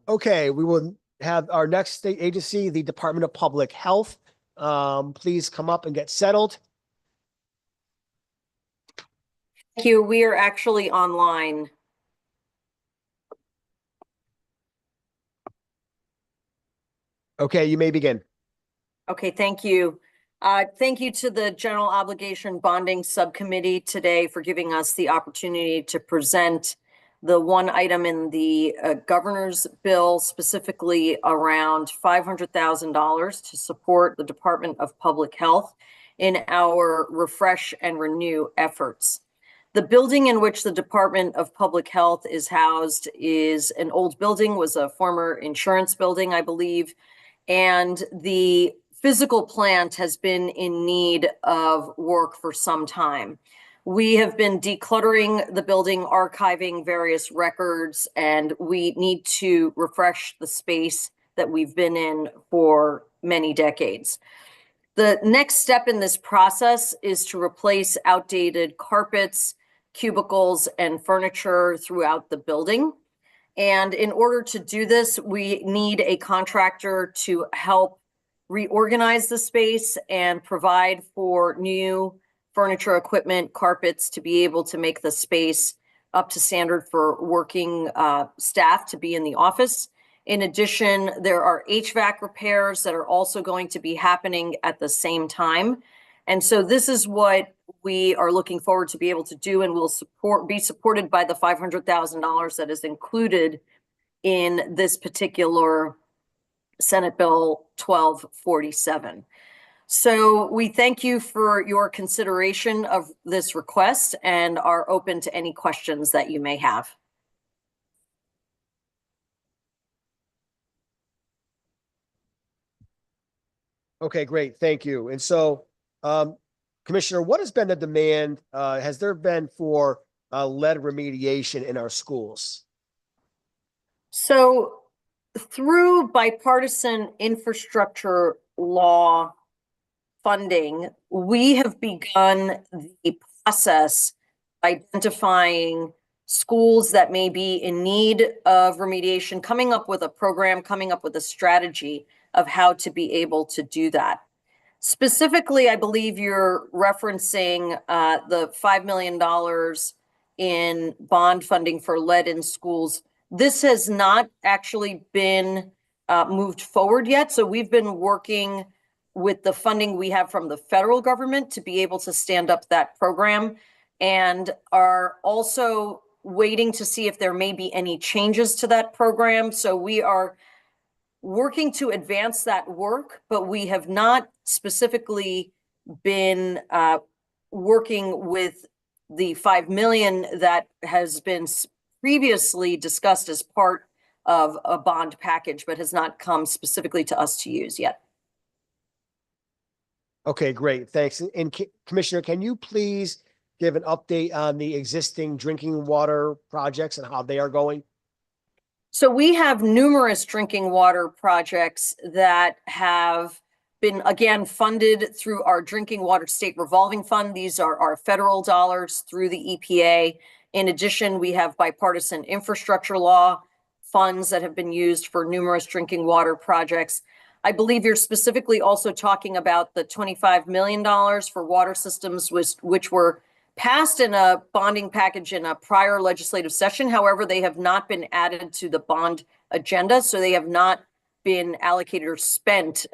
Okay, we will have our next state agency, the Department of Public Health. Please come up and get settled. Thank you. We are actually online. Okay, you may begin. Okay, thank you. Thank you to the General Obligation Bonding Subcommittee today for giving us the opportunity to present the one item in the governor's bill, specifically around $500,000 to support the Department of Public Health in our refresh and renew efforts. The building in which the Department of Public Health is housed is an old building, was a former insurance building, I believe, and the physical plant has been in need of work for some time. We have been decluttering the building, archiving various records, and we need to refresh the space that we've been in for many decades. The next step in this process is to replace outdated carpets, cubicles, and furniture throughout the building. And in order to do this, we need a contractor to help reorganize the space and provide for new furniture, equipment, carpets to be able to make the space up to standard for working staff to be in the office. In addition, there are HVAC repairs that are also going to be happening at the same time. And so this is what we are looking forward to be able to do, and will be supported by the $500,000 that is included in this particular Senate Bill 1247. So we thank you for your consideration of this request and are open to any questions that you may have. Okay, great. Thank you. And so, Commissioner, what has been the demand? Has there been for lead remediation in our schools? So through bipartisan infrastructure law funding, we have begun the process identifying schools that may be in need of remediation, coming up with a program, coming up with a strategy of how to be able to do that. Specifically, I believe you're referencing the $5 million in bond funding for lead in schools. This has not actually been moved forward yet. So we've been working with the funding we have from the federal government to be able to stand up that program, and are also waiting to see if there may be any changes to that program. So we are working to advance that work, but we have not specifically been working with the $5 million that has been previously discussed as part of a bond package, but has not come specifically to us to use yet. Okay, great. Thanks. And Commissioner, can you please give an update on the existing drinking water projects and how they are going? So we have numerous drinking water projects that have been, again, funded through our Drinking Water State Revolving Fund. These are our federal dollars through the EPA. In addition, we have bipartisan infrastructure law funds that have been used for numerous drinking water projects. I believe you're specifically also talking about the $25 million for water systems, which were passed in a bonding package in a prior legislative session. However, they have not been added to the bond agenda, so they have not been allocated or spent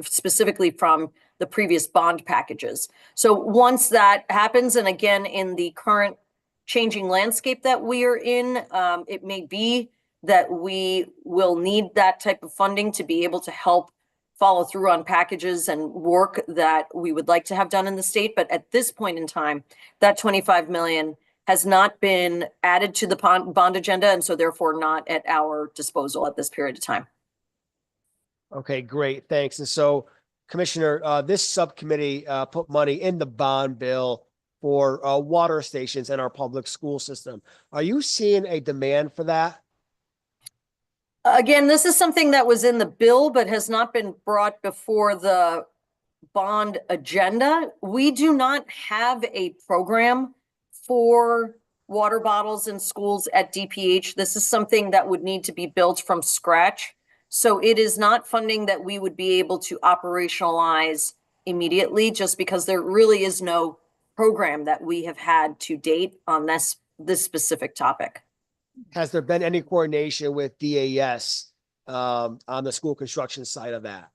specifically from the previous bond packages. So once that happens, and again, in the current changing landscape that we are in, it may be that we will need that type of funding to be able to help follow through on packages and work that we would like to have done in the state. But at this point in time, that $25 million has not been added to the bond agenda, and so therefore not at our disposal at this period of time. Okay, great. Thanks. And so, Commissioner, this subcommittee put money in the bond bill for water stations in our public school system. Are you seeing a demand for that? Again, this is something that was in the bill, but has not been brought before the bond agenda. We do not have a program for water bottles in schools at DPH. This is something that would need to be built from scratch. So it is not funding that we would be able to operationalize immediately, just because there really is no program that we have had to date on this specific topic. Has there been any coordination with DAS on the school construction side of that?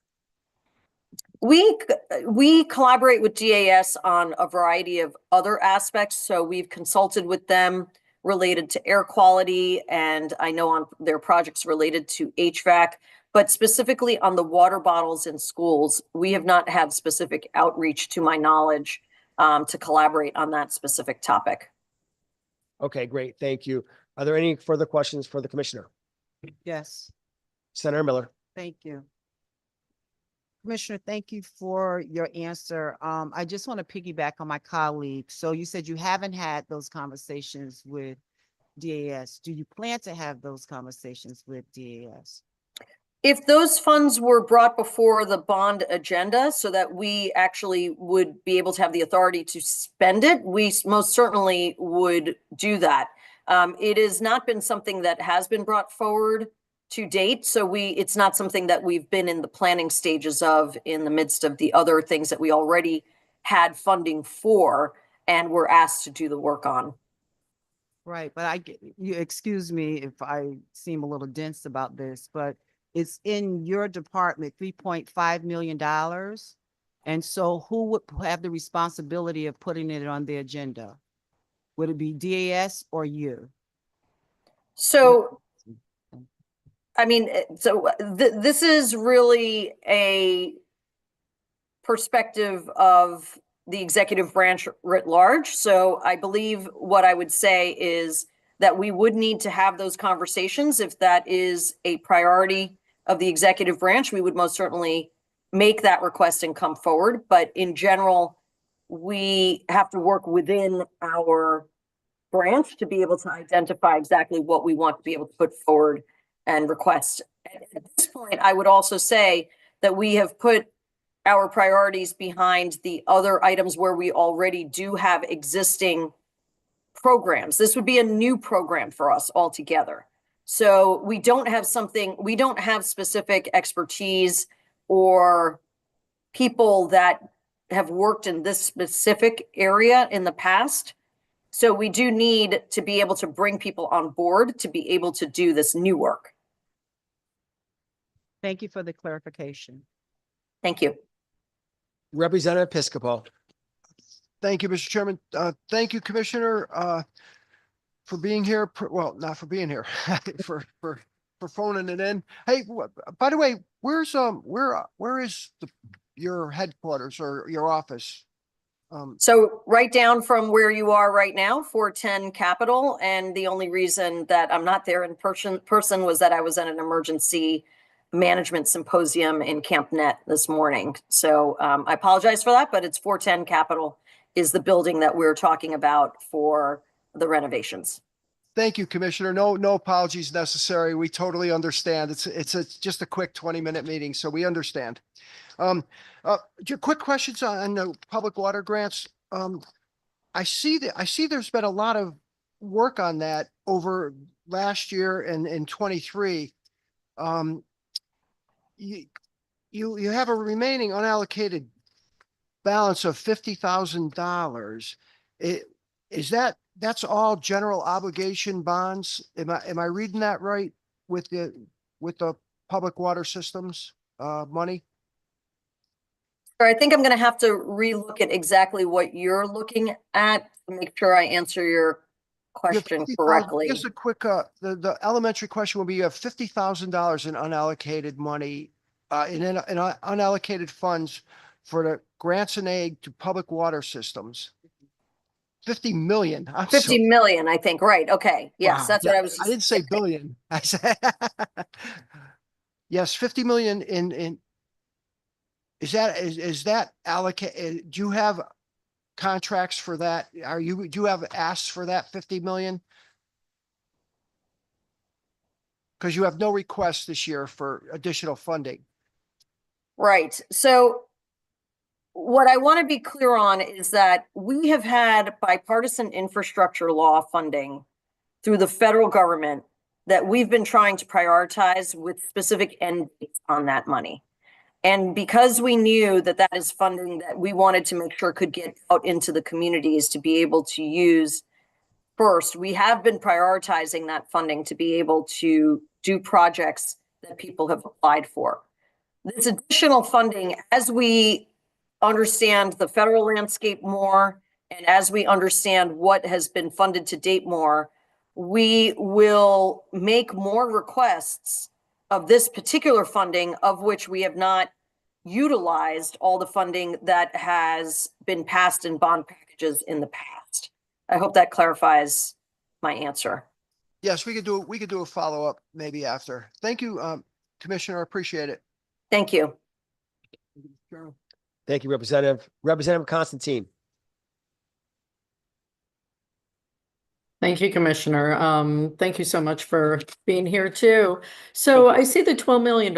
We collaborate with DAS on a variety of other aspects. So we've consulted with them related to air quality, and I know on their projects related to HVAC, but specifically on the water bottles in schools, we have not had specific outreach, to my knowledge, to collaborate on that specific topic. Okay, great. Thank you. Are there any further questions for the commissioner? Yes, Senator Miller. thank you. Commissioner, thank you for your answer. I just want to piggyback on my colleague. So you said you haven't had those conversations with DAS. Do you plan to have those conversations with DAS? If those funds were brought before the bond agenda so that we actually would be able to have the authority to spend it, we most certainly would do that. It has not been something that has been brought forward to date. So it's not something that we've been in the planning stages of in the midst of the other things that we already had funding for and were asked to do the work on. Right, but you excuse me if I seem a little dense about this, but it's in your department, $3.5 million. And so who would have the responsibility of putting it on the agenda? Would it be DAS or you? So, I mean, this is really a perspective of the executive branch writ large. So I believe what I would say is that we would need to have those conversations. If that is a priority of the executive branch, we would most certainly make that request and come forward. But in general, we have to work within our branch to be able to identify exactly what we want to be able to put forward and request. At this point, I would also say that we have put our priorities behind the other items where we already do have existing programs. This would be a new program for us altogether. So we don't have specific expertise or people that have worked in this specific area in the past. So we do need to be able to bring people on board to be able to do this new work. Thank you for the clarification. Thank you. Representative Piscopo. Thank you, Mr. Chairman. Thank you, Commissioner, for being here. Well, not for being here, for phoning it in. Hey, by the way, where is your headquarters or your office? So right down from where you are right now, 410 Capitol. And the only reason that I'm not there in person was that I was at an emergency management symposium in Camp Net this morning. So I apologize for that, but it's 410 Capitol is the building that we're talking about for the renovations. Thank you, Commissioner. No apologies necessary. We totally understand. It's just a quick 20-minute meeting, so we understand. Quick questions on the public water grants. I see there's been a lot of work on that over last year and in 23. You have a remaining unallocated balance of $50,000. That's all general obligation bonds? Am I reading that right with the public water systems money? I think I'm going to have to relook at exactly what you're looking at to make sure I answer your question correctly. Just a quick, the elementary question will be, you have $50,000 in unallocated money, in unallocated funds for the grants and aid to public water systems. 50 million. 50 million, I think. Right. Okay. Yes, Wow. that's what I was. I didn't say billion. I said, yes, 50 million in, is that allocated? Do you have contracts for that? Do you have asks for that 50 million? Because you have no requests this year for additional funding. Right. So what I want to be clear on is that we have had bipartisan infrastructure law funding through the federal government that we've been trying to prioritize with specific end dates on that money. And because we knew that that is funding that we wanted to make sure could get out into the communities to be able to use first, we have been prioritizing that funding to be able to do projects that people have applied for. This additional funding, as we understand the federal landscape more, and as we understand what has been funded to date more, we will make more requests of this particular funding, of which we have not utilized all the funding that has been passed in bond packages in the past. I hope that clarifies my answer. Yes, we could do a follow-up maybe after. Thank you, Commissioner, appreciate it. Thank you. Thank you, Representative. Representative Constantine. Thank you, Commissioner. Thank you so much for being here too. So I see the $12 million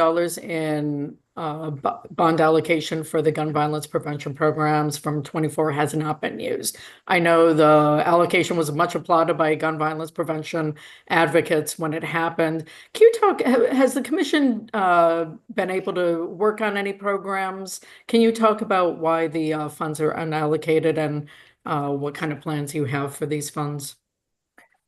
in bond allocation for the gun violence prevention programs from 24 has not been used. I know the allocation was much applauded by gun violence prevention advocates when it happened. Can you talk, has the commission been able to work on any programs? Can you talk about why the funds are unallocated and what kind of plans you have for these funds?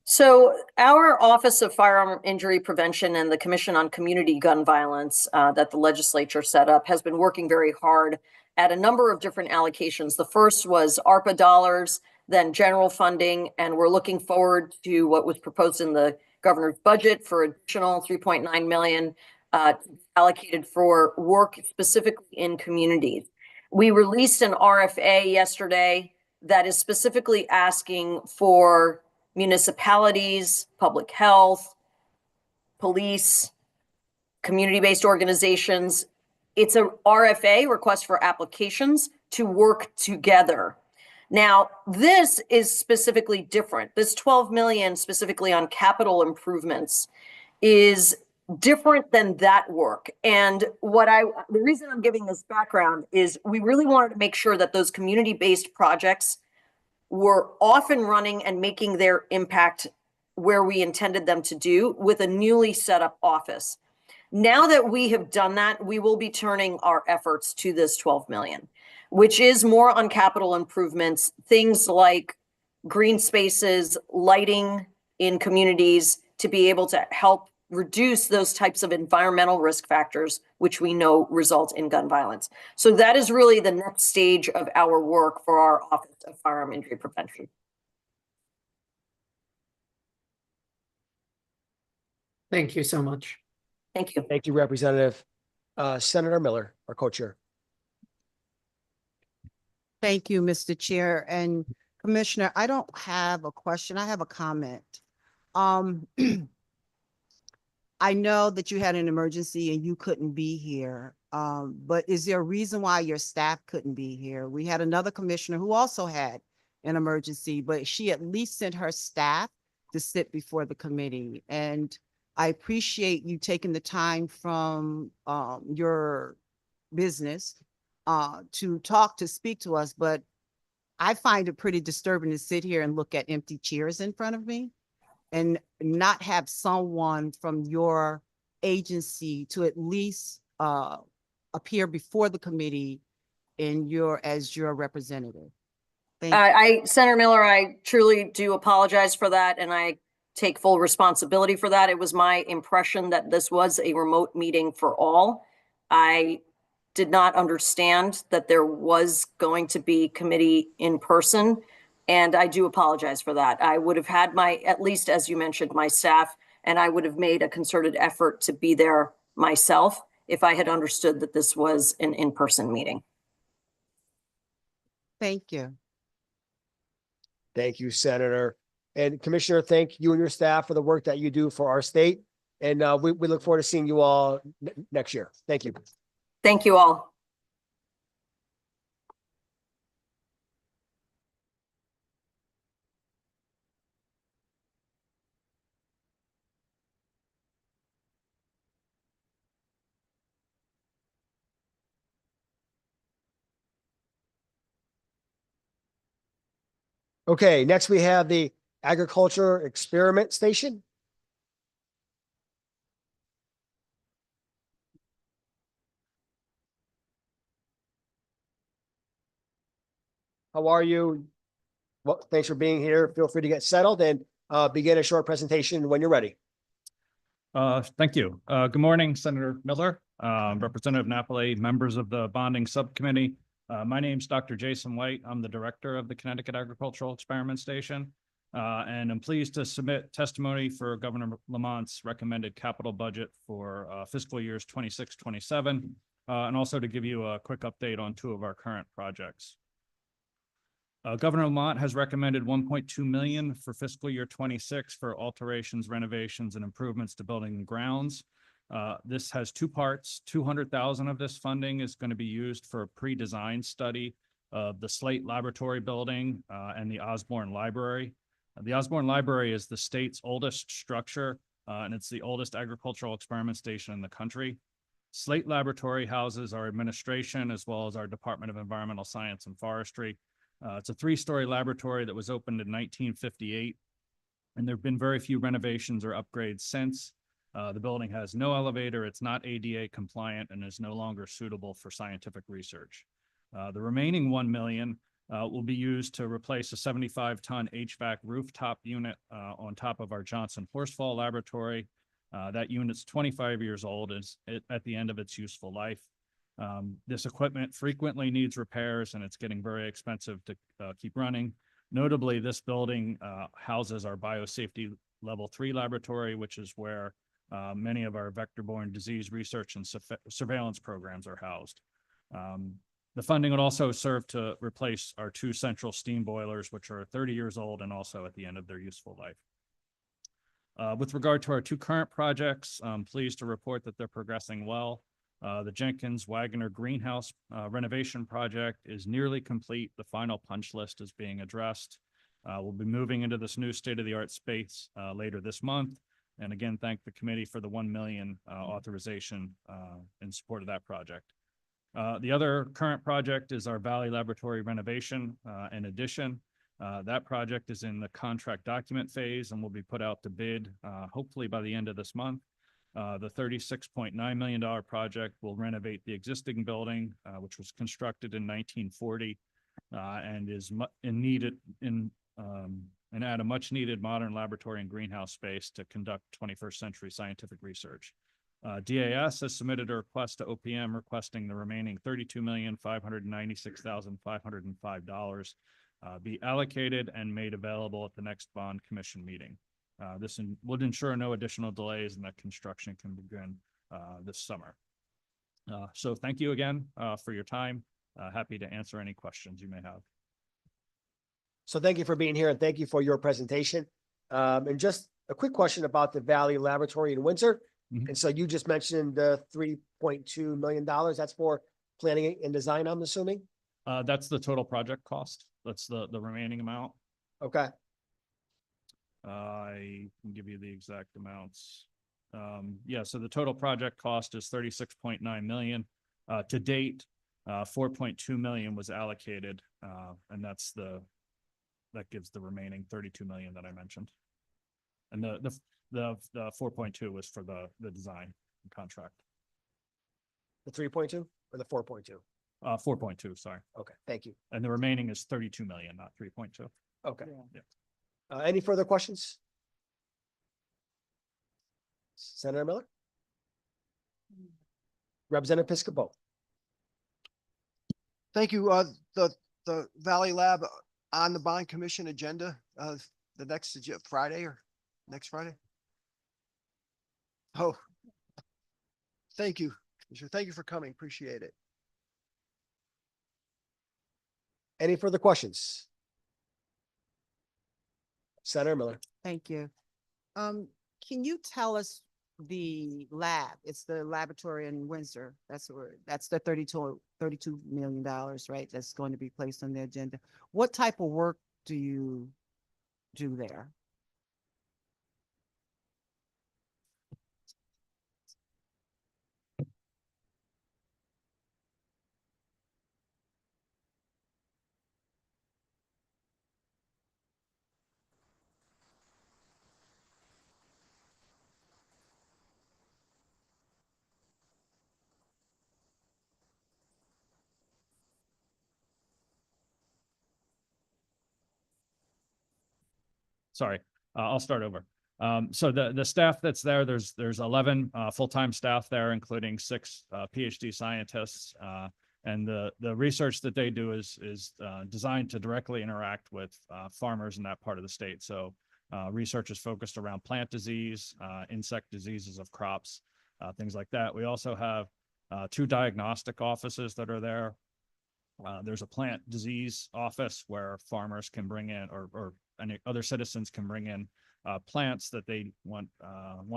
So our Office of Firearm Injury Prevention and the Commission on Community Gun Violence that the legislature set up has been working very hard at a number of different allocations. The first was ARPA dollars, then general funding, and we're looking forward to what was proposed in the governor's budget for additional 3.9 million allocated for work specifically in communities. We released an RFA yesterday that is specifically asking for municipalities, public health, police, community-based organizations. It's a RFA, request for applications, to work together. Now, this is specifically different. This 12 million specifically on capital improvements is different than that work. And the reason I'm giving this background is we really wanted to make sure that those community-based projects were off and running and making their impact where we intended them to do with a newly set up office. Now that we have done that, we will be turning our efforts to this 12 million, which is more on capital improvements, things like green spaces, lighting in communities to be able to help reduce those types of environmental risk factors, which we know result in gun violence. So that is really the next stage of our work for our Office of Firearm Injury Prevention. Thank you so much. Thank you. Thank you, Representative. Senator Miller, our co-chair. Thank you, Mr. Chair. And Commissioner, I don't have a question. I have a comment. I know that you had an emergency and you couldn't be here, but is there a reason why your staff couldn't be here? We had another commissioner who also had an emergency, but she at least sent her staff to sit before the committee. And I appreciate you taking the time from your business to speak to us, but I find it pretty disturbing to sit here and look at empty chairs in front of me and not have someone from your agency to at least appear before the committee as your representative. Thank you. Senator Miller, I truly do apologize for that, and I take full responsibility for that. It was my impression that this was a remote meeting for all. I did not understand that there was going to be committee in person. And I do apologize for that. I would have had at least as you mentioned, my staff, and I would have made a concerted effort to be there myself if I had understood that this was an in-person meeting. Thank you. Thank you, Senator. And Commissioner, thank you and your staff for the work that you do for our state. And we look forward to seeing you all next year. Thank you. Thank you all. Okay, next we have the Agriculture Experiment Station. How are you? Well, thanks for being here. Feel free to get settled and begin a short presentation when you're ready. Thank you. Good morning, Senator Miller, Representative Napoli, members of the bonding subcommittee. My name's Dr. Jason White. I'm the director of the Connecticut Agricultural Experiment Station. And I'm pleased to submit testimony for Governor Lamont's recommended capital budget for fiscal years 26-27, and also to give you a quick update on two of our current projects. Governor Lamont has recommended 1.2 million for fiscal year 26 for alterations, renovations, and improvements to building and grounds. This has two parts. 200,000 of this funding is going to be used for a pre-design study of the Slate Laboratory Building and the Osborne Library. The Osborne Library is the state's oldest structure, and it's the oldest agricultural experiment station in the country. Slate Laboratory houses our administration as well as our Department of Environmental Science and Forestry. It's a three-story laboratory that was opened in 1958, and there have been very few renovations or upgrades since. The building has no elevator, it's not ADA compliant, and is no longer suitable for scientific research. The remaining 1 million will be used to replace a 75-ton HVAC rooftop unit on top of our Johnson Horsefall Laboratory. That unit's 25 years old, is at the end of its useful life. This equipment frequently needs repairs, and it's getting very expensive to keep running. Notably, this building houses our biosafety level 3 laboratory, which is where many of our vector-borne disease research and surveillance programs are housed. The funding would also serve to replace our 2 central steam boilers, which are 30 years old and also at the end of their useful life. With regard to our 2 current projects, I'm pleased to report that they're progressing well. The Jenkins Wagner Greenhouse renovation project is nearly complete. The final punch list is being addressed. We'll be moving into this new state-of-the-art space later this month. And again, thank the committee for the 1 million authorization in support of that project. The other current project is our Valley Laboratory renovation and addition. That project is in the contract document phase and will be put out to bid hopefully by the end of this month. The $36.9 million project will renovate the existing building, which was constructed in 1940 and is and add a much needed modern laboratory and greenhouse space to conduct 21st century scientific research. DAS has submitted a request to OPM requesting the remaining $32,596,505 be allocated and made available at the next bond commission meeting. This would ensure no additional delays and that construction can begin this summer. So thank you again for your time. Happy to answer any questions you may have. So thank you for being here and thank you for your presentation. And just a quick question about the Valley Laboratory in Windsor. Mhm. And so you just mentioned the $3.2 million. That's for planning and design, I'm assuming? That's the total project cost. That's the remaining amount. Okay. I can give you the exact amounts. Yeah, so the total project cost is 36.9 million. To date, 4.2 million was allocated, and that gives the remaining 32 million that I mentioned. And the 4.2 was for the design contract. The 3.2 or the 4.2? 4.2, sorry. Okay, thank you. And the remaining is 32 million, not 3.2. Okay. Yeah. Any further questions? Senator Miller? Representative Piscopo? Thank you. The Valley Lab on the bond commission agenda, the next Friday or next Friday? Oh, thank you. Commissioner. Thank you for coming. Appreciate it. Any further questions? Senator Miller? Thank you. Can you tell us the lab? It's the laboratory in Windsor. That's the $32 million, right? That's going to be placed on the agenda. What type of work do you do there? sorry, I'll start over. So the staff that's there, there's 11 full-time staff there, including 6 PhD scientists. And the research that they do is designed to directly interact with farmers in that part of the state. So research is focused around plant disease, insect diseases of crops, things like that. We also have 2 diagnostic offices that are there. There's a plant disease office where farmers can bring in, or any other citizens can bring in plants that they want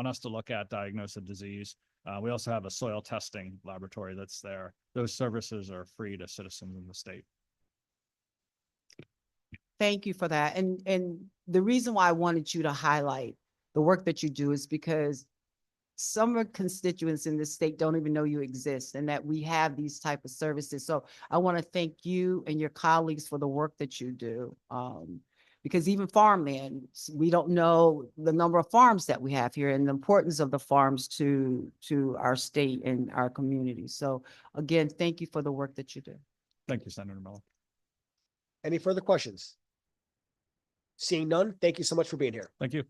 us to look at, diagnose a disease. We also have a soil testing laboratory that's there. Those services are free to citizens in the state. Thank you for that. And the reason why I wanted you to highlight the work that you do is because some constituents in the state don't even know you exist and that we have these type of services. So I want to thank you and your colleagues for the work that you do. Because even farmland, we don't know the number of farms that we have here and the importance of the farms to our state and our community. So again, thank you for the work that you do. Thank you, Senator Miller. Any further questions? Seeing none, thank you so much for being here. Thank you.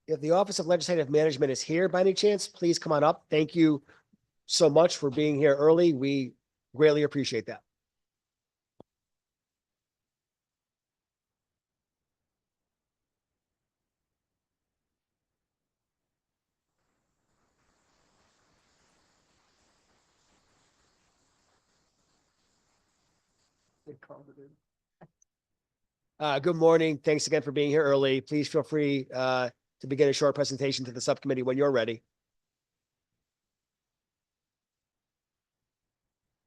If the Office of Legislative Management is here by any chance, please come on up. Thank you so much for being here early. We greatly appreciate that. Good morning. Thanks again for being here early. Please feel free to begin a short presentation to the subcommittee when you're ready.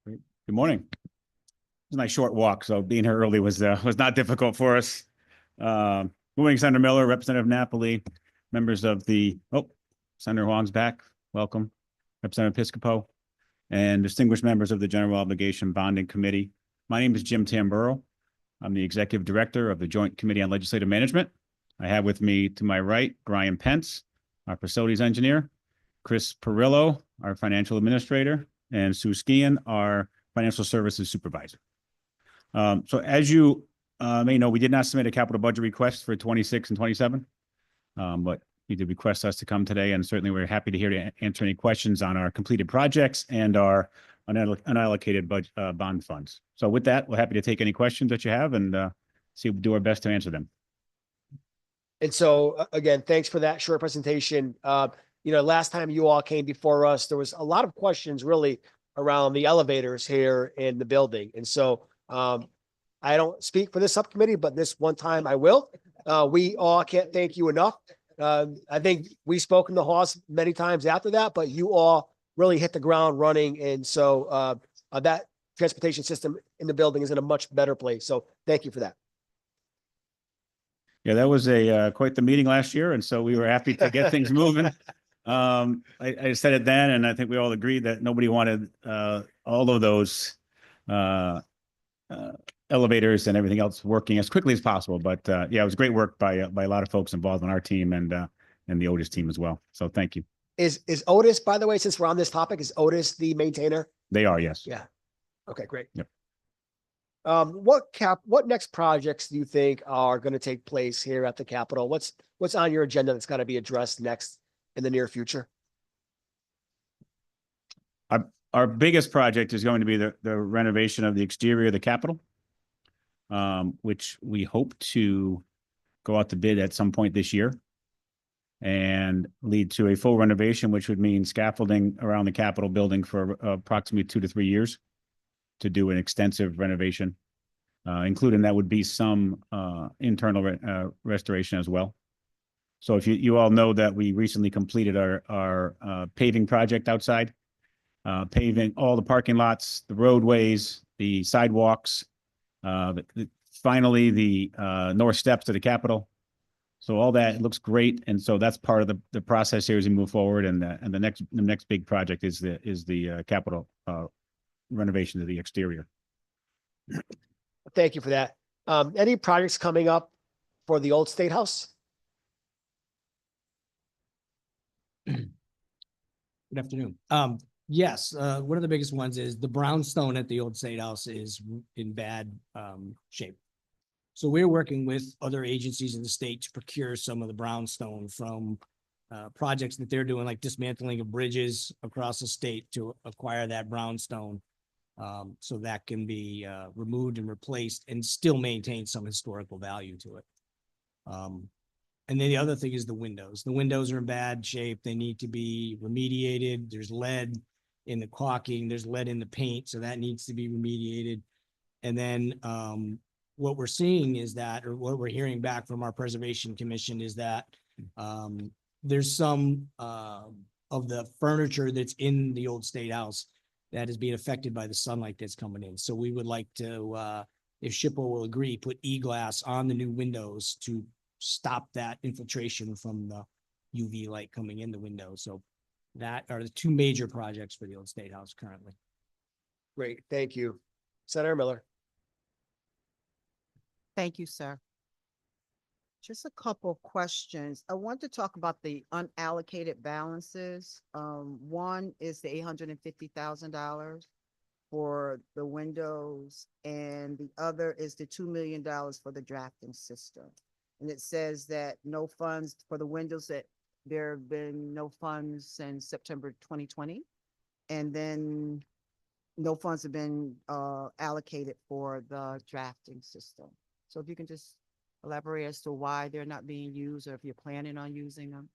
Good morning. It's a nice short walk, so being here early was not difficult for us. Good morning, Senator Miller, Representative Napoli, members of the, Senator Huang's back. Welcome. Representative Piscopo, and distinguished members of the General Obligation Bonding Committee. My name is Jim Tamburo. I'm the Executive Director of the Joint Committee on Legislative Management. I have with me to my right, Brian Pence, our Facilities Engineer, Chris Perillo, our Financial Administrator, and Sue Skian, our Financial Services Supervisor. So as you may know, we did not submit a capital budget request for 26 and 27, but you did request us to come today, and certainly we're happy to answer any questions on our completed projects and our unallocated budget, bond funds. So with that, we're happy to take any questions that you have and do our best to answer them. And so again, thanks for that short presentation. Last time you all came before us, there was a lot of questions really around the elevators here in the building. And so I don't speak for this subcommittee, but this one time I will. We all can't thank you enough. I think we spoke in the halls many times after that, but you all really hit the ground running. And so that transportation system in the building is in a much better place. So thank you for that. Yeah, that was quite the meeting last year, and so we were happy to get things moving. I said it then, and I think we all agreed that nobody wanted all of those elevators and everything else working as quickly as possible. But yeah, it was great work by a lot of folks involved in our team and the Otis team as well. So thank you. Is Otis, by the way, since we're on this topic, is Otis the maintainer? They are, yes. Yeah. Okay, great. Yep. What next projects do you think are going to take place here at the Capitol? What's on your agenda that's got to be addressed next in the near future? Our biggest project is going to be the renovation of the exterior of the Capitol, which we hope to go out to bid at some point this year and lead to a full renovation, which would mean scaffolding around the Capitol building for approximately 2 to 3 years to do an extensive renovation. Including that would be some internal restoration as well. So if you all know that we recently completed our paving project outside, paving all the parking lots, the roadways, the sidewalks, finally the north steps to the Capitol. So all that looks great, and so that's part of the process here as we move forward. And the next big project is the Capitol renovation of the exterior. Thank you for that. Any projects coming up for the old State House? Good afternoon. Yes, one of the biggest ones is the brownstone at the old State House is in bad shape. So we're working with other agencies in the state to procure some of the brownstone from projects that they're doing, like dismantling of bridges across the state to acquire that brownstone. So that can be removed and replaced and still maintain some historical value to it. And then the other thing is the windows. The windows are in bad shape. They need to be remediated. There's lead in the caulking, there's lead in the paint, so that needs to be remediated. And then what we're seeing is that, or what we're hearing back from our Preservation Commission is that there's some of the furniture that's in the old State House that is being affected by the sunlight that's coming in. So we would like to, if SHPO will agree, put e-glass on the new windows to stop that infiltration from the UV light coming in the windows. So that are the two major projects for the old State House currently. Great, thank you. Senator Miller. Thank you, sir. Just a couple of questions. I want to talk about the unallocated balances. One is the $850,000 for the windows, and the other is the $2 million for the drafting system. And it says that no funds for the windows, that there have been no funds since September 2020. And then no funds have been allocated for the drafting system. So if you can just elaborate as to why they're not being used, or if you're planning on using them.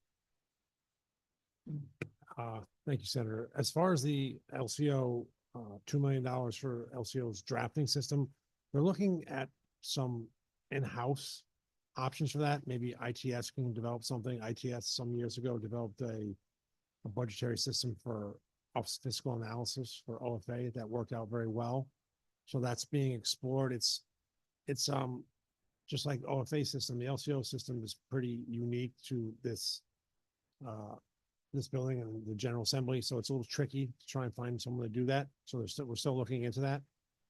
Thank you, Senator. As far as the LCO, $2 million for LCO's drafting system, they're looking at some in-house options for that. Maybe ITS can develop something. ITS some years ago developed a budgetary system for office fiscal analysis for OFA that worked out very well. So that's being explored. It's just like OFA system, the LCO system is pretty unique to this this building and the General Assembly. So it's a little tricky to try and find someone to do that. So we're still looking into that,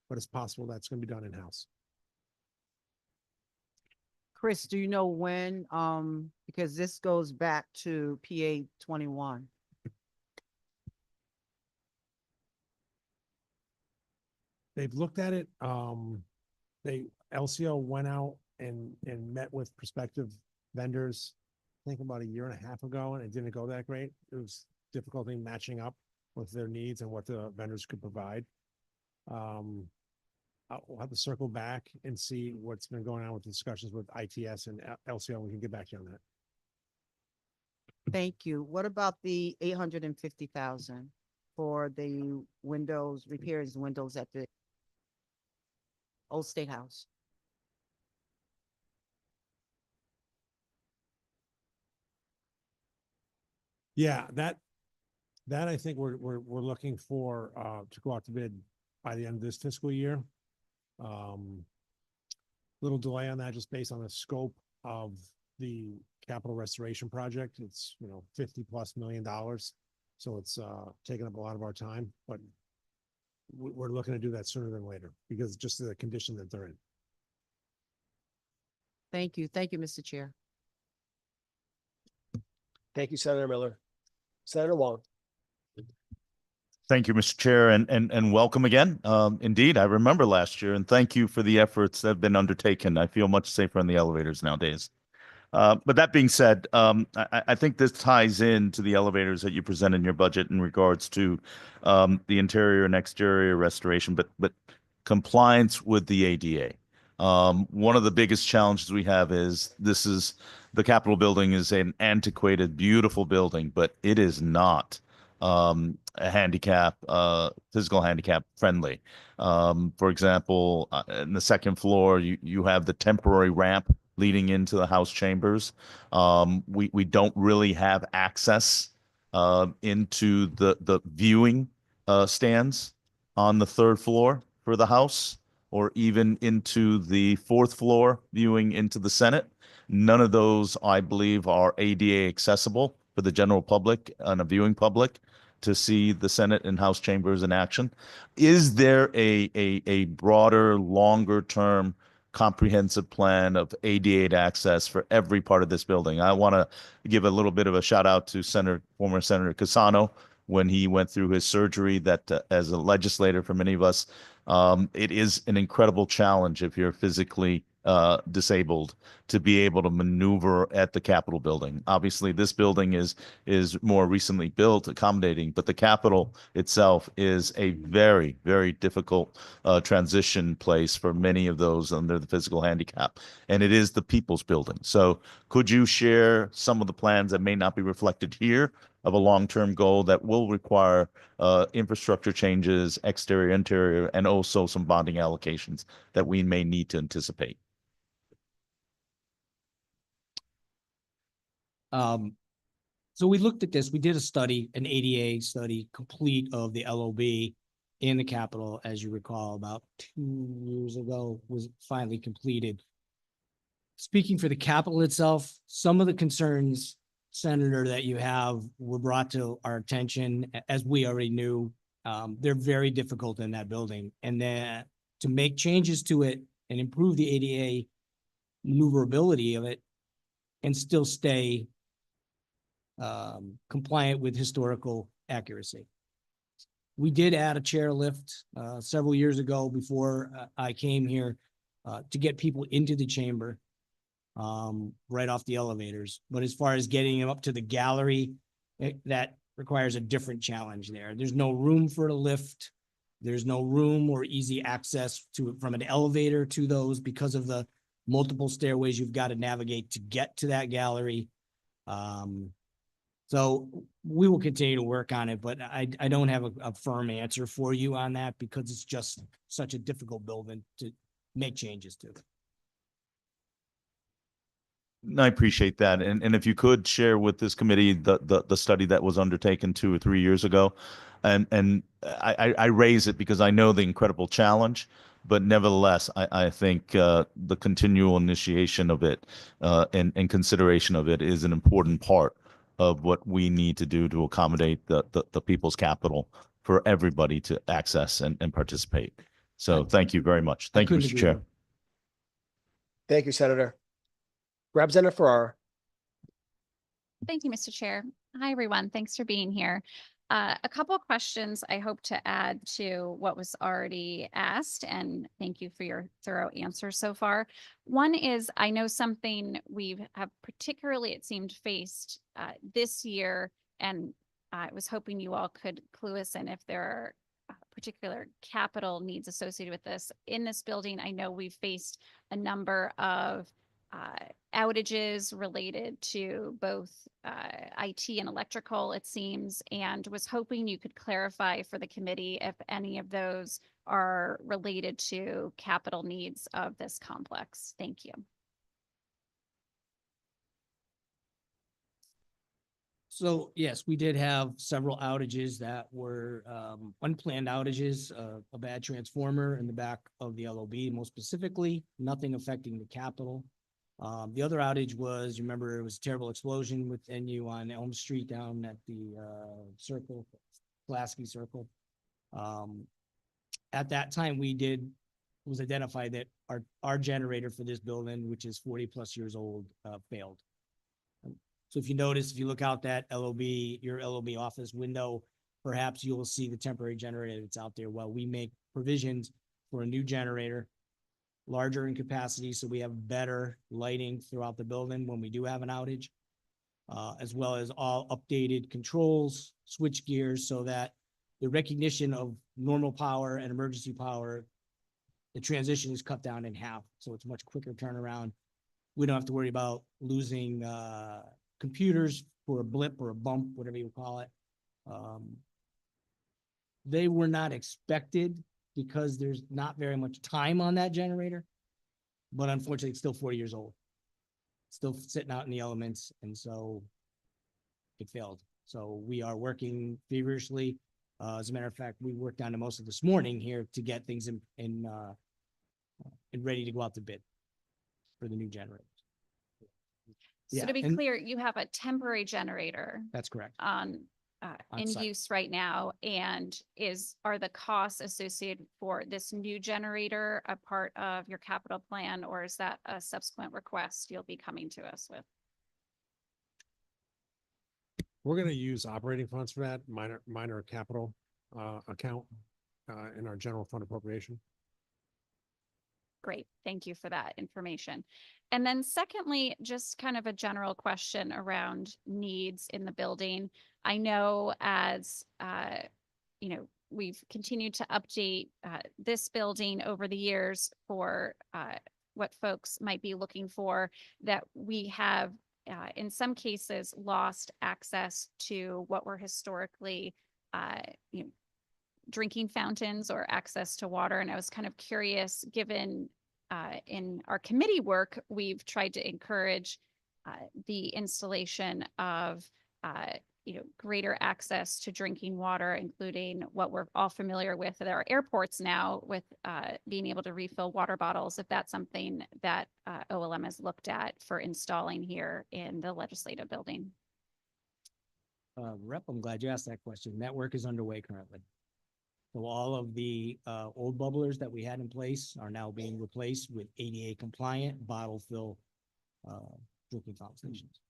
but it's possible that's going to be done in-house. Chris, do you know when, because this goes back to PA 21. They've looked at it. LCO went out and met with prospective vendors, I think about a year and a half ago, and it didn't go that great. It was difficulty matching up with their needs and what the vendors could provide. We'll have to circle back and see what's been going on with the discussions with ITS and LCO. We can get back to you on that. Thank you. What about the 850,000 for the windows, repairs, windows at the old State House? Yeah, that I think we're looking for to go out to bid by the end of this fiscal year. Little delay on that just based on the scope of the capital restoration project. It's, $50+ million. So it's taking up a lot of our time, but we're looking to do that sooner than later because just the condition that they're in. Thank you. Thank you, Mr. Chair. Thank you, Senator Miller. Senator Wong. Thank you, Mr. Chair, and welcome again. Indeed, I remember last year, and thank you for the efforts that have been undertaken. I feel much safer in the elevators nowadays. But that being said, I think this ties into the elevators that you present in your budget in regards to the interior and exterior restoration, but compliance with the ADA. One of the biggest challenges we have is the Capitol building is an antiquated, beautiful building, but it is not a physical handicap friendly. For example, in the second floor, you have the temporary ramp leading into the House chambers. We don't really have access into the viewing stands on the third floor for the House, or even into the fourth floor viewing into the Senate. None of those, I believe, are ADA accessible for the general public and a viewing public to see the Senate and House chambers in action. Is there a broader, longer term comprehensive plan of ADA access for every part of this building. I want to give a little bit of a shout out to former Senator Casano when he went through his surgery that as a legislator for many of us, it is an incredible challenge if you're physically disabled to be able to maneuver at the Capitol building. Obviously, this building is more recently built, accommodating, but the Capitol itself is a very, very difficult transition place for many of those under the physical handicap, and it is the people's building. So could you share some of the plans that may not be reflected here of a long-term goal that will require infrastructure changes, exterior, interior, and also some bonding allocations that we may need to anticipate? So we looked at this, we did a study, an ADA study, complete of the LOB in the Capitol, as you recall, about 2 years ago, was finally completed. Speaking for the Capitol itself, some of the concerns, Senator, that you have were brought to our attention, as we already knew. They're very difficult in that building, and then to make changes to it and improve the ADA maneuverability of it and still stay compliant with historical accuracy. We did add a chair lift several years ago before I came here to get people into the chamber right off the elevators. But as far as getting them up to the gallery, that requires a different challenge there. There's no room for a lift. There's no room or easy access to from an elevator to those because of the multiple stairways you've got to navigate to get to that gallery. So we will continue to work on it, but I don't have a firm answer for you on that because it's just such a difficult building to make changes to. I appreciate that. And if you could share with this committee the study that was undertaken 2 or 3 years ago. And I raise it because I know the incredible challenge, but nevertheless, I think the continual initiation of it and consideration of it is an important part of what we need to do to accommodate the people's capital for everybody to access and participate. So thank you very much. Thank you, couldn't Mr. agree Chair. more. Thank you, Senator. Representative Farrar. Thank you, Mr. Chair. Hi, everyone. Thanks for being here. A couple of questions I hope to add to what was already asked, and thank you for your thorough answers so far. One is, I know something we have particularly, it seemed, faced this year, and I was hoping you all could clue us in if there are particular capital needs associated with this. In this building, I know we've faced a number of outages related to both IT and electrical, it seems, and was hoping you could clarify for the committee if any of those are related to capital needs of this complex. Thank you. So yes, we did have several outages that were unplanned outages, a bad transformer in the back of the LOB, most specifically, nothing affecting the Capitol. The other outage was, you remember, it was a terrible explosion within you on Elm Street down at the circle, Pulaski Circle. At that time, it was identified that our generator for this building, which is 40+ years old, failed. So if you notice, if you look out that LOB, your LOB office window, perhaps you will see the temporary generator that's out there while we make provisions for a new generator, larger in capacity, so we have better lighting throughout the building when we do have an outage, as well as all updated controls, switch gears, so that the recognition of normal power and emergency power, the transition is cut down in half, so it's much quicker turnaround. We don't have to worry about losing computers for a blip or a bump, whatever you call it. They were not expected because there's not very much time on that generator, but unfortunately it's still 40 years old. Still sitting out in the elements, and so it failed. So we are working feverishly. As a matter of fact, we worked on it most of this morning here to get things in ready to go out to bid for the new generator. So Yeah, to be and- clear, you have a temporary generator That's correct. on On in site. use right now? And are the costs associated for this new generator a part of your capital plan, or is that a subsequent request you'll be coming to us with? We're gonna use operating funds for that, minor capital account in our general fund appropriation. Great, thank you for that information. And then secondly, just kind of a general question around needs in the building. I know as, we've continued to update this building over the years for what folks might be looking for, that we have, in some cases, lost access to what were historically, drinking fountains or access to water. And I was kind of curious, given in our committee work, we've tried to encourage the installation of greater access to drinking water, including what we're all familiar with at our airports now, with being able to refill water bottles, if that's something that OLM has looked at for installing here in the legislative building. Rep, I'm glad you asked that question. That work is underway currently. So all of the old bubblers that we had in place are now being replaced with ADA compliant bottle fill drinking fountain stations.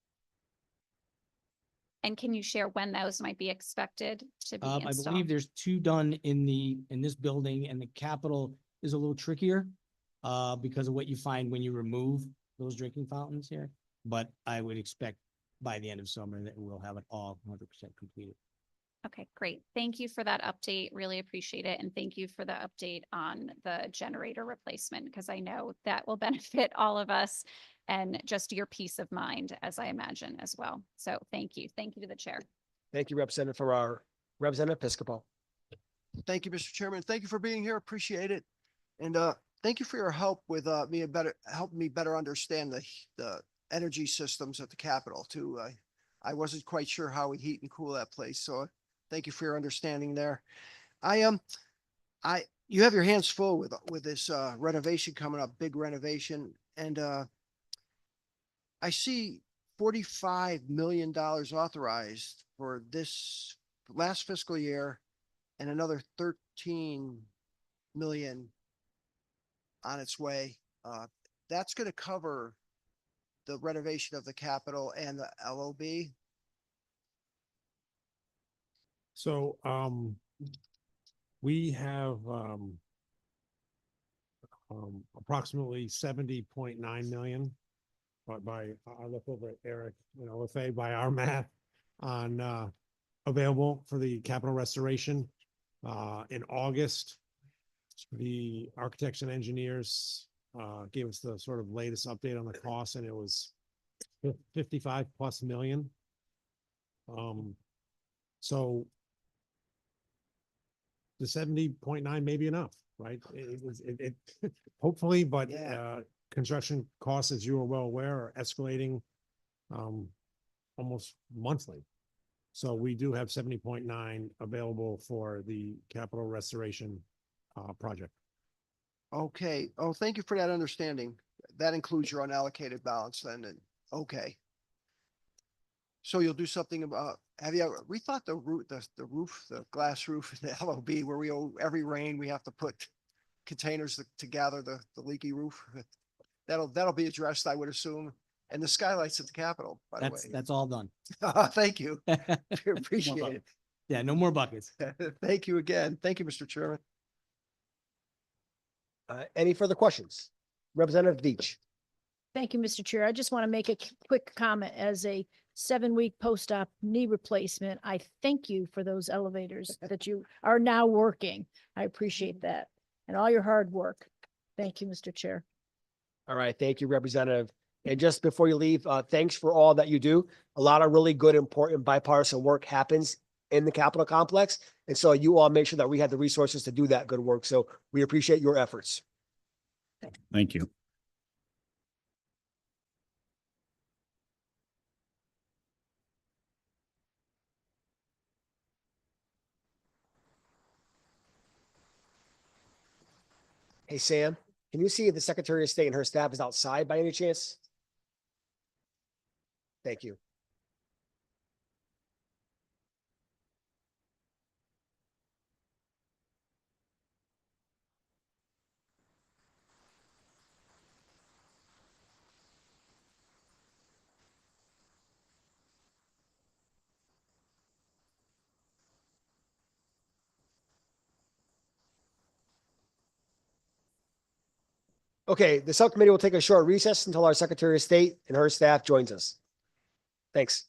And can you share when those might be expected to be I believe installed? there's 2 done in this building, and the capital is a little trickier because of what you find when you remove those drinking fountains here. But I would expect by the end of summer that we'll have it all 100% completed. Okay, great. Thank you for that update. Really appreciate it. And thank you for the update on the generator replacement, because I know that will benefit all of us and just your peace of mind, as I imagine as well. So thank you. Thank you to the chair. Thank you, Representative Farrar. Representative Piscopo. Thank you, Mr. Chairman. Thank you for being here. Appreciate it. And thank you for your help with helping me better understand the energy systems at the Capitol too. I wasn't quite sure how we heat and cool that place. So thank you for your understanding there. You have your hands full with this renovation coming up, big renovation. And I see $45 million authorized for this last fiscal year and another 13 million on its way. That's going to cover the renovation of the Capitol and the LOB. So we have approximately 70.9 million. But I look over at Eric, LFA, by our math on available for the Capitol restoration. In August, the architects and engineers gave us the sort of latest update on the cost, and it was 55+ million. So the 70.9 may be enough, right? It hopefully, but Yeah. Construction costs, as you are well aware, are escalating almost monthly. So we do have 70.9 available for the Capitol restoration project. Okay. Oh, thank you for that understanding. That includes your unallocated balance then. And okay. So you'll do something about, we thought the roof, the glass roof in the LOB, where we owe every rain, we have to put containers to gather the leaky roof. That'll be addressed, I would assume. And the skylights at the Capitol, by the way. That's all done. Thank you. Appreciate it. Yeah, no more buckets. Thank you again. Thank you, Mr. Chairman. Any further questions? Representative Deitch. Thank you, Mr. Chair. I just want to make a quick comment. As a 7-week post-op knee replacement, I thank you for those elevators that you are now working. I appreciate that and all your hard work. Thank you, Mr. Chair. All right, thank you, Representative. And just before you leave, thanks for all that you do. A lot of really good, important bipartisan work happens in the Capitol complex. And so you all make sure that we have the resources to do that good work. So we appreciate your efforts. Thank you. Hey, Sam, can you see if the Secretary of State and her staff is outside by any chance? Thank you. Okay, the subcommittee will take a short recess until our Secretary of State and her staff joins us. Thanks.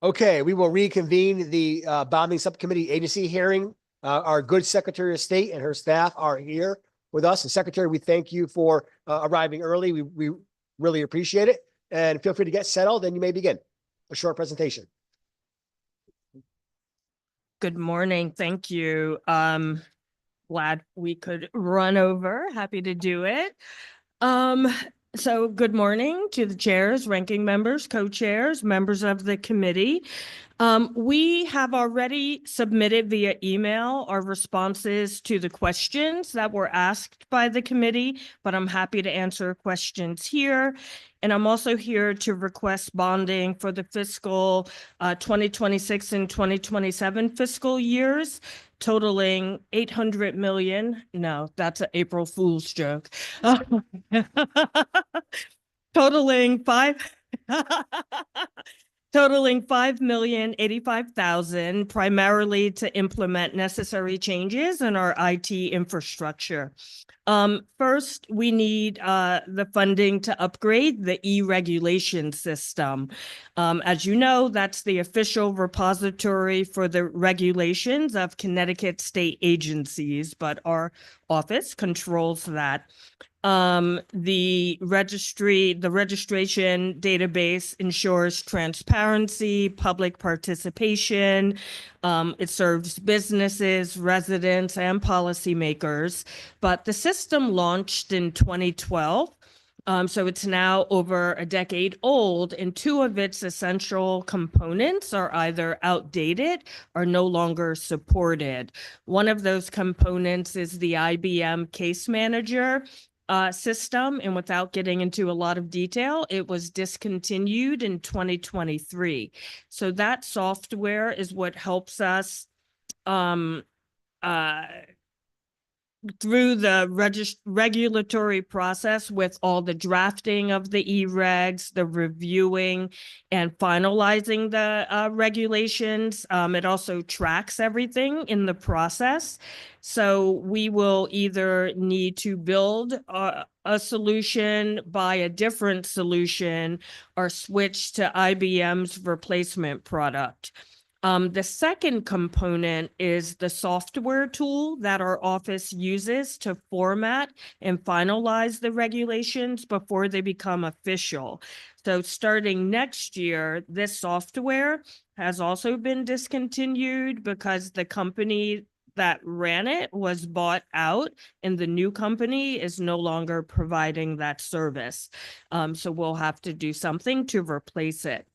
Okay, we will reconvene the bonding subcommittee agency hearing. Our good Secretary of State and her staff are here with us. And Secretary, we thank you for arriving early. We really appreciate it. And feel free to get settled and you may begin a short presentation. Good morning. Thank you. Glad we could run over. Happy to do it. So good morning to the chairs, ranking members, co-chairs, members of the committee. We have already submitted via email our responses to the questions that were asked by the committee, but I'm happy to answer questions here. And I'm also here to request bonding for the fiscal 2026 and 2027 fiscal years, totaling 800 million. No, that's an April Fool's joke. Totaling totaling 5,085,000, primarily to implement necessary changes in our IT infrastructure. First, we need the funding to upgrade the e-regulation system. As you know, that's the official repository for the regulations of Connecticut state agencies, but our office controls that. The registration database ensures transparency, public participation. It serves businesses, residents, and policymakers. But the system launched in 2012. So it's now over a decade old, and two of its essential components are either outdated or no longer supported. One of those components is the IBM Case Manager system, and without getting into a lot of detail, it was discontinued in 2023. So that software is what helps us through the regulatory process with all the drafting of the e-regs, the reviewing and finalizing the regulations. It also tracks everything in the process. So we will either need to build a solution, buy a different solution, or switch to IBM's replacement product. The second component is the software tool that our office uses to format and finalize the regulations before they become official. So starting next year, this software has also been discontinued because the company that ran it was bought out and the new company is no longer providing that service. So we'll have to do something to replace it.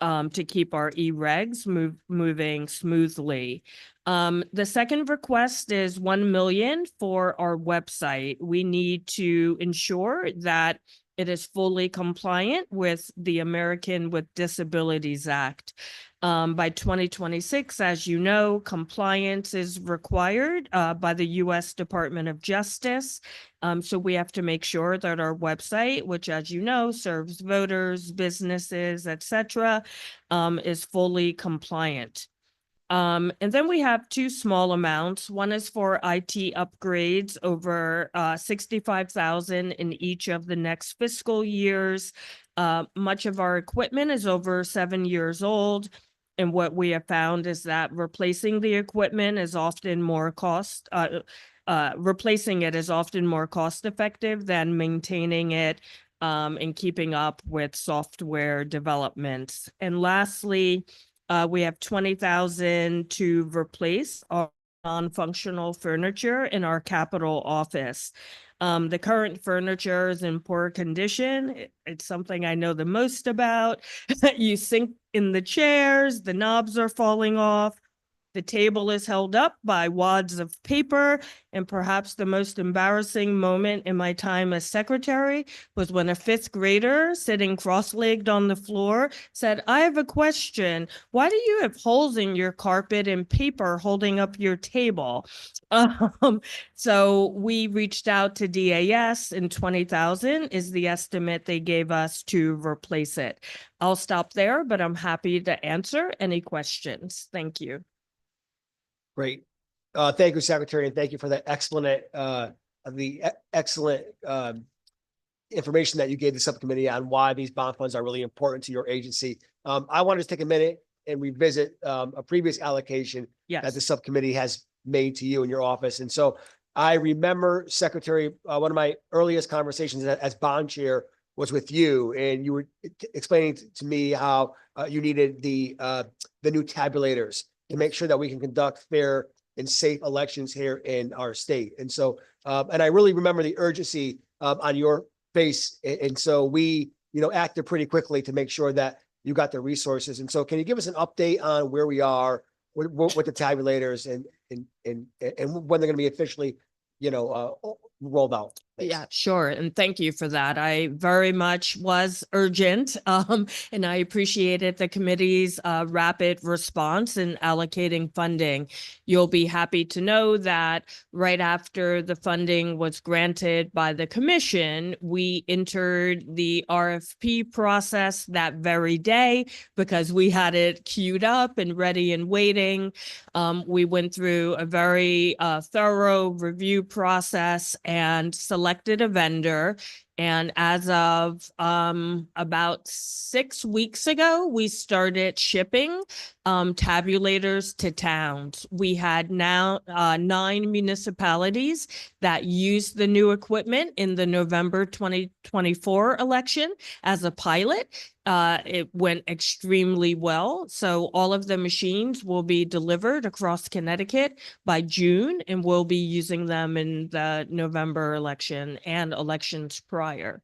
To keep our e-regs moving smoothly. The second request is 1 million for our website. We need to ensure that it is fully compliant with the American with Disabilities Act. By 2026, as you know, compliance is required by the U.S. Department of Justice. So we have to make sure that our website, which, as you know, serves voters, businesses, etc., is fully compliant. And then we have two small amounts. One is for IT upgrades over 65,000 in each of the next fiscal years. Much of our equipment is over 7 years old. And what we have found is that replacing the equipment is often more replacing it is often more cost effective than maintaining it and keeping up with software developments. And lastly, we have 20,000 to replace our non-functional furniture in our Capitol office. The current furniture is in poor condition. It's something I know the most about. You sink in the chairs, the knobs are falling off. The table is held up by wads of paper, and perhaps the most embarrassing moment in my time as secretary was when a 5th grader sitting cross-legged on the floor said, "I have a question. Why do you have holes in your carpet and paper holding up your table?" So we reached out to DAS, and 20,000 is the estimate they gave us to replace it. I'll stop there, but I'm happy to answer any questions. Thank you. Great. Thank you, Secretary, and thank you for that excellent information that you gave the subcommittee on why these bond funds are really important to your agency. I want to take a minute and revisit a previous allocation that the Yes, subcommittee has made to you in your office. And so I remember, Secretary, one of my earliest conversations as bond chair was with you, and you were explaining to me how you needed the new tabulators to make sure that we can conduct fair and safe elections here in our state. And so, and I really remember the urgency on your face. And so we, acted pretty quickly to make sure that you got the resources. And so can you give us an update on where we are with the tabulators and when they're going to be officially, rolled out? Thanks. yeah, sure. And thank you for that. I very much was urgent, and I appreciated the committee's rapid response in allocating funding. You'll be happy to know that right after the funding was granted by the commission, we entered the RFP process that very day because we had it queued up and ready and waiting. We went through a very thorough review process and selected a vendor. And as of about 6 weeks ago, we started shipping tabulators to towns. We had now 9 municipalities that used the new equipment in the November 2024 election as a pilot. It went extremely well. So all of the machines will be delivered across Connecticut by June, and we'll be using them in the November election and elections prior.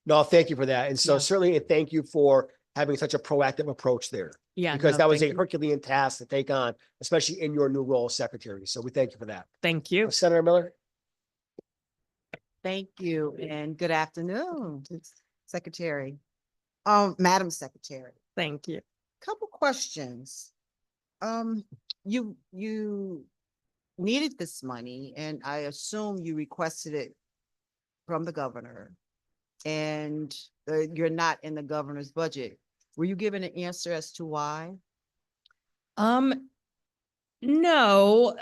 No, thank you for that. And so Yeah. certainly, and thank you for having such a proactive approach there, Yeah, because no, that was a thank you. Herculean task to take on, especially in your new role as secretary. So we thank you for that. Thank you. Senator Miller? Thank you and good afternoon, Secretary. Madam Secretary, Thank you. couple questions. You needed this money and I assume you requested it from the governor. And you're not in the governor's budget. Were you given an answer as to why? No,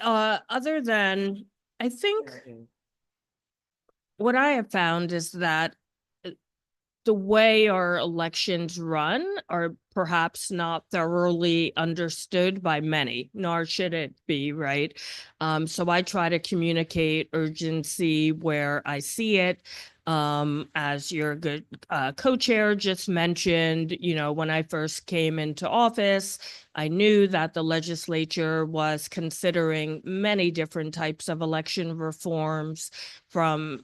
other than I think what I have found is that the way our elections run are perhaps not thoroughly understood by many, nor should it be, right? So I try to communicate urgency where I see it. As your good co-chair just mentioned, when I first came into office, I knew that the legislature was considering many different types of election reforms, from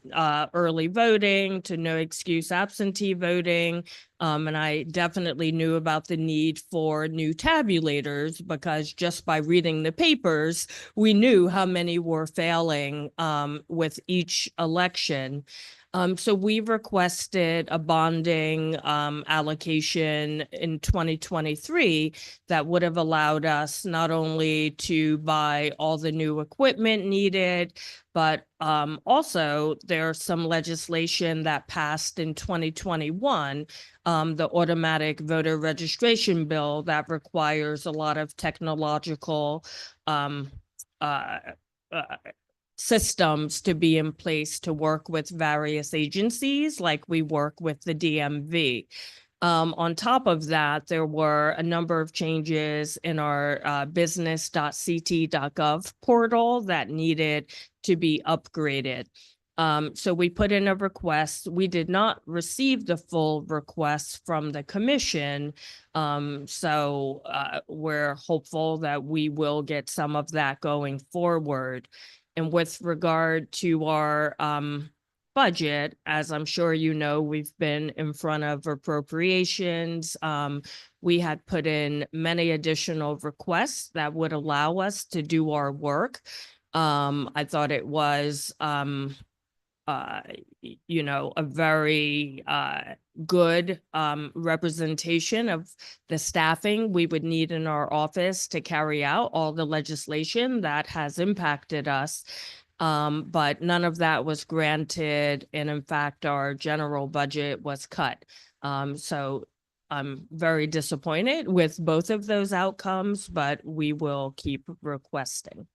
early voting to no excuse absentee voting. And I definitely knew about the need for new tabulators because just by reading the papers, we knew how many were failing with each election. So we've requested a bonding allocation in 2023 that would have allowed us not only to buy all the new equipment needed, but also there's some legislation that passed in 2021, the automatic voter registration bill that requires a lot of technological systems to be in place to work with various agencies, like we work with the DMV. On top of that, there were a number of changes in our business.ct.gov portal that needed to be upgraded. So we put in a request. We did not receive the full request from the commission. So we're hopeful that we will get some of that going forward. And with regard to our budget, as I'm sure you know, we've been in front of appropriations. We had put in many additional requests that would allow us to do our work. I thought it was a very good representation of the staffing we would need in our office to carry out all the legislation that has impacted us. But none of that was granted. And in fact, our general budget was cut. So I'm very disappointed with both of those outcomes, but we will keep requesting.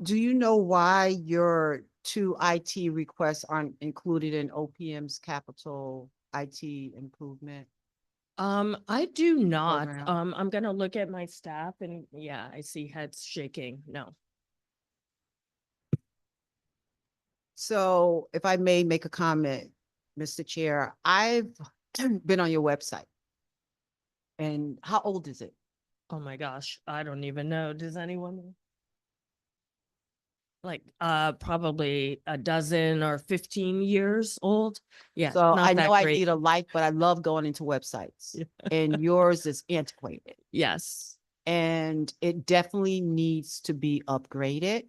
Do you know why your 2 IT requests aren't included in OPM's capital IT improvement? I do not. Program. I'm gonna look at my staff and yeah, I see heads shaking. No. So if I may make a comment, Mr. Chair, I've been on your website. And how old is it? Oh my gosh, I don't even know. Does anyone know? Like, probably a dozen or 15 years old. Yeah, So not I that know I great. need a like, but I love going into websites. Yeah. And yours is antiquated. Yes. And it definitely needs to be upgraded.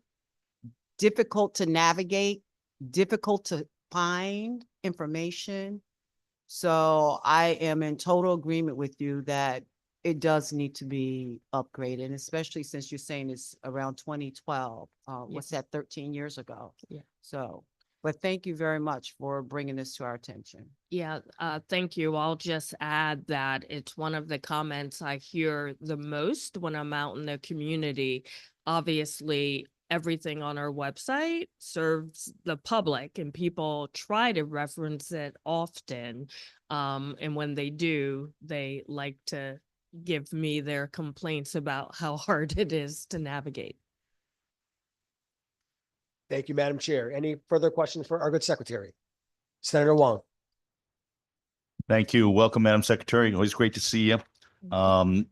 Difficult to navigate, difficult to find information. So I am in total agreement with you that it does need to be upgraded, and especially since you're saying it's around 2012. What's that, 13 years ago? Yeah. So, but thank you very much for bringing this to our attention. Yeah, thank you. I'll just add that it's one of the comments I hear the most when I'm out in the community. Obviously, everything on our website serves the public and people try to reference it often. And when they do, they like to give me their complaints about how hard it is to navigate. Thank you, Madam Chair. Any further questions for our good secretary? Senator Wong. Thank you. Welcome, Madam Secretary. Always great to see you. And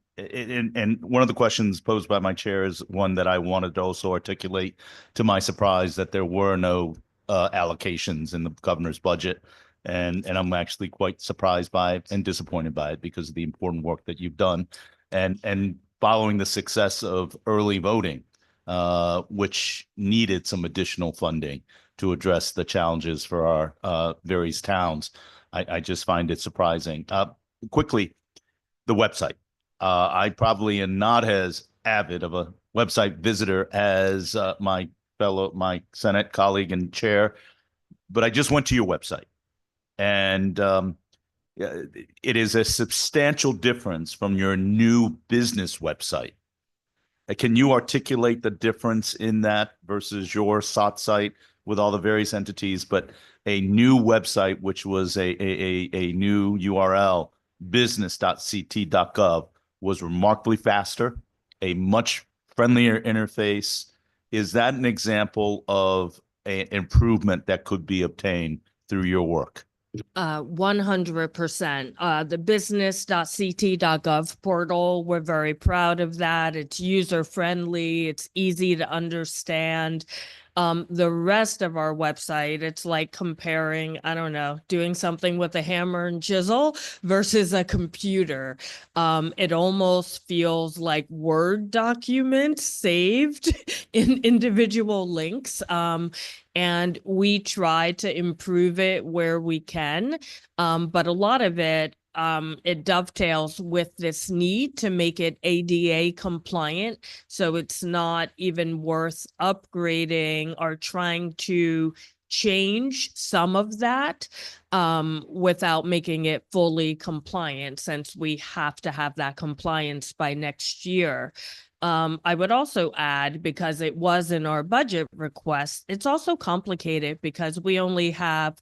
one of the questions posed by my chair is one that I wanted to also articulate, to my surprise, that there were no allocations in the governor's budget. And I'm actually quite surprised by it and disappointed by it because of the important work that you've done. And following the success of early voting, which needed some additional funding to address the challenges for our various towns, I just find it surprising. Quickly, the website. I probably am not as avid of a website visitor as my Senate colleague and chair, but I just went to your website, and it is a substantial difference from your new business website. Can you articulate the difference in that versus your SOT site with all the various entities, but a new website, which was a new URL, business.ct.gov, was remarkably faster, a much friendlier interface? Is that an example of an improvement that could be obtained through your work? 100%. The business.ct.gov portal, we're very proud of that. It's user friendly. It's easy to understand. The rest of our website, it's like comparing, I don't know, doing something with a hammer and chisel versus a computer. It almost feels like Word documents saved in individual links. And we try to improve it where we can. But a lot of it, it dovetails with this need to make it ADA compliant. So it's not even worth upgrading or trying to change some of that without making it fully compliant, since we have to have that compliance by next year. I would also add, because it was in our budget request, it's also complicated because we only have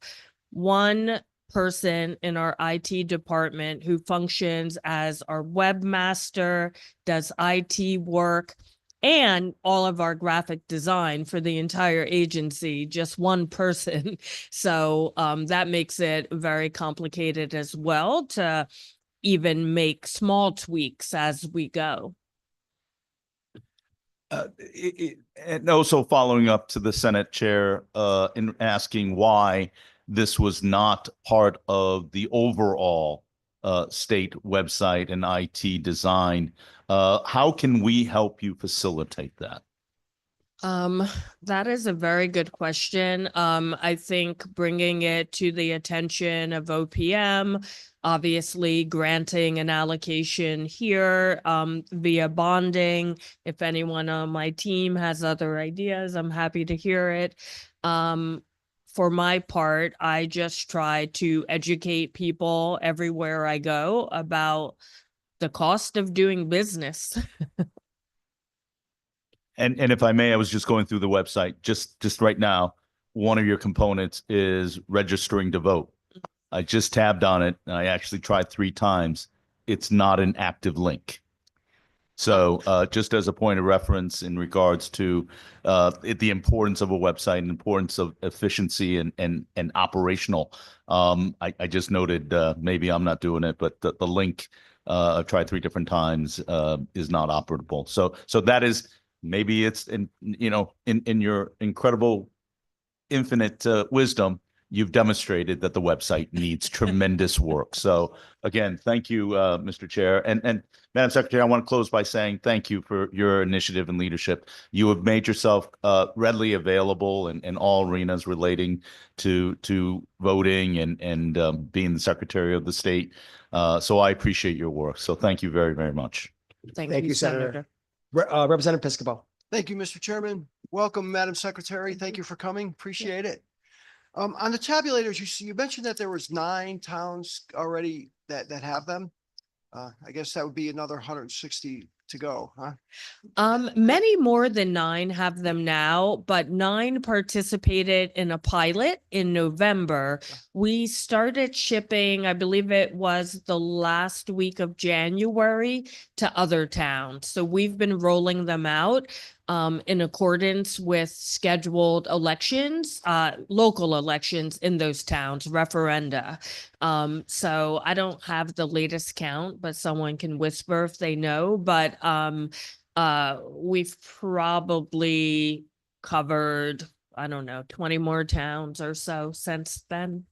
one person in our IT department who functions as our webmaster, does IT work, and all of our graphic design for the entire agency, just one person. So that makes it very complicated as well to even make small tweaks as we go. And also following up to the Senate chair in asking why this was not part of the overall state website and IT design. How can we help you facilitate that? That is a very good question. I think bringing it to the attention of OPM, obviously granting an allocation here, via bonding. If anyone on my team has other ideas, I'm happy to hear it. For my part, I just try to educate people everywhere I go about the cost of doing business. And if I may, I was just going through the website just right now. One of your components is registering to vote. I just tabbed on it and I actually tried 3 times it's not an active link. So just as a point of reference in regards to the importance of a website and importance of efficiency and operational, I just noted maybe I'm not doing it, but the link I've tried 3 different times is not operable. So that is maybe it's in in your incredible infinite wisdom, you've demonstrated that the website needs tremendous work. So again, thank you, Mr. Chair. And Madam Secretary, I want to close by saying thank you for your initiative and leadership. You have made yourself readily available in all arenas relating to voting and being the Secretary of the State. So I appreciate your work. So thank you very, very much. Thank Thank you, you, Senator. Senator. Representative Piscopo. Thank you, Mr. Chairman. Welcome, Madam Secretary. Thank you for coming. Appreciate it. On the tabulators, you mentioned that there was 9 towns already that have them. I guess that would be another 160 to go, huh? Many more than 9 have them now, but 9 participated in a pilot in November. We started shipping, I believe it was the last week of January, to other towns. So we've been rolling them out in accordance with scheduled elections, local elections in those towns, referenda. So I don't have the latest count, but someone can whisper if they know, but we've probably covered, I don't know, 20 more towns or so since then.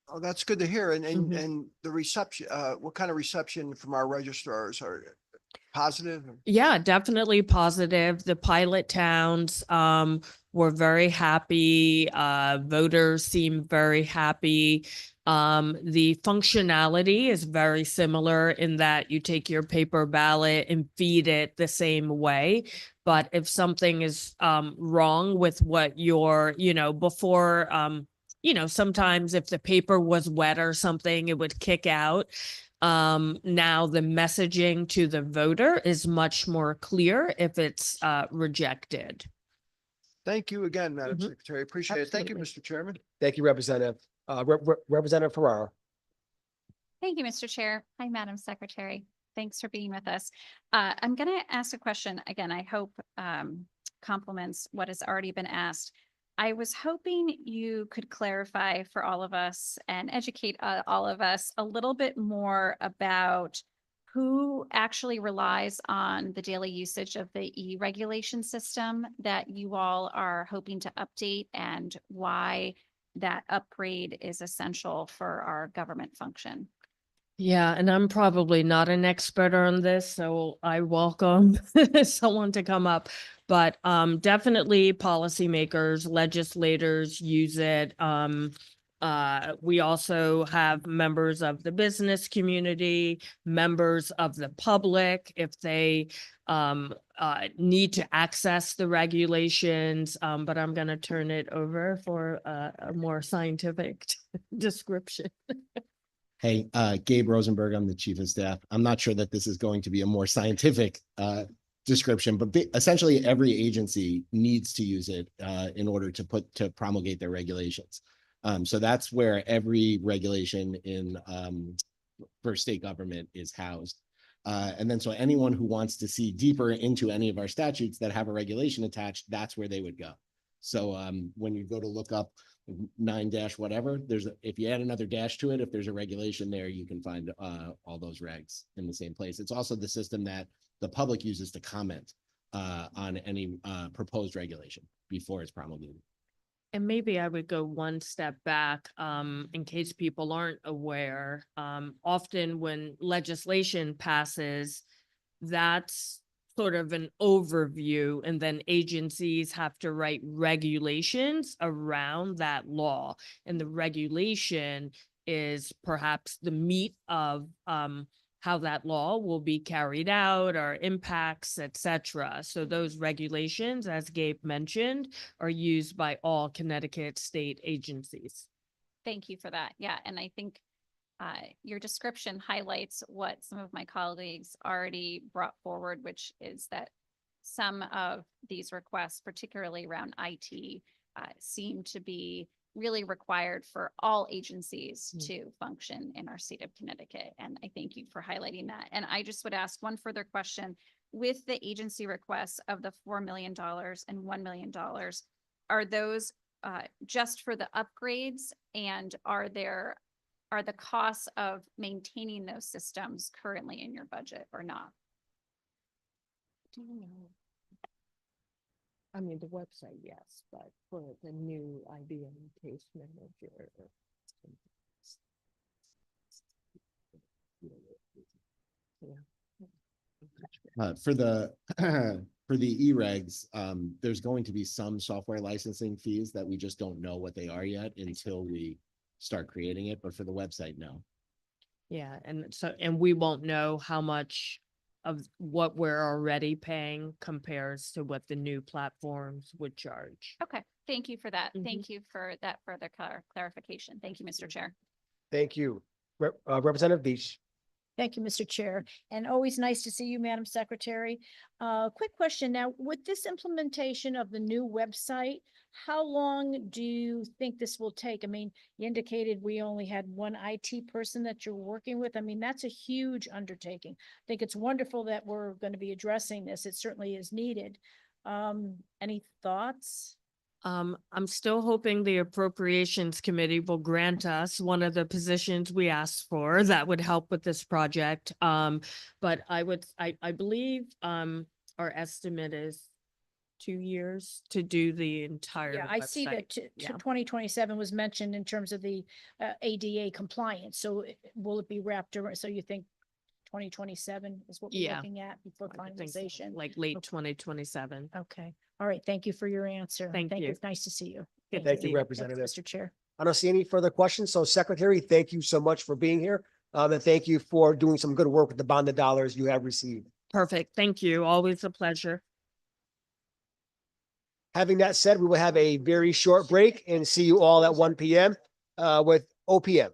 Oh, that's good to hear. And Mhm. and the reception, what kind of reception from our registrars are positive? Yeah, definitely positive. The pilot towns were very happy. Voters seem very happy. The functionality is very similar in that you take your paper ballot and feed it the same way. But if something is wrong with what you're, before, sometimes if the paper was wet or something, it would kick out. Now the messaging to the voter is much more clear if it's rejected. Thank you again, Madam Mhm. Secretary. Appreciate it. Thank you, Absolutely. Mr. Chairman. Thank you, Representative. Representative Ferrara. Thank you, Mr. Chair. Hi, Madam Secretary. Thanks for being with us. I'm going to ask a question. Again, I hope complements what has already been asked. I was hoping you could clarify for all of us and educate all of us a little bit more about who actually relies on the daily usage of the e-regulation system that you all are hoping to update and why that upgrade is essential for our government function. Yeah, and I'm probably not an expert on this, so I welcome someone to come up. But definitely policymakers, legislators use it. We also have members of the business community, members of the public, if they need to access the regulations. But I'm going to turn it over for a more scientific description. Hey, Gabe Rosenberg, I'm the chief of staff. I'm not sure that this is going to be a more scientific description, but essentially every agency needs to use it in order to promulgate their regulations. So that's where every regulation for state government is housed. And then so anyone who wants to see deeper into any of our statutes that have a regulation attached, that's where they would go. So when you go to look up 9 dash whatever, if you add another dash to it, if there's a regulation there, you can find all those regs in the same place. It's also the system that the public uses to comment on any proposed regulation before it's promulgated. And maybe I would go one step back in case people aren't aware. Often when legislation passes, that's sort of an overview, and then agencies have to write regulations around that law. And the regulation is perhaps the meat of how that law will be carried out, or impacts, etc. So those regulations, as Gabe mentioned, are used by all Connecticut state agencies. Thank you for that. Yeah, and I think your description highlights what some of my colleagues already brought forward, which is that some of these requests, particularly around IT, seem to be really required for all agencies to function in our state of Connecticut. And I thank you for highlighting that. And I just would ask one further question. With the agency requests of the $4 million and $1 million, are those just for the upgrades? And are the costs of maintaining those systems currently in your budget or not? Do you know? I mean, the website, yes, but for the new IBM case manager. For the, for the E-regs, there's going to be some software licensing fees that we just don't know what they are yet until we start creating it, but for the website, no. Yeah, and so, and we won't know how much of what we're already paying compares to what the new platforms would charge. Okay, thank you for that. Mhm. Thank you for that further clarification. Thank you, Mr. Chair. Thank you. Representative Beach. Thank you, Mr. Chair, and always nice to see you, Madam Secretary. Quick question now, with this implementation of the new website, how long do you think this will take? I mean, you indicated we only had one IT person that you're working with. I mean, that's a huge undertaking. I think it's wonderful that we're going to be addressing this. It certainly is needed. Any thoughts? I'm still hoping the Appropriations Committee will grant us one of the positions we asked for that would help with this project. But I believe, our estimate is 2 years to do the entire Yeah, I see website. that Yeah. 2027 was mentioned in terms of the ADA compliance. So will it be wrapped around? So you think 2027 is what we're Yeah. looking at before I think so, finalization? like late Okay. 2027. Okay. All right. Thank you for your answer. Thank you. Nice to see you. Good Thank to you, see Representative. Mr. Chair. I don't see any further questions. So Secretary, thank you so much for being here. And thank you for doing some good work with the bonded dollars you have received. Perfect. Thank you. Always a pleasure. Having that said, we will have a very short break and see you all at 1 p.m. With OPM.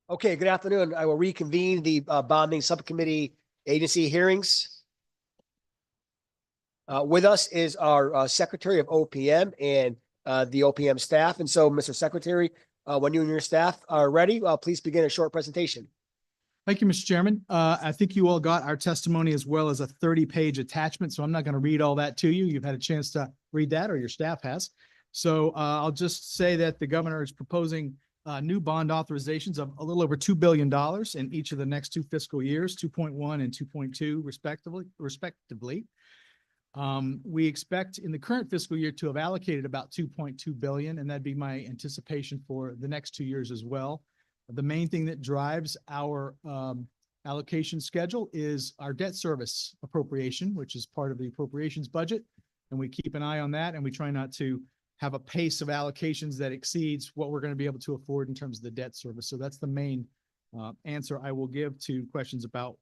Okay, good afternoon. I will reconvene the bonding subcommittee agency hearings. With us is our Secretary of OPM and the OPM staff. And so, Mr. Secretary, when you and your staff are ready, please begin a short presentation. Thank you, Mr. Chairman. I think you all got our testimony as well as a 30-page attachment, so I'm not going to read all that to you. You've had a chance to read that, or your staff has. So I'll just say that the governor is proposing new bond authorizations of a little over $2 billion in each of the next two fiscal years, 2.1 and 2.2 respectively. We expect in the current fiscal year to have allocated about 2.2 billion, and that'd be my anticipation for the next 2 years as well. The main thing that drives our allocation schedule is our debt service appropriation, which is part of the appropriations budget. And we keep an eye on that, and we try not to have a pace of allocations that exceeds what we're going to be able to afford in terms of the debt service. So that's the main answer I will give to questions about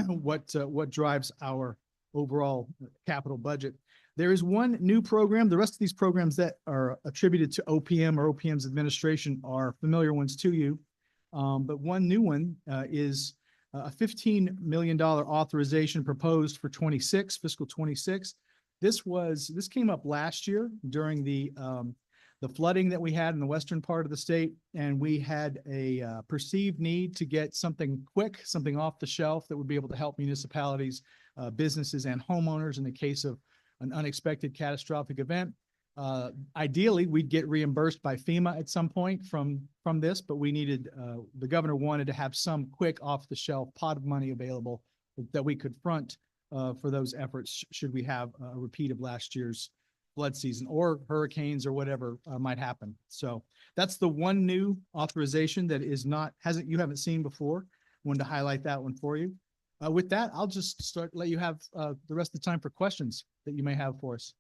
what drives our overall capital budget. There is one new program. The rest of these programs that are attributed to OPM or OPM's administration are familiar ones to you. But one new one is a $15 million authorization proposed for fiscal 26. This came up last year during the flooding that we had in the western part of the state, and we had a perceived need to get something quick, something off the shelf that would be able to help municipalities, businesses, and homeowners in the case of an unexpected catastrophic event. Ideally, we'd get reimbursed by FEMA at some point from this, but we needed, the governor wanted to have some quick off the shelf pot of money available that we could front for those efforts should we have a repeat of last year's flood season or hurricanes or whatever might happen. So that's the one new authorization that you haven't seen before. Wanted to highlight that one for you. With that, I'll just let you have the rest of the time for questions that you may have for us.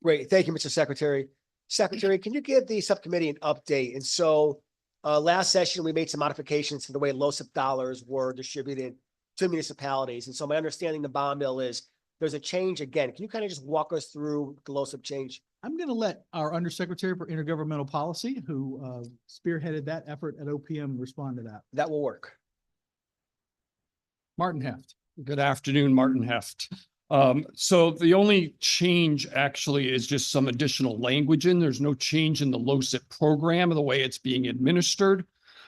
Great. Thank you, Mr. Secretary. Secretary, can you give the subcommittee an update? And so last session, we made some modifications to the way LoCIP dollars were distributed to municipalities. And so my understanding the bond bill is there's a change again. Can you kind of just walk us through the LoCIP change? I'm going to let our Undersecretary for Intergovernmental Policy, who spearheaded that effort at OPM, respond to that. That will work. Martin Heft. Good afternoon, Martin Heft. So the only change actually is just some additional language in. There's no change in the LoCIP program, the way it's being administered,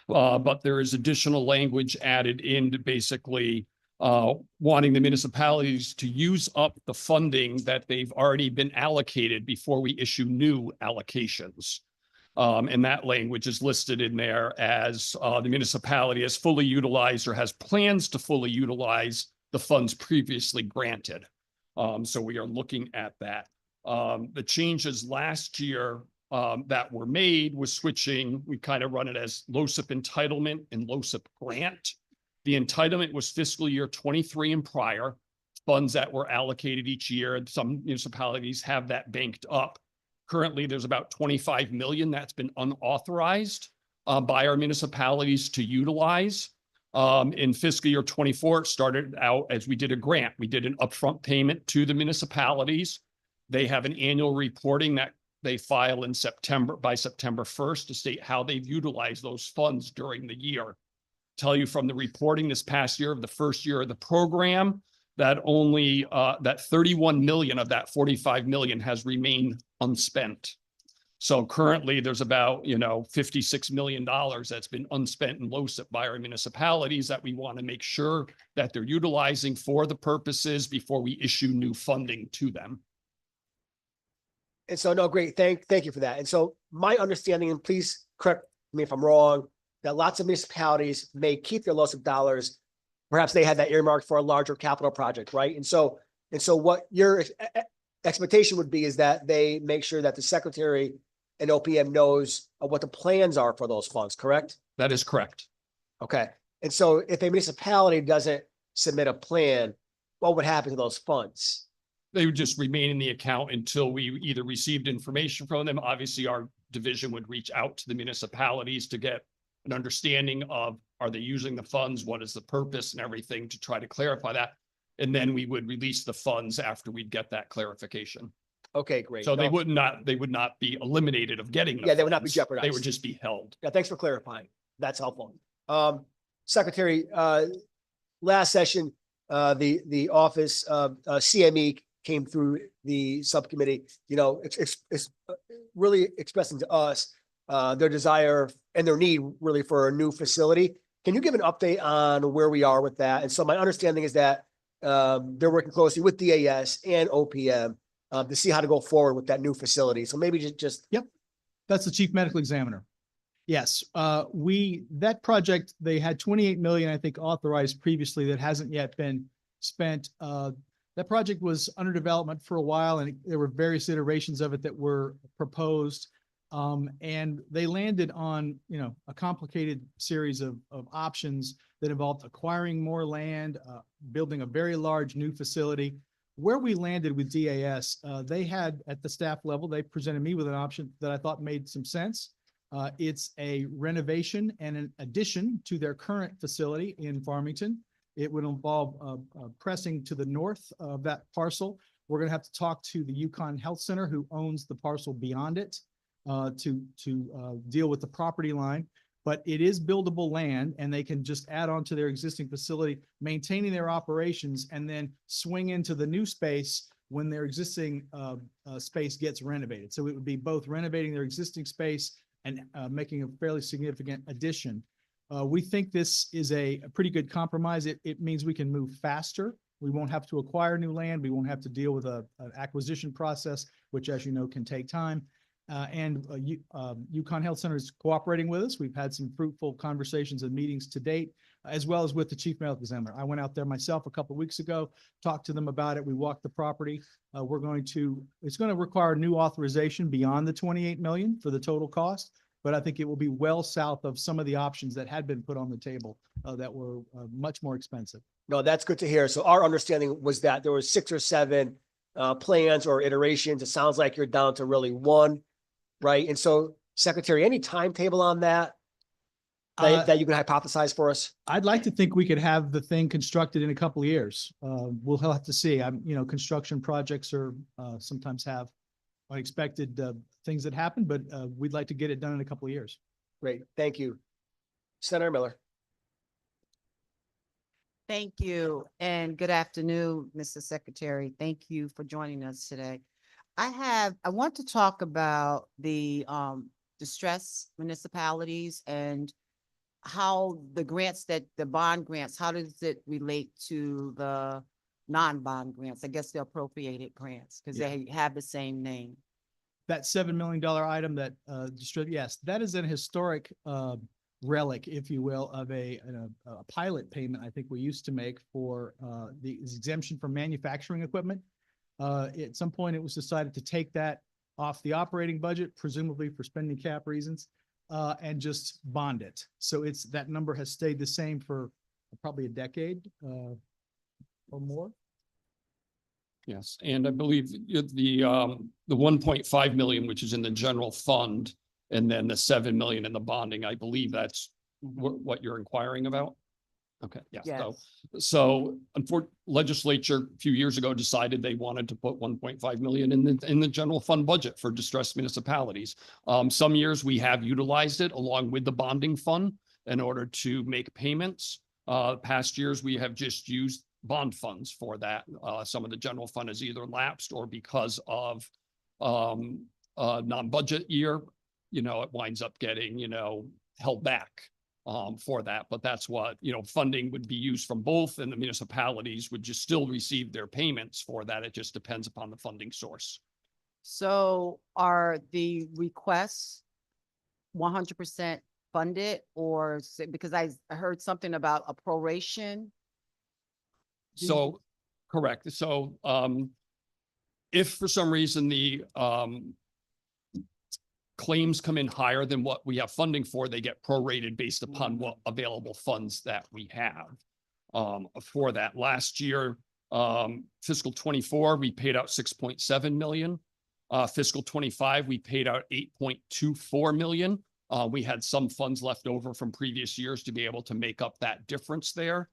but there is additional language added in to basically wanting the municipalities to use up the funding that they've already been allocated before we issue new allocations. And that language is listed in there as the municipality has fully utilized or has plans to fully utilize the funds previously granted. So we are looking at that. The changes last year that were made was switching. We kind of run it as LoCIP entitlement and LoCIP grant. The entitlement was fiscal year 23 and prior, funds that were allocated each year. And some municipalities have that banked up. Currently, there's about 25 million that's been unauthorized by our municipalities to utilize. In fiscal year 24, it started out as we did a grant. We did an upfront payment to the municipalities. They have an annual reporting that they file in September, by September 1st, to state how they've utilized those funds during the year. Tell you from the reporting this past year of the first year of the program, that only that 31 million of that 45 million has remained unspent. So currently there's about, $56 million that's been unspent in LoCIP by our municipalities that we want to make sure that they're utilizing for the purposes before we issue new funding to them. And so, no, great. Thank you for that. And so my understanding, and please correct me if I'm wrong, that lots of municipalities may keep their LoCIP dollars. Perhaps they had that earmarked for a larger capital project, right? And so what your expectation would be is that they make sure that the secretary and OPM knows what the plans are for those funds, correct? That is correct. Okay. And so if a municipality doesn't submit a plan, what would happen to those funds? They would just remain in the account until we either received information from them. Obviously, our division would reach out to the municipalities to get an understanding of, are they using the funds? What is the purpose and everything to try to clarify that? And then we would release the funds after we'd get that clarification. Okay, great. So they would not be eliminated of getting. Yeah, they would not be funds. jeopardized. They would just be held. Yeah, thanks for clarifying. That's helpful. Secretary, last session, the office of CME came through the subcommittee, really expressing to us their desire and their need really for a new facility. Can you give an update on where we are with that? And so my understanding is that they're working closely with DAS and OPM to see how to go forward with that new facility. So maybe just. Yep. That's the chief medical examiner. Yes, that project, they had 28 million, I think, authorized previously that hasn't yet been spent. That project was under development for a while, and there were various iterations of it that were proposed. And they landed on, a complicated series of options that involved acquiring more land, building a very large new facility. Where we landed with DAS, they had at the staff level, they presented me with an option that I thought made some sense. It's a renovation and an addition to their current facility in Farmington. It would involve pressing to the north of that parcel. We're going to have to talk to the Yukon Health Center, who owns the parcel beyond it, to deal with the property line. But it is buildable land, and they can just add on to their existing facility, maintaining their operations, and then swing into the new space when their existing space gets renovated. So it would be both renovating their existing space and making a fairly significant addition. We think this is a pretty good compromise. It means we can move faster. We won't have to acquire new land. We won't have to deal with an acquisition process, which, as you know, can take time. Yukon Health Center is cooperating with us. We've had some fruitful conversations and meetings to date, as well as with the chief medical examiner. I went out there myself a couple of weeks ago, talked to them about it. We walked the property. It's going to require new authorization beyond the 28 million for the total cost, but I think it will be well south of some of the options that had been put on the table that were much more expensive. No, that's good to hear. So our understanding was that there was 6 or 7 plans or iterations. It sounds like you're down to really one, right? And so, Secretary, any timetable on that that you can hypothesize for us? I'd like to think we could have the thing constructed in a couple of years. We'll have to see. Construction projects are sometimes have unexpected things that happen, but we'd like to get it done in a couple of years. Great. Thank you. Senator Miller. Thank you, and good afternoon, Mr. Secretary. Thank you for joining us today. I want to talk about the distressed municipalities and how the bond grants, how does it relate to the non-bond grants? I guess the appropriated grants, because they have the same name. That $7 million item that yes, that is an historic relic, if you will, of a pilot payment I think we used to make for the exemption from manufacturing equipment. At some point, it was decided to take that off the operating budget, presumably for spending cap reasons, and just bond it. So that number has stayed the same for probably a decade or more. Yes, and I believe the 1.5 million, which is in the general fund, and then the 7 million in the bonding, I believe that's what you're inquiring about. Okay, yeah. Yes. So legislature a few years ago decided they wanted to put 1.5 million in the general fund budget for distressed municipalities. Some years we have utilized it along with the bonding fund in order to make payments. Past years we have just used bond funds for that. Some of the general fund has either lapsed or because of non-budget year, it winds up getting, held back for that. But that's what, funding would be used from both, and the municipalities would just still receive their payments for that. It just depends upon the funding source. So are the requests 100% funded, or because I heard something about a proration? So, correct. So, if for some reason the claims come in higher than what we have funding for, they get prorated based upon what available funds that we have for that. Last year, fiscal 24, we paid out 6.7 million. Fiscal 25, we paid out 8.24 million. We had some funds left over from previous years to be able to make up that difference there.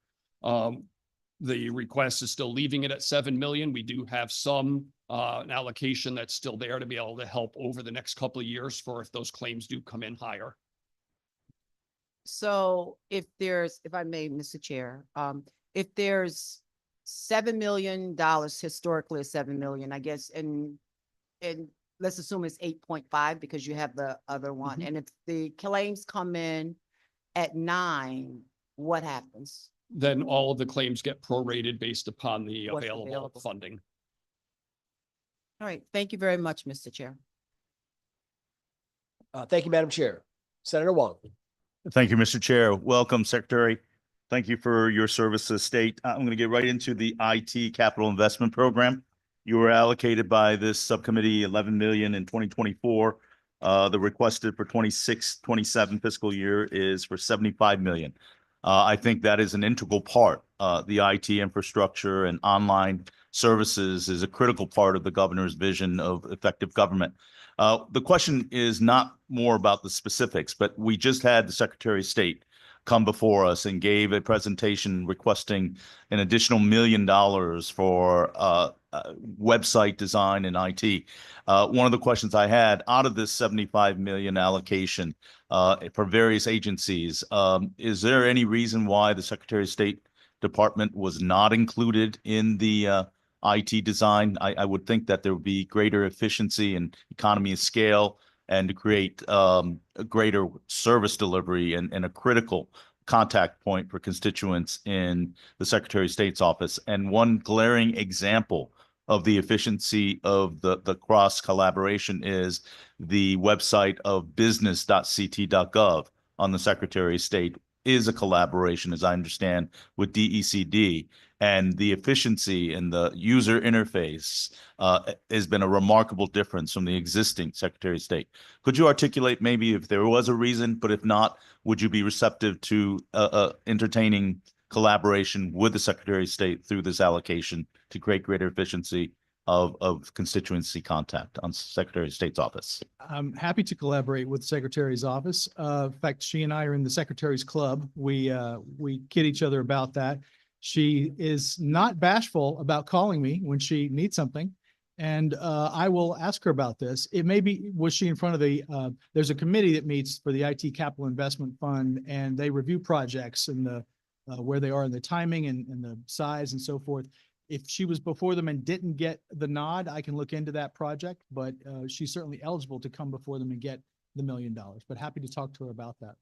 The request is still leaving it at 7 million. We do have some an allocation that's still there to be able to help over the next couple of years for if those claims do come in higher. So if I may, Mr. Chair, if there's $7 million, historically it's 7 million, I guess, and let's assume it's 8.5 because you have the other one. And if the claims come in at 9, what happens? Then all of the claims get prorated based upon the What's available available. funding. All right, thank you very much, Mr. Chair. Thank you, Madam Chair. Senator Wong. Thank you, Mr. Chair. Welcome, Secretary. Thank you for your service to the state. I'm going to get right into the IT capital investment program. You were allocated by this subcommittee 11 million in 2024. The requested for 26-27 fiscal year is for 75 million. I think that is an integral part. The IT infrastructure and online services is a critical part of the governor's vision of effective government. The question is not more about the specifics, but we just had the Secretary of State come before us and gave a presentation requesting an additional $1 million for website design and IT. One of the questions I had out of this 75 million allocation for various agencies, is there any reason why the Secretary of State Department was not included in the IT design? I would think that there would be greater efficiency and economy of scale and to create a greater service delivery and a critical contact point for constituents in the Secretary of State's office. And one glaring example of the efficiency of the cross collaboration is the website of business.ct.gov on the Secretary of State is a collaboration, as I understand, with DECD. And the efficiency and the user interface has been a remarkable difference from the existing Secretary of State. Could you articulate maybe if there was a reason, but if not, would you be receptive to entertaining collaboration with the Secretary of State through this allocation to create greater efficiency of constituency contact on Secretary of State's office? I'm happy to collaborate with the Secretary's office. In fact, she and I are in the Secretary's Club. We kid each other about that. She is not bashful about calling me when she needs something. And I will ask her about this. It may be, was she in front of the, there's a committee that meets for the IT Capital Investment Fund, and they review projects and the where they are in the timing and the size and so forth. If she was before them and didn't get the nod, I can look into that project, but she's certainly eligible to come before them and get the $1 million, but happy to talk to her about that.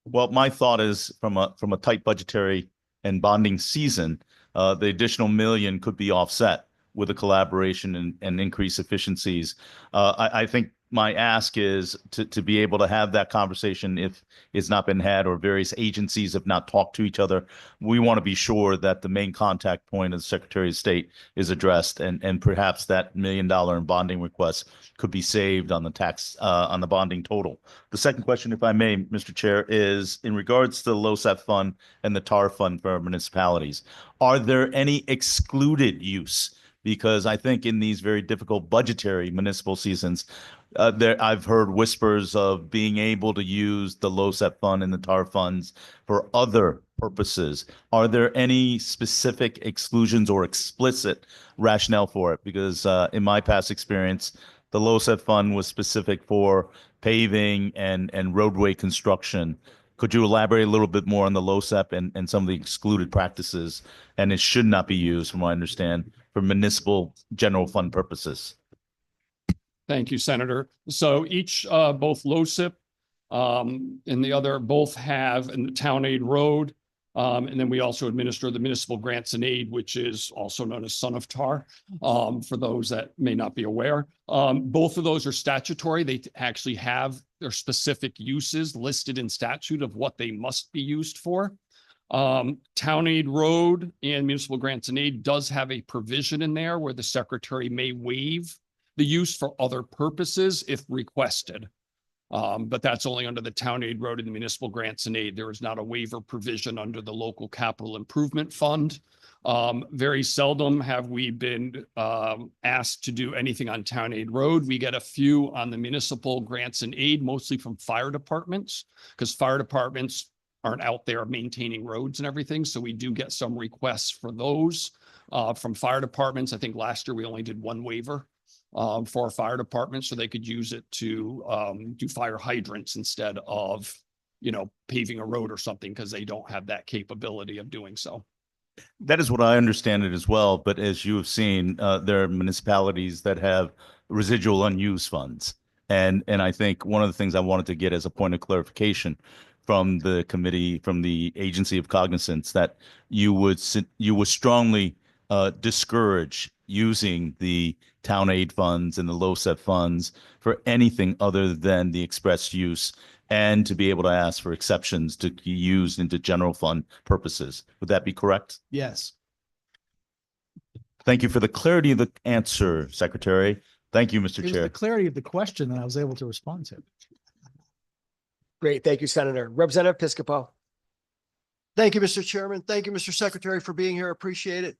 Well, my thought is from a tight budgetary and bonding season, the additional $1 million could be offset with a collaboration and increase efficiencies. I think my ask is to be able to have that conversation if it's not been had or various agencies have not talked to each other. We want to be sure that the main contact point of the Secretary of State is addressed and perhaps that $1 million in bonding request could be saved on the tax on the bonding total. The second question, if I may, Mr. Chair, is in regards to the LoSAP fund and the TAR fund for municipalities. Are there any excluded use? Because I think in these very difficult budgetary municipal seasons, I've heard whispers of being able to use the LoSAP fund and the TAR funds for other purposes. Are there any specific exclusions or explicit rationale for it? Because in my past experience, the LoSAP fund was specific for paving and roadway construction. Could you elaborate a little bit more on the LoSAP and some of the excluded practices? And it should not be used, from what I understand, for municipal general fund purposes. Thank you, Senator. So each, both LoSIP and the other both have in the Town Aid Road. And then we also administer the Municipal Grants and Aid, which is also known as Son of TAR, for those that may not be aware. Both of those are statutory. They actually have their specific uses listed in statute of what they must be used for. Town Aid Road and Municipal Grants and Aid does have a provision in there where the Secretary may waive the use for other purposes if requested. But that's only under the Town Aid Road and the Municipal Grants and Aid. There is not a waiver provision under the Local Capital Improvement Fund. Very seldom have we been asked to do anything on Town Aid Road. We get a few on the Municipal Grants and Aid, mostly from fire departments, because fire departments aren't out there maintaining roads and everything. So we do get some requests for those from fire departments. I think last year we only did one waiver for our fire department so they could use it to do fire hydrants instead of paving a road or something because they don't have that capability of doing so. That is what I understand it as well. But as you have seen, there are municipalities that have residual unused funds. And I think one of the things I wanted to get as a point of clarification from the committee, from the agency of cognizance, that you would strongly discourage using the town aid funds and the LoSEP funds for anything other than the express use, and to be able to ask for exceptions to be used into general fund purposes. Would that be correct? Yes. Thank you for the clarity of the answer, Secretary. Thank you, Mr. It was Chair. the clarity of the question that I was able to respond to. Great. Thank you, Senator. Representative Piscopo. Thank you, Mr. Chairman. Thank you, Mr. Secretary, for being here. Appreciate it.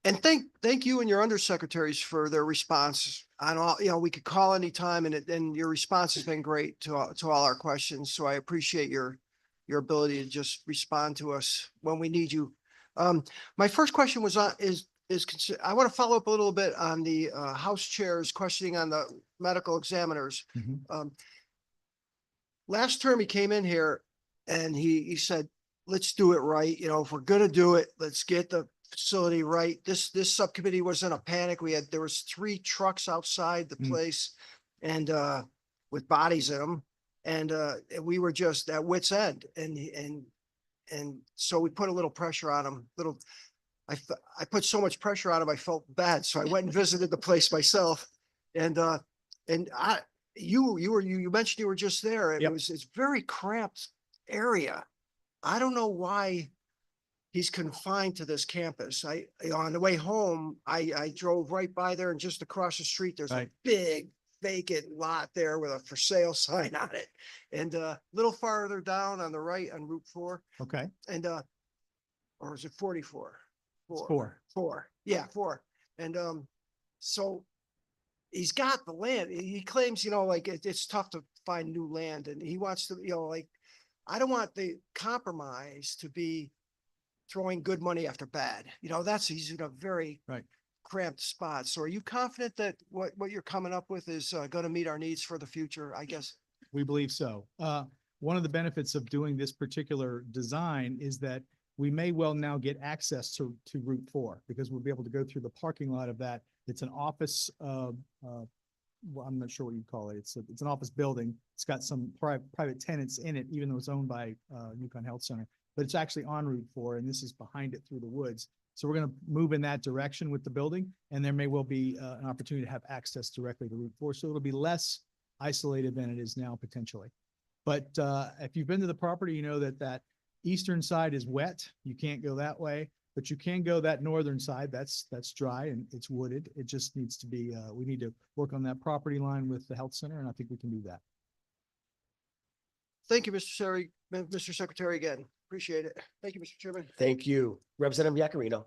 And thank you and your undersecretaries for their response on all, we could call anytime and your response has been great to all our questions. So I appreciate your ability to just respond to us when we need you. My first question was I want to follow up a little bit on the House Chair's questioning on the medical examiners. Last term he came in here and he said, let's do it right. If we're going to do it, let's get the facility right. This subcommittee was in a panic. There was 3 trucks outside the place and with bodies in them. And we were just at wit's end. And so we put a little pressure on him, I put so much pressure on him, I felt bad. So I went and visited the place myself. And you mentioned you were just there. It's very cramped area. I don't know why he's confined to this campus. On the way home, I drove right by there and just across the street, there's a big vacant lot there with a for sale sign on it. And a little farther down on the right on Route 4. Okay. And or is it 44? It's 4. 4. Yeah, 4. And so he's got the land. He claims, it's tough to find new land and he wants to, I don't want the compromise to be throwing good money after bad. He's in a very cramped spot. So are you confident that what you're coming up with is going to meet our needs for the future, I guess? We believe so. One of the benefits of doing this particular design is that we may well now get access to Route 4 because we'll be able to go through the parking lot of that. It's an office, well, I'm not sure what you call it. It's an office building. It's got some private tenants in it, even though it's owned by Yukon Health Center, but it's actually on Route 4 and this is behind it through the woods. So we're going to move in that direction with the building and there may well be an opportunity to have access directly to Route 4. So it'll be less isolated than it is now potentially. But if you've been to the property, you know that eastern side is wet. You can't go that way, but you can go that northern side. That's dry and it's wooded. It just needs to be, we need to work on that property line with the health center. And I think we can do that. Thank you, Mr. Secretary, again. Appreciate it. Thank you, Mr. Chairman. Thank you. Representative Yakarino.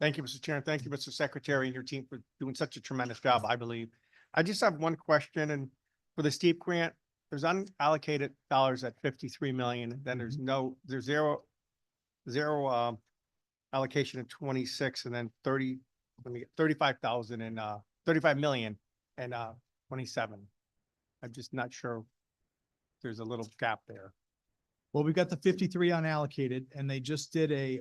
Thank you, Mr. Chair. Thank you, Mr. Secretary, and your team for doing such a tremendous job, I believe. I just have one question, and for the steep grant, there's unallocated dollars at 53 million. Then there's zero allocation in 26, and then 35,000 and 35 million and 27. I'm just not sure. There's a little gap there. Well, we've got the 53 unallocated and they just did a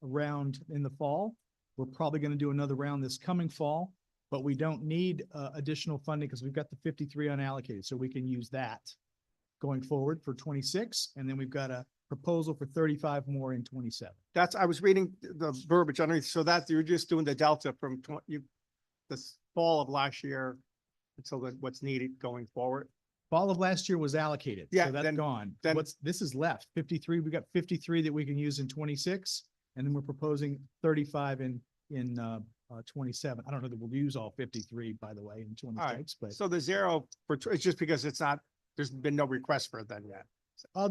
round in the fall. We're probably going to do another round this coming fall, but we don't need additional funding because we've got the 53 unallocated. So we can use that going forward for 26. And then we've got a proposal for 35 more in 27. I was reading the verbiage underneath. So that you're just doing the delta from this fall of last year until what's needed going forward. Fall of last year was allocated. Yeah, so that's gone. This is left 53. We got 53 that we can use in 26. And then we're proposing 35 in 27. I don't know that we'll use all 53, by the way, in 26, but so the zero it's just because there's been no request for it then yet.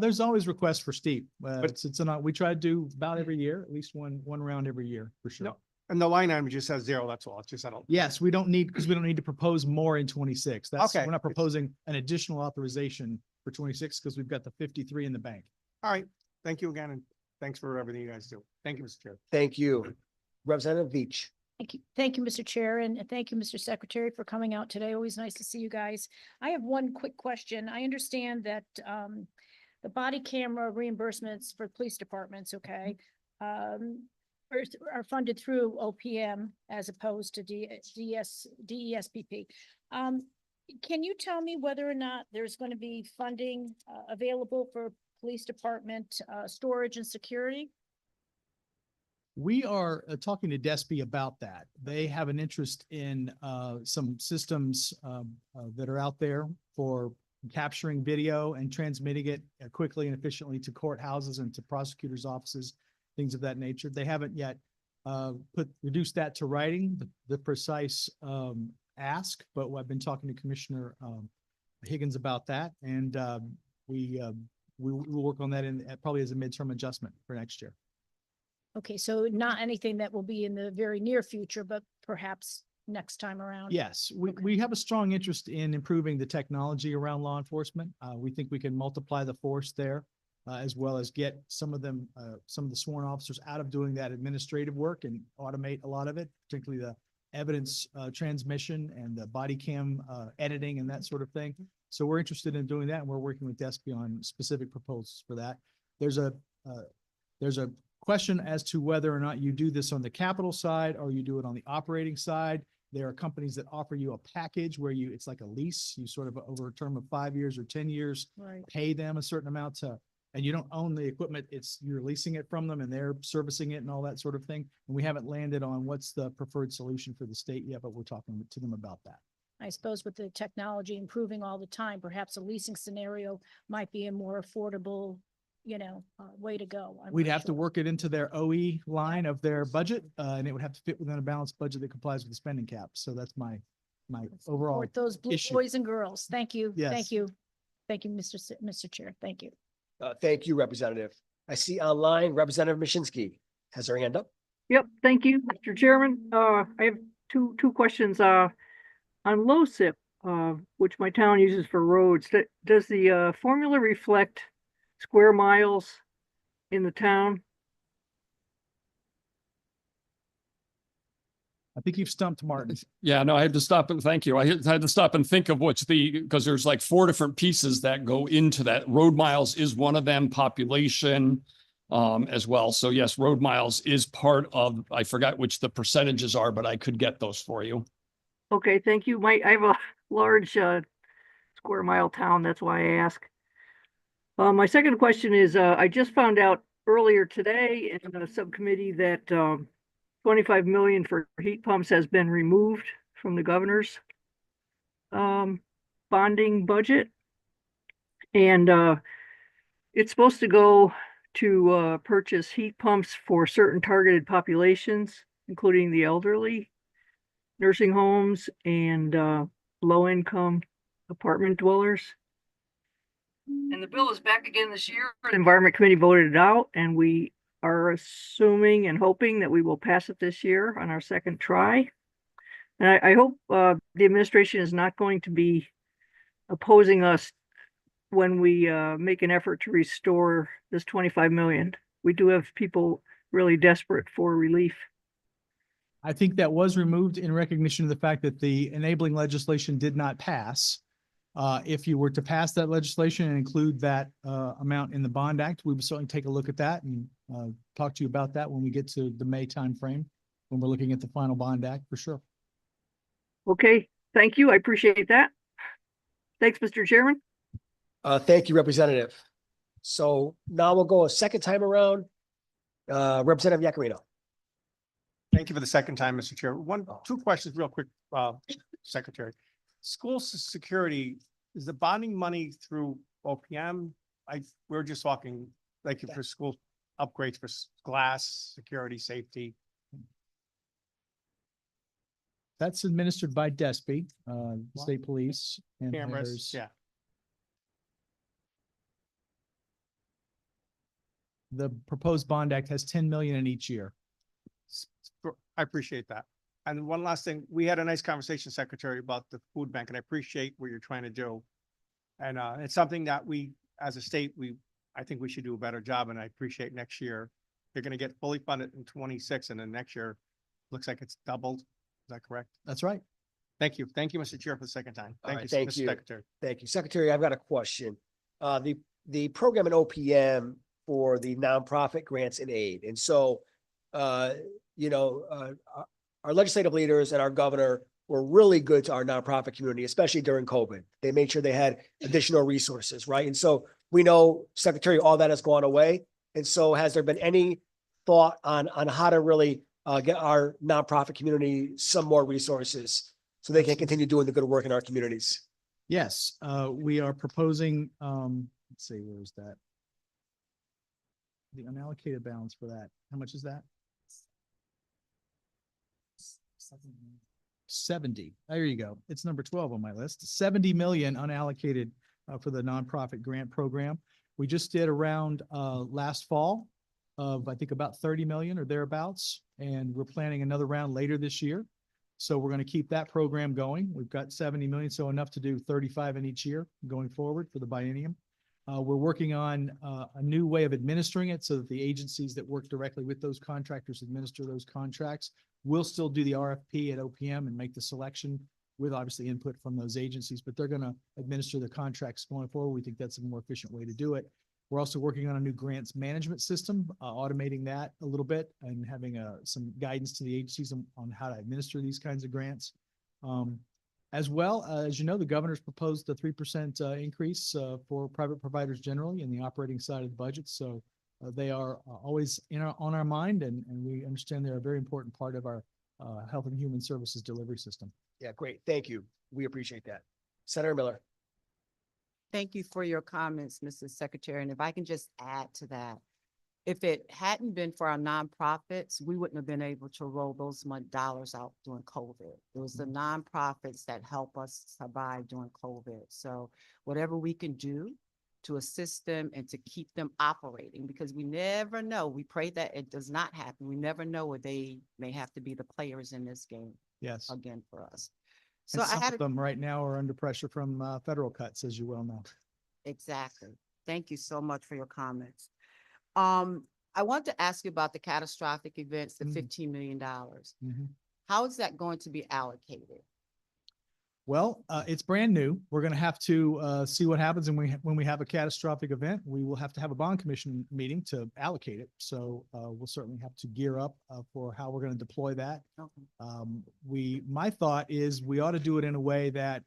There's always requests for steep. We try to do about every year, at least one round every year for sure. No, and the line item just says zero. That's all. It's just yes, we don't need to propose more in 26. That's okay. We're not proposing an additional authorization for 26 because we've got the 53 in the bank. All right. Thank you again. And thanks for everything you guys do. Thank you, Mr. Chair. Thank you. Representative Veach. Thank you, Mr. Chair, and thank you, Mr. Secretary, for coming out today. Always nice to see you guys. I have one quick question. I understand that the body camera reimbursements for police departments, okay, are funded through OPM as opposed to DESPP. Can you tell me whether or not there's going to be funding available for police department storage and security? We are talking to DESPI about that. They have an interest in some systems that are out there for capturing video and transmitting it quickly and efficiently to courthouses and to prosecutors' offices, things of that nature. They haven't yet reduced that to writing, the precise ask, but I've been talking to Commissioner Higgins about that, and we will work on that probably as a midterm adjustment for next year. Okay, so not anything that will be in the very near future, but perhaps next time around? Yes, we have a strong interest in improving the technology around law enforcement. We think we can multiply the force there, as well as get some of the sworn officers out of doing that administrative work and automate a lot of it, particularly the evidence transmission and the body cam editing and that sort of thing. So we're interested in doing that, and we're working with DESPI on specific proposals for that. There's a question as to whether or not you do this on the capital side or you do it on the operating side. There are companies that offer you a package where it's like a lease. You sort of over a term of 5 years or 10 years, Right. pay them a certain amount and you don't own the equipment. You're leasing it from them and they're servicing it and all that sort of thing. And we haven't landed on what's the preferred solution for the state yet, but we're talking to them about that. I suppose with the technology improving all the time, perhaps a leasing scenario might be a more affordable, way to go. I'm We'd not have to sure. work it into their OE line of their budget, and it would have to fit within a balanced budget that complies with the spending cap. So that's my overall Support those blue issue. boys and girls. Thank you. Yes. Thank you. Thank you, Mr. Chair. Thank you. Thank you, Representative. I see online Representative Mashinsky has her hand up. Yep, thank you, Mr. Chairman. I have two questions. On LoSiP, which my town uses for roads, does the formula reflect square miles in the town? I think you've stumped Martin. Yeah, no, I had to stop and thank you. I had to stop and think of because there's like 4 different pieces that go into that. Road miles is one of them, population as well. So yes, road miles is part of, I forgot which the percentages are, but I could get those for you. Okay, thank you. I have a large square mile town. That's why I ask. My second question is, I just found out earlier today in a subcommittee that 25 million for heat pumps has been removed from the governor's bonding budget. And it's supposed to go to purchase heat pumps for certain targeted populations, including the elderly, nursing homes, and low-income apartment dwellers. And the bill is back again this year. The Environment Committee voted it out, and we are assuming and hoping that we will pass it this year on our second try. And I hope the administration is not going to be opposing us when we make an effort to restore this 25 million. We do have people really desperate for relief. I think that was removed in recognition of the fact that the enabling legislation did not pass. If you were to pass that legislation and include that amount in the Bond Act, we would certainly take a look at that and talk to you about that when we get to the May timeframe, when we're looking at the final Bond Act for sure. Okay, thank you. I appreciate that. Thanks, Mr. Chairman. Thank you, Representative. So now we'll go a second time around. Representative Yakarino. Thank you for the second time, Mr. Chair. Two questions real quick, Secretary. School security, is the bonding money through OPM? We were just talking like for school upgrades for glass, security, safety. That's administered by DESPI, State Police. And Cameras, yeah. The proposed Bond Act has 10 million in each year. I appreciate that. And one last thing, we had a nice conversation, Secretary, about the food bank, and I appreciate what you're trying to do. And it's something that we, as a state, I think we should do a better job, and I appreciate next year. They're going to get fully funded in 26, and then next year, Looks like it's doubled. Is that correct? That's right. Thank you. Thank you, Mr. Chair, for the second time. All Thank right, you, thank Mr. you. Secretary. Thank you. Secretary, I've got a question. The program in OPM for the nonprofit grants and aid. And so, our legislative leaders and our governor were really good to our nonprofit community, especially during COVID. They made sure they had additional resources, right? And so we know, Secretary, all that has gone away. And so has there been any thought on how to really get our nonprofit community some more resources so they can continue doing the good work in our communities? Yes, we are proposing, let's see, where is that? The unallocated balance for that, how much is that? 70. There you go. It's number 12 on my list. 70 million unallocated for the nonprofit grant program. We just did a round last fall of, I think, about 30 million or thereabouts, and we're planning another round later this year. So we're going to keep that program going. We've got 70 million, so enough to do 35 in each year going forward for the biennium. We're working on a new way of administering it so that the agencies that work directly with those contractors administer those contracts. We'll still do the RFP at OPM and make the selection with obviously input from those agencies, but they're going to administer the contracts going forward. We think that's a more efficient way to do it. We're also working on a new grants management system, automating that a little bit and having some guidance to the agencies on how to administer these kinds of grants. As well, as you know, the governor's proposed a 3% increase for private providers generally in the operating side of the budget. So they are always on our mind, and we understand they're a very important part of our Health and Human Services delivery system. Yeah, great. Thank you. We appreciate that. Senator Miller. Thank you for your comments, Mrs. Secretary. And if I can just add to that, if it hadn't been for our nonprofits, we wouldn't have been able to roll those dollars out during COVID. It was the nonprofits that help us survive during COVID. So whatever we can do to assist them and to keep them operating, because we never know. We pray that it does not happen. We never know where they may have to be the players in this game. Yes. Again for us. And So I some had of them right now are under pressure from federal cuts, as you well know. Exactly. Thank you so much for your comments. I want to ask you about the catastrophic events, the $15 million. How is that going to be allocated? Well, it's brand new. We're going to have to see what happens. And when we have a catastrophic event, we will have to have a bond commission meeting to allocate it. So we'll certainly have to gear up for how we're going to deploy that. Okay. My thought is we ought to do it in a way that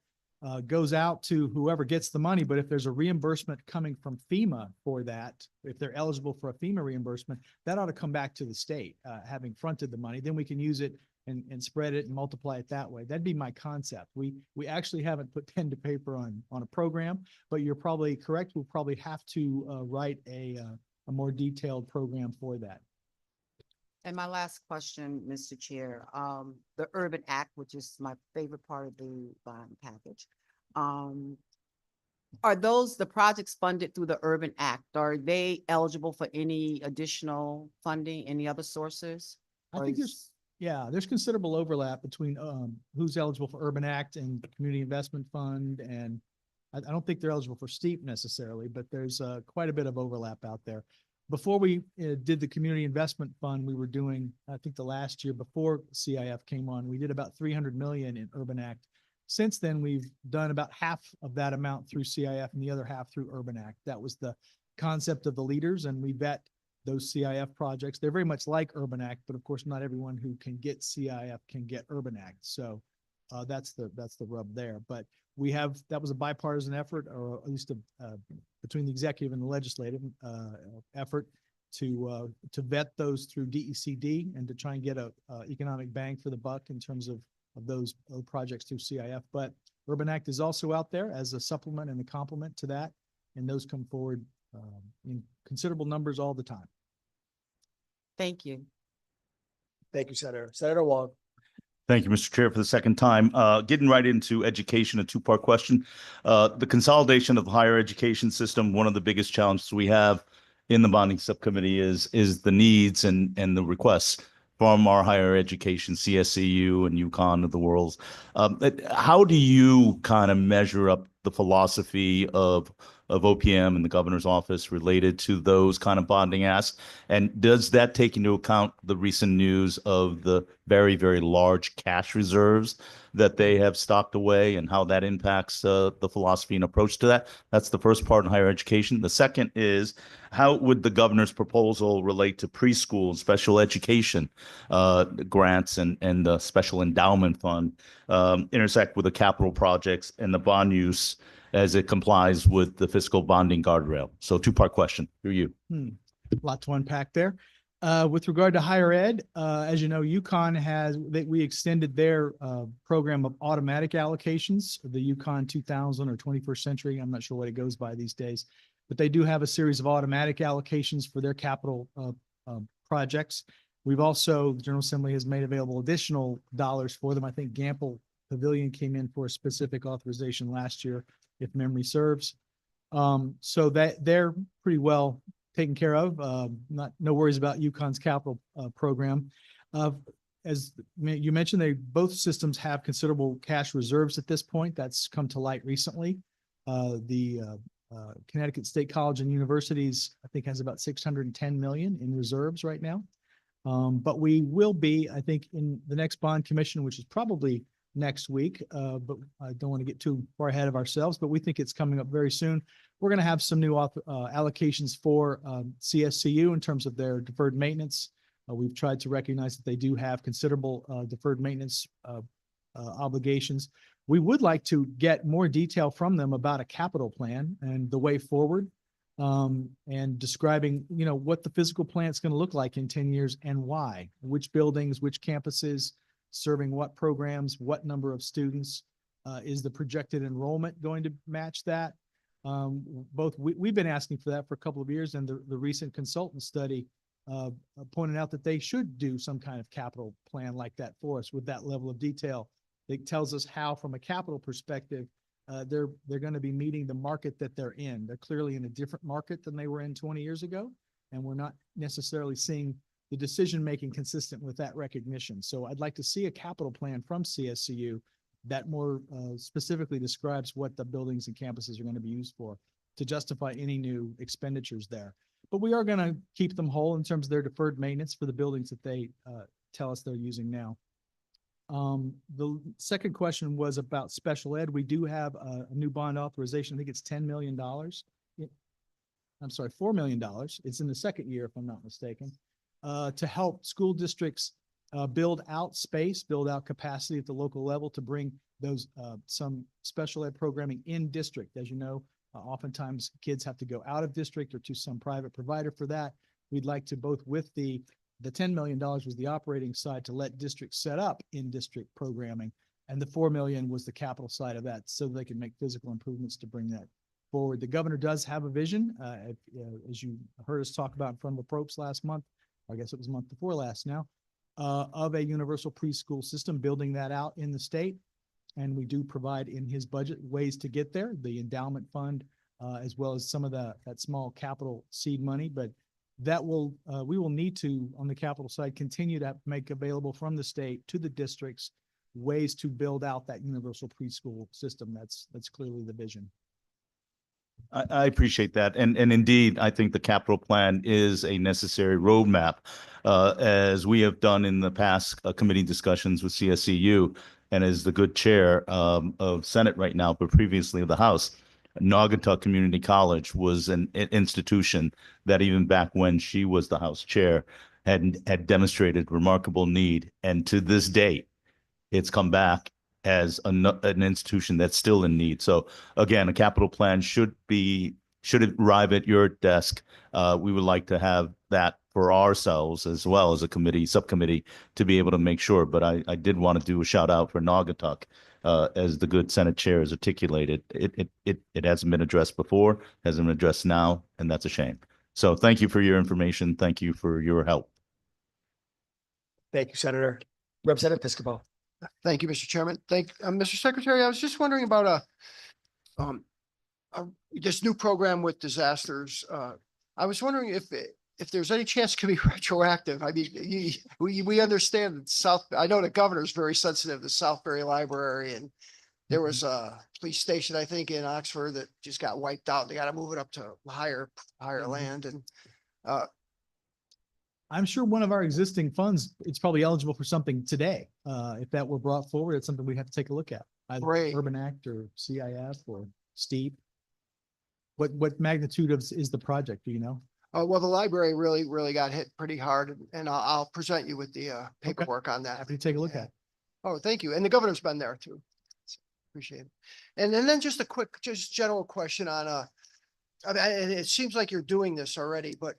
goes out to whoever gets the money. But if there's a reimbursement coming from FEMA for that, if they're eligible for a FEMA reimbursement, that ought to come back to the state, having fronted the money. Then we can use it and spread it and multiply it that way. That'd be my concept. We actually haven't put pen to paper on a program, but you're probably correct. We'll probably have to write a more detailed program for that. And my last question, Mr. Chair, the Urban Act, which is my favorite part of the bond package. Are those the projects funded through the Urban Act? Are they eligible for any additional funding, any other sources? I think there's considerable overlap between who's eligible for Urban Act and the Community Investment Fund. And I don't think they're eligible for STEEP necessarily, but there's quite a bit of overlap out there. Before we did the Community Investment Fund, we were doing, I think the last year before CIF came on, we did about 300 million in Urban Act. Since then, we've done about half of that amount through CIF and the other half through Urban Act. That was the concept of the leaders, and we vet those CIF projects. They're very much like Urban Act, but of course, not everyone who can get CIF can get Urban Act. So that's the rub there. But that was a bipartisan effort, or at least between the executive and the legislative effort to vet those through DECD and to try and get a economic bang for the buck in terms of those projects through CIF. But Urban Act is also out there as a supplement and a complement to that, and those come forward in considerable numbers all the time. Thank you. Thank you, Senator. Senator Wong. Thank you, Mr. Chair, for the second time. Getting right into education, a two-part question. The consolidation of the higher education system, one of the biggest challenges we have in the bonding subcommittee is the needs and the requests from our higher education, CSCU and UConn of the world. How do you kind of measure up the philosophy of of OPM and the governor's office related to those kind of bonding asks? And does that take into account the recent news of the very, very large cash reserves that they have stocked away and how that impacts the philosophy and approach to that? That's the first part in higher education. The second is, how would the governor's proposal relate to preschool and special education grants and the special endowment fund intersect with the capital projects and the bond use as it complies with the fiscal bonding guardrail? So two-part question through you. Lot to unpack there. With regard to higher ed, as you know, UConn we extended their program of automatic allocations, the UConn 2000 or 21st century. I'm not sure what it goes by these days, but they do have a series of automatic allocations for their capital projects. We've also, the General Assembly has made available additional dollars for them. I think Gamble Pavilion came in for a specific authorization last year, if memory serves. So that they're pretty well taken care of. No worries about UConn's capital program. As you mentioned, both systems have considerable cash reserves at this point. That's come to light recently. The Connecticut State College and Universities, I think, has about 610 million in reserves right now. But we will be, I think, in the next bond commission, which is probably next week, but I don't want to get too far ahead of ourselves, but we think it's coming up very soon. We're going to have some new allocations for CSCU in terms of their deferred maintenance. We've tried to recognize that they do have considerable deferred maintenance obligations. We would like to get more detail from them about a capital plan and the way forward, and describing, what the physical plan is going to look like in 10 years and why, which buildings, which campuses, serving what programs, what number of students, is the projected enrollment going to match that? We've been asking for that for a couple of years, and the recent consultant study pointed out that they should do some kind of capital plan like that for us with that level of detail. It tells us how, from a capital perspective, they're going to be meeting the market that they're in. They're clearly in a different market than they were in 20 years ago, and we're not necessarily seeing the decision-making consistent with that recognition. So I'd like to see a capital plan from CSCU that more specifically describes what the buildings and campuses are going to be used for to justify any new expenditures there. But we are going to keep them whole in terms of their deferred maintenance for the buildings that they tell us they're using now. The second question was about special ed. We do have a new bond authorization. I think it's $10 million. I'm sorry, $4 million. It's in the second year, if I'm not mistaken, to help school districts build out space, build out capacity at the local level to bring those some special ed programming in district. As you know, oftentimes kids have to go out of district or to some private provider for that. We'd like to, both with the $10 million was the operating side, to let districts set up in district programming, and the $4 million was the capital side of that, so they can make physical improvements to bring that forward. The governor does have a vision, as you heard us talk about in front of the Propes last month. I guess it was the month before last now, of a universal preschool system, building that out in the state. And we do provide in his budget ways to get there, the endowment fund, as well as some of that small capital seed money. But that we will need to, on the capital side, continue to make available from the state to the districts ways to build out that universal preschool system. That's clearly the vision. I appreciate that. And indeed, I think the capital plan is a necessary roadmap, as we have done in the past committee discussions with CSCU, and as the good chair of Senate right now, but previously of the House. Naugatuck Community College was an institution that, even back when she was the House chair, had demonstrated remarkable need. And to this date, it's come back as an institution that's still in need. So again, a capital plan should arrive at your desk. We would like to have that for ourselves as well as a subcommittee to be able to make sure. But I did want to do a shout out for Naugatuck. As the good Senate chair has articulated, it hasn't been addressed before, hasn't been addressed now, and that's a shame. So thank you for your information. Thank you for your help. Thank you, Senator. Representative Piscopo. Thank you, Mr. Chairman. Mr. Secretary, I was just wondering about this new program with disasters. I was wondering if there's any chance it could be retroactive. I mean, we understand that I know the governor is very sensitive to Southbury Library and There was a police station, I think, in Oxford that just got wiped out. They got to move it up to higher land and, I'm sure one of our existing funds, it's probably eligible for something today. If that were brought forward, it's something we have to take a look at. Either Right. Urban Act or CIF or STEEP. What magnitude is the project, do you know? well, the library really got hit pretty hard and I'll present you with the paperwork on that. Happy to take a look at it. Oh, thank you. And the governor's been there too. Appreciate it. And then just a quick, just general question on, I mean, and it seems like you're doing this already, but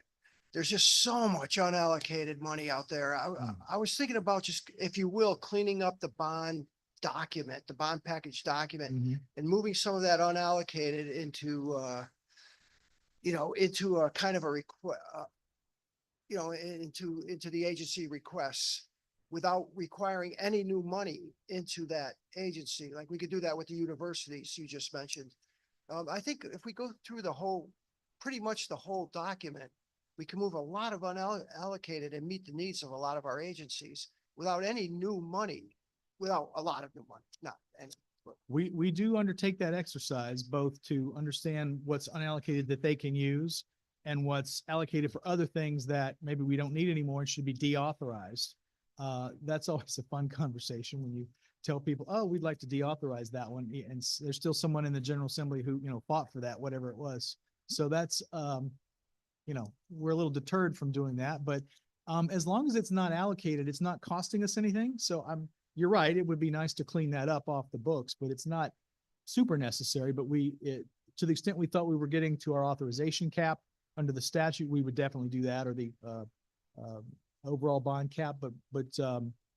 there's just so much unallocated money out there. I was thinking about just, if you will, cleaning up the bond document, the bond package document and moving some of that unallocated into, into a kind of a into the agency requests without requiring any new money into that agency. Like we could do that with the universities you just mentioned. I think if we go through pretty much the whole document, we can move a lot of unallocated and meet the needs of a lot of our agencies without any new money, without a lot of new money, not any. We do undertake that exercise both to understand what's unallocated that they can use and what's allocated for other things that maybe we don't need anymore and should be deauthorized. That's always a fun conversation when you tell people, oh, we'd like to deauthorize that one. And there's still someone in the General Assembly who, fought for that, whatever it was. So that's, we're a little deterred from doing that, but as long as it's not allocated, it's not costing us anything. So you're right. It would be nice to clean that up off the books, but it's not super necessary. But to the extent we thought we were getting to our authorization cap under the statute, we would definitely do that, or the overall bond cap. But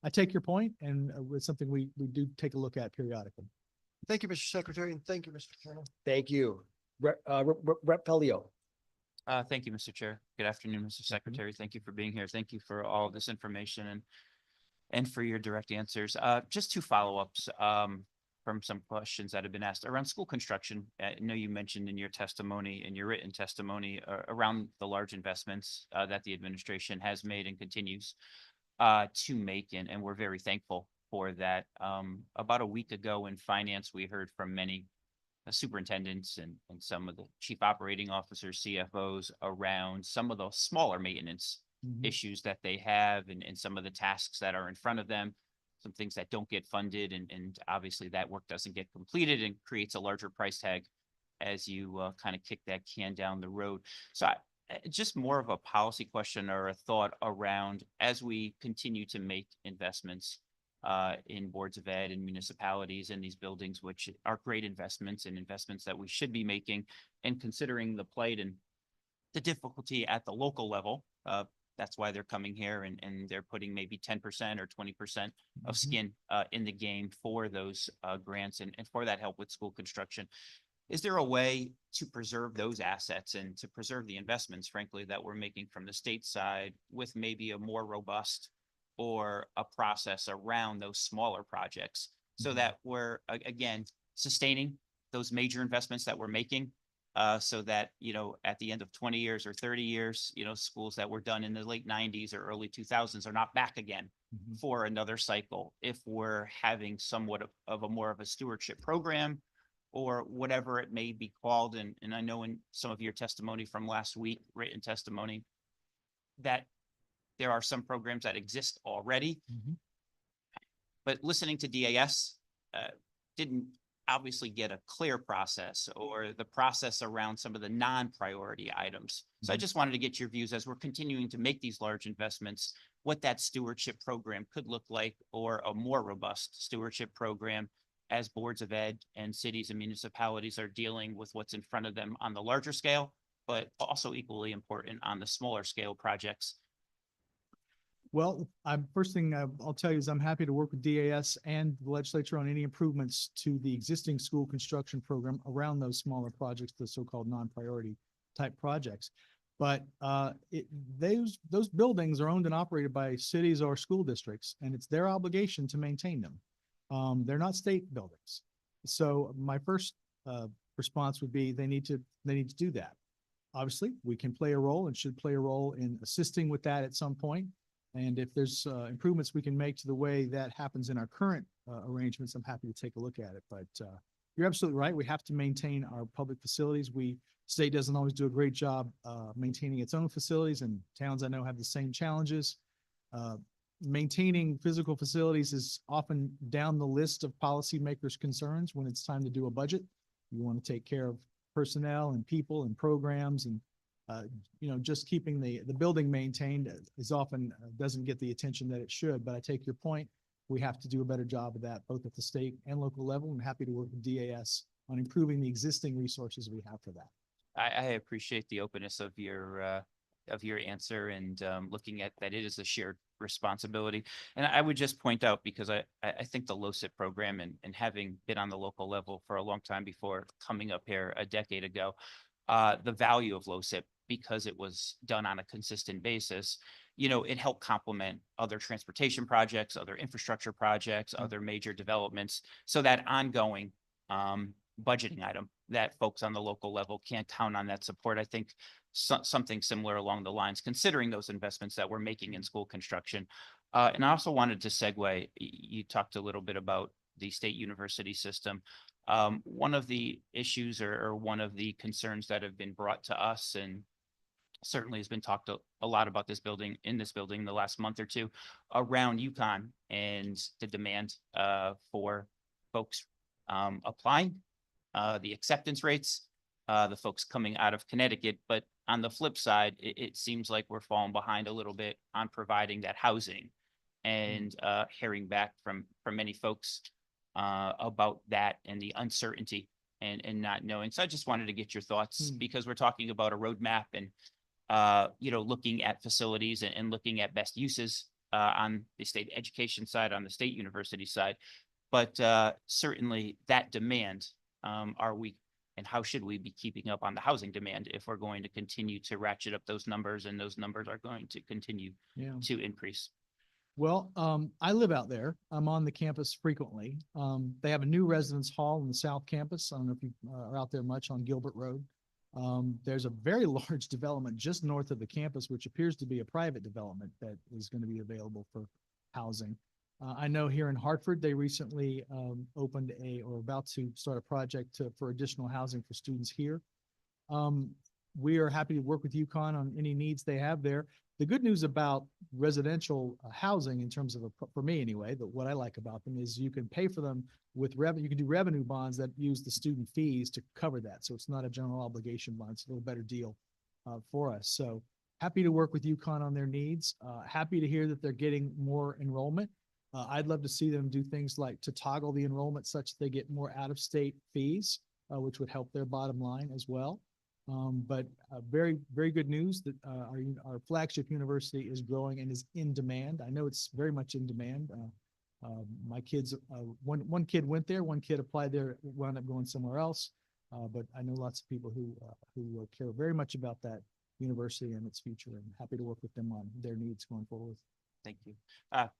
I take your point, and it's something we do take a look at periodically. Thank you, Mr. Secretary, and thank you, Mr. Chairman. Thank you. Rep Pelio. Thank you, Mr. Chair. Good afternoon, Mr. Secretary. Thank you for being here. Thank you for all this information and for your direct answers. Just two follow-ups from some questions that have been asked around school construction. I know you mentioned in your testimony, in your written testimony, around the large investments that the administration has made and continues to make, and we're very thankful for that. About a week ago in finance, we heard from many superintendents and some of the chief operating officers, CFOs, around some of the smaller maintenance issues that they have and some of the tasks that are in front of them, some things that don't get funded, and obviously that work doesn't get completed and creates a larger price tag as you kind of kick that can down the road. So just more of a policy question or a thought around, as we continue to make investments in boards of ed and municipalities in these buildings, which are great investments and investments that we should be making, and considering the plight and the difficulty at the local level. That's why they're coming here and they're putting maybe 10% or 20% of skin in the game for those grants and for that help with school construction. Is there a way to preserve those assets and to preserve the investments, frankly, that we're making from the state side with maybe a more robust or a process around those smaller projects so that we're, again, sustaining those major investments that we're making, so that, at the end of 20 years or 30 years, schools that were done in the late 90s or early 2000s are not back again for another cycle if we're having somewhat of a more of a stewardship program or whatever it may be called. And I know in some of your testimony from last week, written testimony, that there are some programs that exist already, but listening to DAS didn't obviously get a clear process or the process around some of the non-priority items. So I just wanted to get your views as we're continuing to make these large investments, what that stewardship program could look like, or a more robust stewardship program as boards of ed and cities and municipalities are dealing with what's in front of them on the larger scale, but also equally important on the smaller scale projects. Well, first thing I'll tell you is I'm happy to work with DAS and the legislature on any improvements to the existing school construction program around those smaller projects, the so-called non-priority type projects. But those buildings are owned and operated by cities or school districts, and it's their obligation to maintain them. They're not state buildings. So my first response would be they need to do that. Obviously, we can play a role and should play a role in assisting with that at some point. And if there's improvements we can make to the way that happens in our current arrangements, I'm happy to take a look at it. But you're absolutely right. We have to maintain our public facilities. State doesn't always do a great job maintaining its own facilities, and towns I know have the same challenges. Maintaining physical facilities is often down the list of policymakers' concerns when it's time to do a budget. You want to take care of personnel and people and programs, and just keeping the building maintained is often doesn't get the attention that it should. But I take your point. We have to do a better job of that, both at the state and local level. I'm happy to work with DAS on improving the existing resources we have for that. I appreciate the openness of your answer and looking at that it is a shared responsibility. And I would just point out, because I think the LoCIP program and having been on the local level for a long time before coming up here a decade ago, the value of LoCIP, because it was done on a consistent basis, it helped complement other transportation projects, other infrastructure projects, other major developments. So that ongoing budgeting item that folks on the local level can't count on that support. I think something similar along the lines, considering those investments that we're making in school construction. And I also wanted to segue, you talked a little bit about the state university system. One of the issues or one of the concerns that have been brought to us, and certainly has been talked a lot about in this building the last month or two, around UConn and the demand for folks applying, the acceptance rates, the folks coming out of Connecticut. But on the flip side, it seems like we're falling behind a little bit on providing that housing, and hearing back from many folks about that and the uncertainty and not knowing. So I just wanted to get your thoughts, because we're talking about a roadmap and looking at facilities and looking at best uses on the state education side, on the state university side. But certainly that demand, are we, and how should we be keeping up on the housing demand if we're going to continue to ratchet up those numbers, and those numbers are going to continue to increase? Well, I live out there. I'm on the campus frequently. They have a new residence hall in the South Campus. I don't know if you are out there much on Gilbert Road. There's a very large development just north of the campus, which appears to be a private development that is going to be available for housing. I know here in Hartford, they recently opened or about to start a project for additional housing for students here. We are happy to work with UConn on any needs they have there. The good news about residential housing, in terms of, for me anyway, what I like about them is you can pay for them with revenue. You can do revenue bonds that use the student fees to cover that. So it's not a general obligation bond. It's a little better deal for us. So happy to work with UConn on their needs. Happy to hear that they're getting more enrollment. I'd love to see them do things like to toggle the enrollment such that they get more out-of-state fees, which would help their bottom line as well. But very, very good news that our flagship university is growing and is in demand. I know it's very much in demand. My kids, one kid went there, one kid applied there, wound up going somewhere else. But I know lots of people who care very much about that university and its future, and happy to work with them on their needs going forward. Thank you.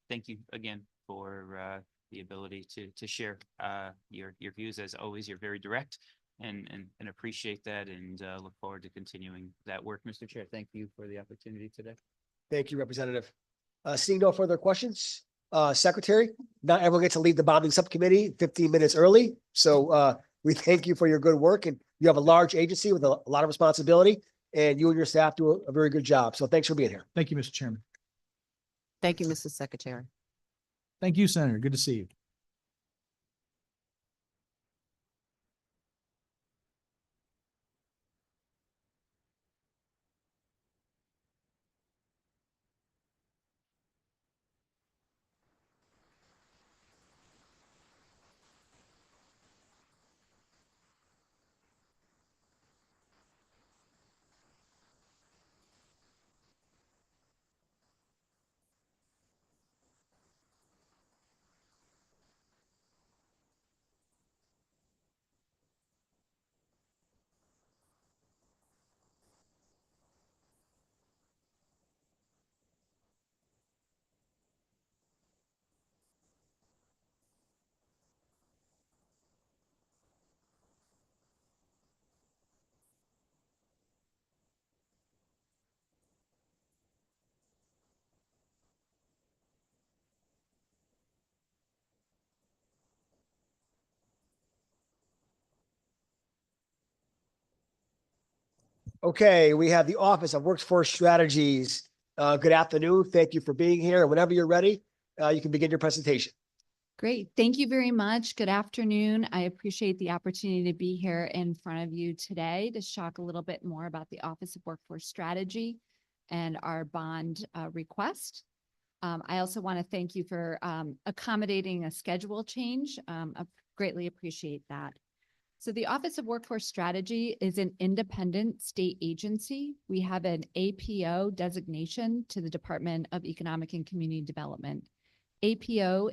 Thank you again for the ability to share your views. As always, you're very direct, and appreciate that, and look forward to continuing that work. Mr. Chair, thank you for the opportunity today. Thank you, Representative. Seeing no further questions, Secretary, not everyone gets to leave the bonding subcommittee 15 minutes early. So we thank you for your good work, and you have a large agency with a lot of responsibility, and you and your staff do a very good job. So thanks for being here. Thank you, Mr. Chairman. Thank you, Mr. Secretary. Thank you, Senator. Good to see you. Okay, we have the Office of Workforce Strategies. Good afternoon. Thank you for being here. Whenever you're ready, you can begin your presentation. Great. Thank you very much. Good afternoon. I appreciate the opportunity to be here in front of you today to talk a little bit more about the Office of Workforce Strategy and our bond request. I also want to thank you for accommodating a schedule change. I greatly appreciate that. So the Office of Workforce Strategy is an independent state agency. We have an APO designation to the Department of Economic and Community Development. APO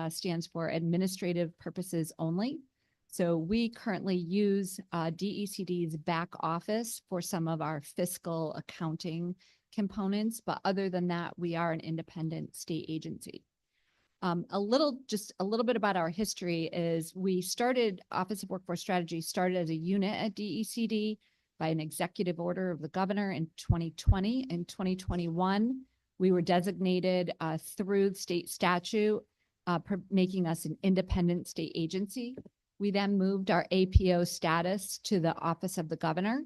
stands for Administrative Purposes Only. So we currently use DECD's back office for some of our fiscal accounting components, but other than that, we are an independent state agency. Just a little bit about our history is Office of Workforce Strategy started as a unit at DECD by an executive order of the governor in 2020. In 2021, we were designated through state statute, making us an independent state agency. We then moved our APO status to the Office of the Governor.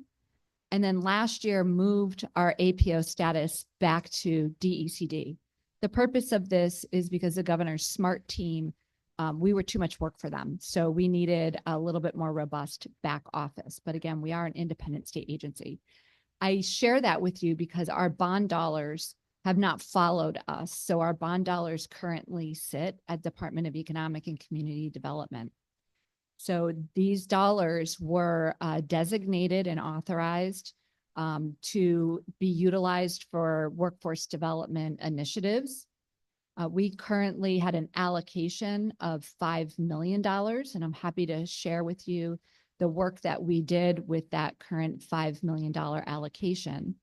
And then last year moved our APO status back to DECD. The purpose of this is because the governor's SMART team, we were too much work for them. So we needed a little bit more robust back office. But again, we are an independent state agency. I share that with you because our bond dollars have not followed us. So our bond dollars currently sit at Department of Economic and Community Development. So these dollars were designated and authorized to be utilized for workforce development initiatives. We currently had an allocation of $5 million, and I'm happy to share with you the work that we did with that current $5 million allocation.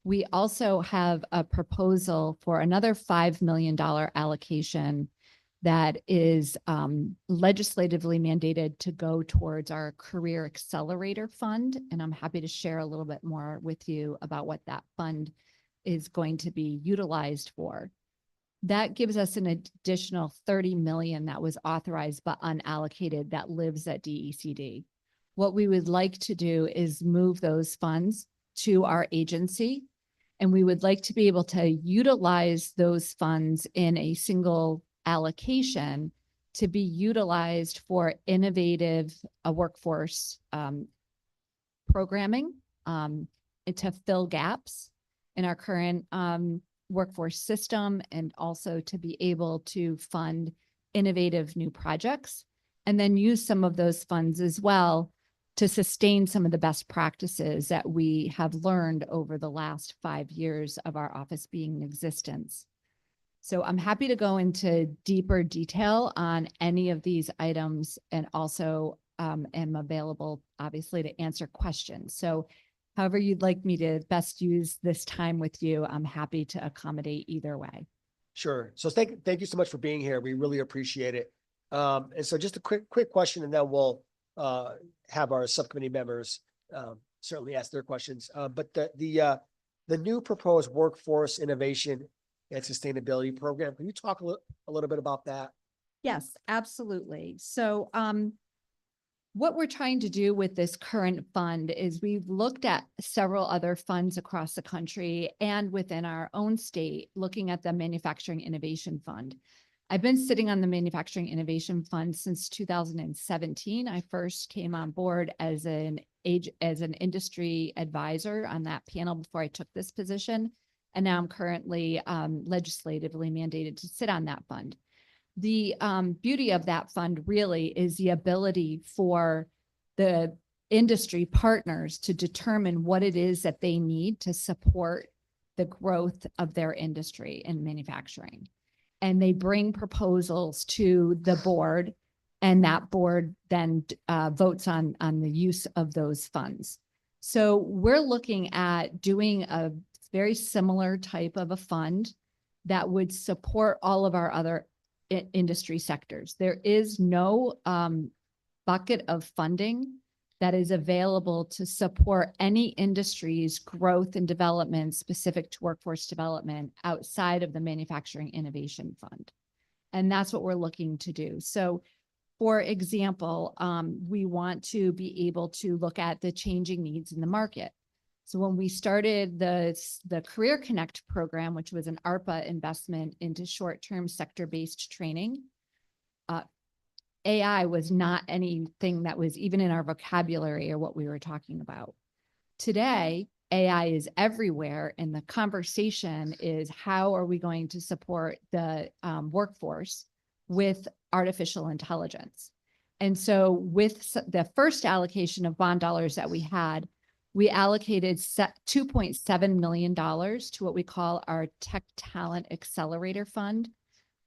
We also have a proposal for another $5 million allocation that is legislatively mandated to go towards our Career Accelerator Fund. And I'm happy to share a little bit more with you about what that fund is going to be utilized for. That gives us an additional $30 million that was authorized but unallocated that lives at DECD. What we would like to do is move those funds to our agency, and we would like to be able to utilize those funds in a single allocation to be utilized for innovative workforce programming to fill gaps in our current workforce system, and also to be able to fund innovative new projects, and then use some of those funds as well to sustain some of the best practices that we have learned over the last 5 years of our office being in existence. So I'm happy to go into deeper detail on any of these items, and also am available, obviously, to answer questions. So however you'd like me to best use this time with you, I'm happy to accommodate either way. Sure. So thank you so much for being here. We really appreciate it. And so just a quick question, and then we'll have our subcommittee members certainly ask their questions. But the new proposed workforce innovation and sustainability program, can you talk a little bit about that? Yes, absolutely. So what we're trying to do with this current fund is we've looked at several other funds across the country and within our own state, looking at the Manufacturing Innovation Fund. I've been sitting on the Manufacturing Innovation Fund since 2017. I first came on board as an industry advisor on that panel before I took this position. And now I'm currently legislatively mandated to sit on that fund. The beauty of that fund really is the ability for the industry partners to determine what it is that they need to support the growth of their industry in manufacturing. And they bring proposals to the board, and that board then votes on the use of those funds. So we're looking at doing a very similar type of a fund that would support all of our other industry sectors. There is no bucket of funding that is available to support any industry's growth and development specific to workforce development outside of the Manufacturing Innovation Fund. And that's what we're looking to do. So for example, we want to be able to look at the changing needs in the market. So when we started the Career Connect program, which was an ARPA investment into short-term sector-based training, AI was not anything that was even in our vocabulary or what we were talking about. Today, AI is everywhere, and the conversation is how are we going to support the workforce with artificial intelligence? And so with the first allocation of bond dollars that we had, we allocated $2.7 million to what we call our Tech Talent Accelerator Fund.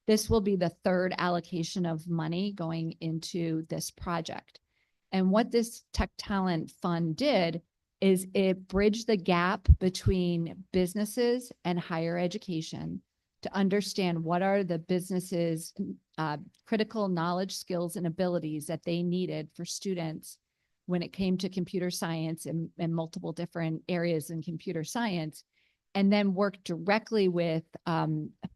This will be the third allocation of money going into this project. And what this Tech Talent Fund did is it bridged the gap between businesses and higher education to understand what are the businesses' critical knowledge, skills, and abilities that they needed for students when it came to computer science and multiple different areas in computer science, and then work directly with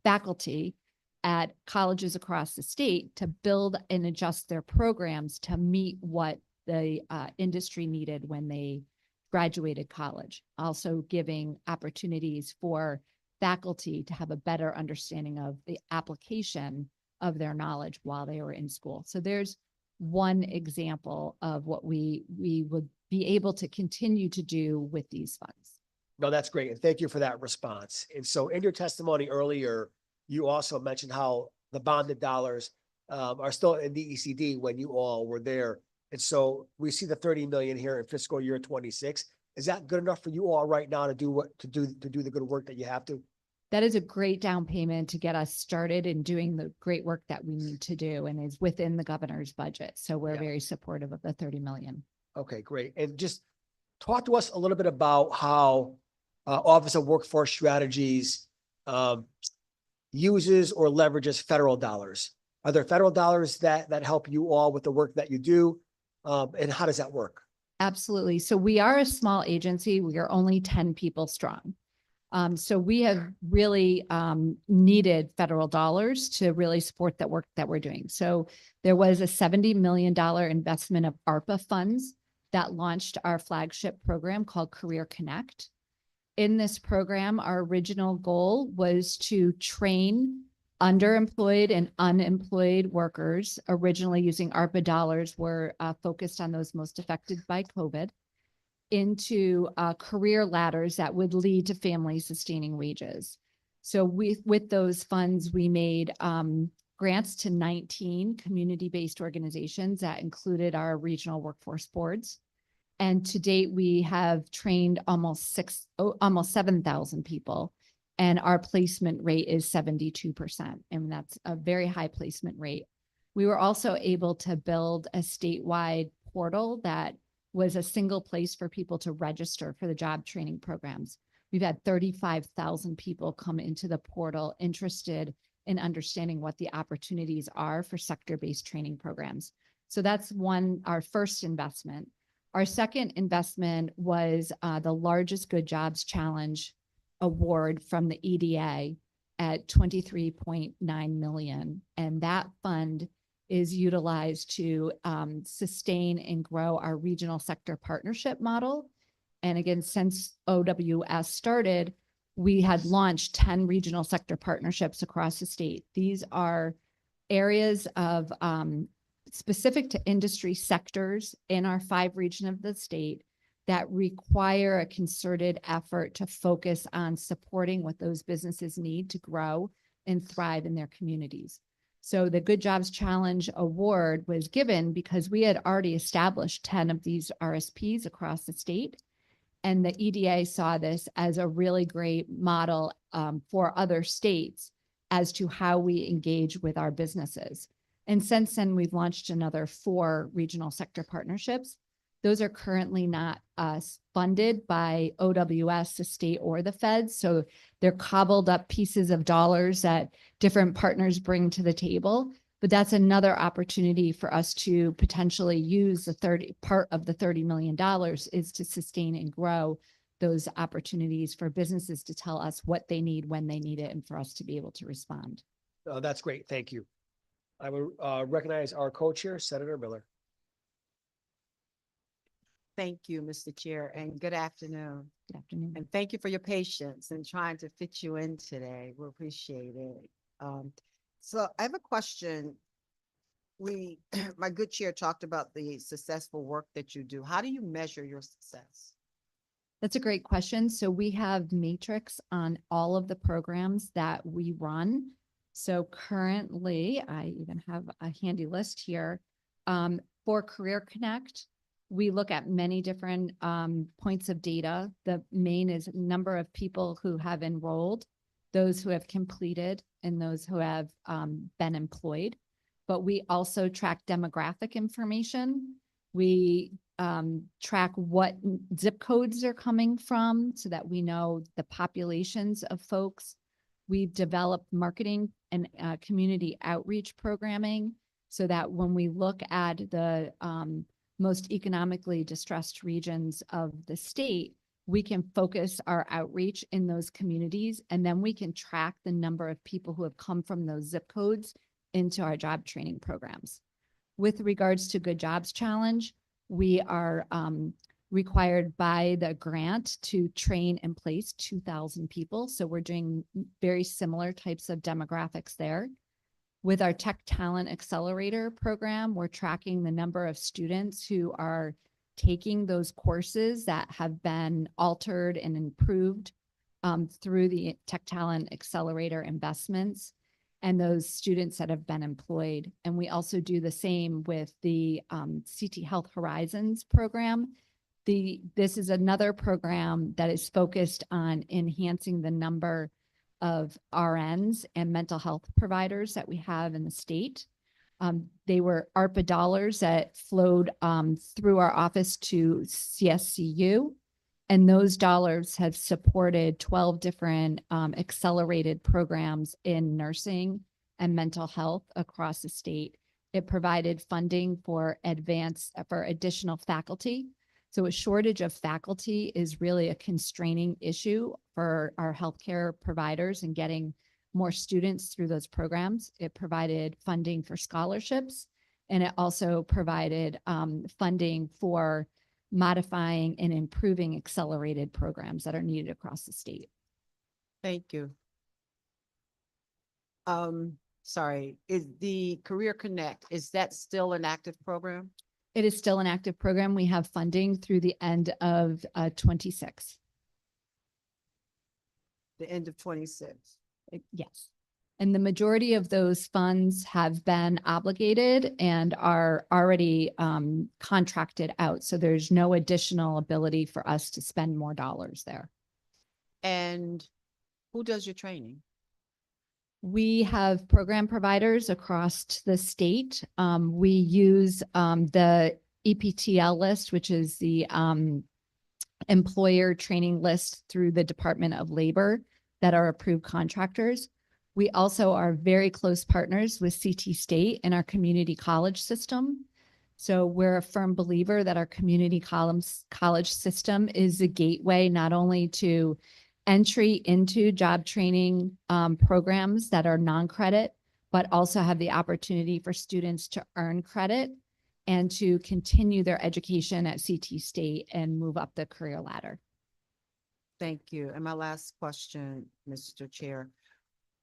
faculty at colleges across the state to build and adjust their programs to meet what the industry needed when they graduated college. Also giving opportunities for faculty to have a better understanding of the application of their knowledge while they were in school. So there's one example of what we would be able to continue to do with these funds. No, that's great. And thank you for that response. And so in your testimony earlier, you also mentioned how the bonded dollars are still in the ECD when you all were there. And so we see the 30 million here in fiscal year 26. Is that good enough for you all right now to do the good work that you have to? That is a great down payment to get us started in doing the great work that we need to do and is within the governor's budget. So we're very supportive of the 30 million. Okay, great. And just talk to us a little bit about how Office of Workforce Strategies uses or leverages federal dollars. Are there federal dollars that help you all with the work that you do? And how does that work? Absolutely. So we are a small agency. We are only 10 people strong. So we have really needed federal dollars to really support that work that we're doing. So there was a $70 million investment of ARPA funds that launched our flagship program called Career Connect. In this program, our original goal was to train underemployed and unemployed workers. Originally using ARPA dollars were focused on those most affected by COVID, into career ladders that would lead to family sustaining wages. So with those funds, we made grants to 19 community-based organizations that included our regional workforce boards. And to date, we have trained almost 7,000 people, and our placement rate is 72%. And that's a very high placement rate. We were also able to build a statewide portal that was a single place for people to register for the job training programs. We've had 35,000 people come into the portal interested in understanding what the opportunities are for sector-based training programs. So that's our first investment. Our second investment was the largest Good Jobs Challenge award from the EDA at $23.9 million. And that fund is utilized to sustain and grow our regional sector partnership model. And again, since OWS started, we had launched 10 regional sector partnerships across the state. These are areas of specific to industry sectors in our 5 regions of the state that require a concerted effort to focus on supporting what those businesses need to grow and thrive in their communities. So the Good Jobs Challenge Award was given because we had already established 10 of these RSPs across the state. And the EDA saw this as a really great model for other states as to how we engage with our businesses. And since then, we've launched another 4 regional sector partnerships. Those are currently not funded by OWS, the state, or the feds. So they're cobbled up pieces of dollars that different partners bring to the table. But that's another opportunity for us to potentially use part of the $30 million is to sustain and grow those opportunities for businesses to tell us what they need, when they need it, and for us to be able to respond. That's great. Thank you. I will recognize our co-chair, Senator Miller. Thank you, Mr. Chair, and good afternoon. Good afternoon. And thank you for your patience in trying to fit you in today. We appreciate it. So I have a question. My good chair talked about the successful work that you do. How do you measure your success? That's a great question. So we have matrix on all of the programs that we run. So currently, I even have a handy list here. For Career Connect, we look at many different points of data. The main is number of people who have enrolled, those who have completed, and those who have been employed. But we also track demographic information. We track what zip codes they're coming from so that we know the populations of folks. We've developed marketing and community outreach programming so that when we look at the most economically distressed regions of the state, we can focus our outreach in those communities, and then we can track the number of people who have come from those zip codes into our job training programs. With regards to Good Jobs Challenge, we are required by the grant to train and place 2,000 people. So we're doing very similar types of demographics there. With our Tech Talent Accelerator program, we're tracking the number of students who are taking those courses that have been altered and improved through the Tech Talent Accelerator investments and those students that have been employed. And we also do the same with the CT Health Horizons program. This is another program that is focused on enhancing the number of RNs and mental health providers that we have in the state. They were ARPA dollars that flowed through our office to CSCU. And those dollars have supported 12 different accelerated programs in nursing and mental health across the state. It provided funding for additional faculty. So a shortage of faculty is really a constraining issue for our healthcare providers and getting more students through those programs. It provided funding for scholarships, and it also provided funding for modifying and improving accelerated programs that are needed across the state. Thank you. Sorry, is the Career Connect, is that still an active program? It is still an active program. We have funding through the end of 26. The end of 26. Yes. And the majority of those funds have been obligated and are already contracted out. So there's no additional ability for us to spend more dollars there. And who does your training? We have program providers across the state. We use the EPTL list, which is the employer training list through the Department of Labor that are approved contractors. We also are very close partners with CT State and our community college system. So we're a firm believer that our community college system is a gateway not only to entry into job training programs that are non-credit, but also have the opportunity for students to earn credit and to continue their education at CT State and move up the career ladder. Thank you. And my last question, Mr. Chair.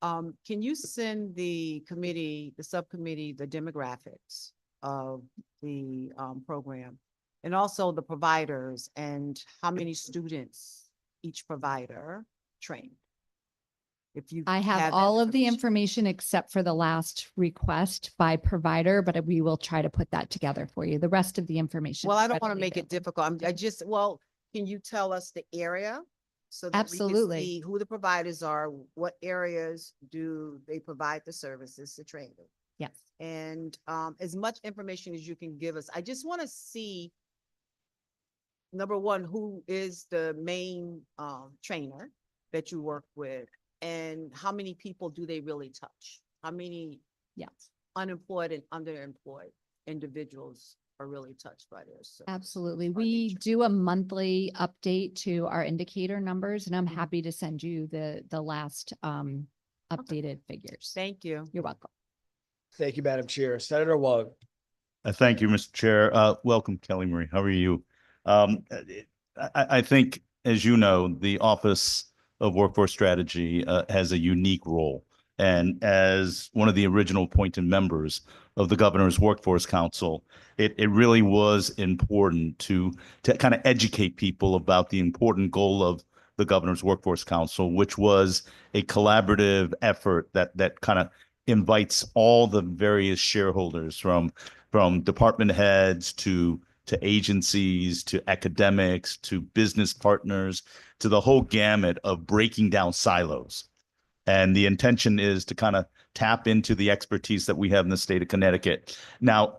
Can you send the committee, the subcommittee, the demographics of the program and also the providers and how many students each provider trained? If you I have that all of the information except for the last request by provider, but we will try to put that together for you. The rest of the information. Well, is I don't want to readily make it available. difficult. Can you tell us the area? So that we can Absolutely. see who the providers are, what areas do they provide the services to train them? Yes. And as much information as you can give us. I just want to see, number one, who is the main trainer that you work with and how many people do they really touch? How many unemployed and underemployed individuals are really touched by this? Absolutely. We do a monthly update to our indicator numbers, and I'm happy to send you the last updated figures. Thank you. You're welcome. Thank you, Madam Chair. Senator Wong. Thank you, Mr. Chair. Welcome, Kelly Marie. How are you? I think, as you know, the Office of Workforce Strategy has a unique role. And as one of the original appointed members of the Governor's Workforce Council, it really was important to kind of educate people about the important goal of the Governor's Workforce Council, which was a collaborative effort that kind of invites all the various shareholders from department heads to agencies, to academics, to business partners, to the whole gamut of breaking down silos. And the intention is to kind of tap into the expertise that we have in the state of Connecticut. Now,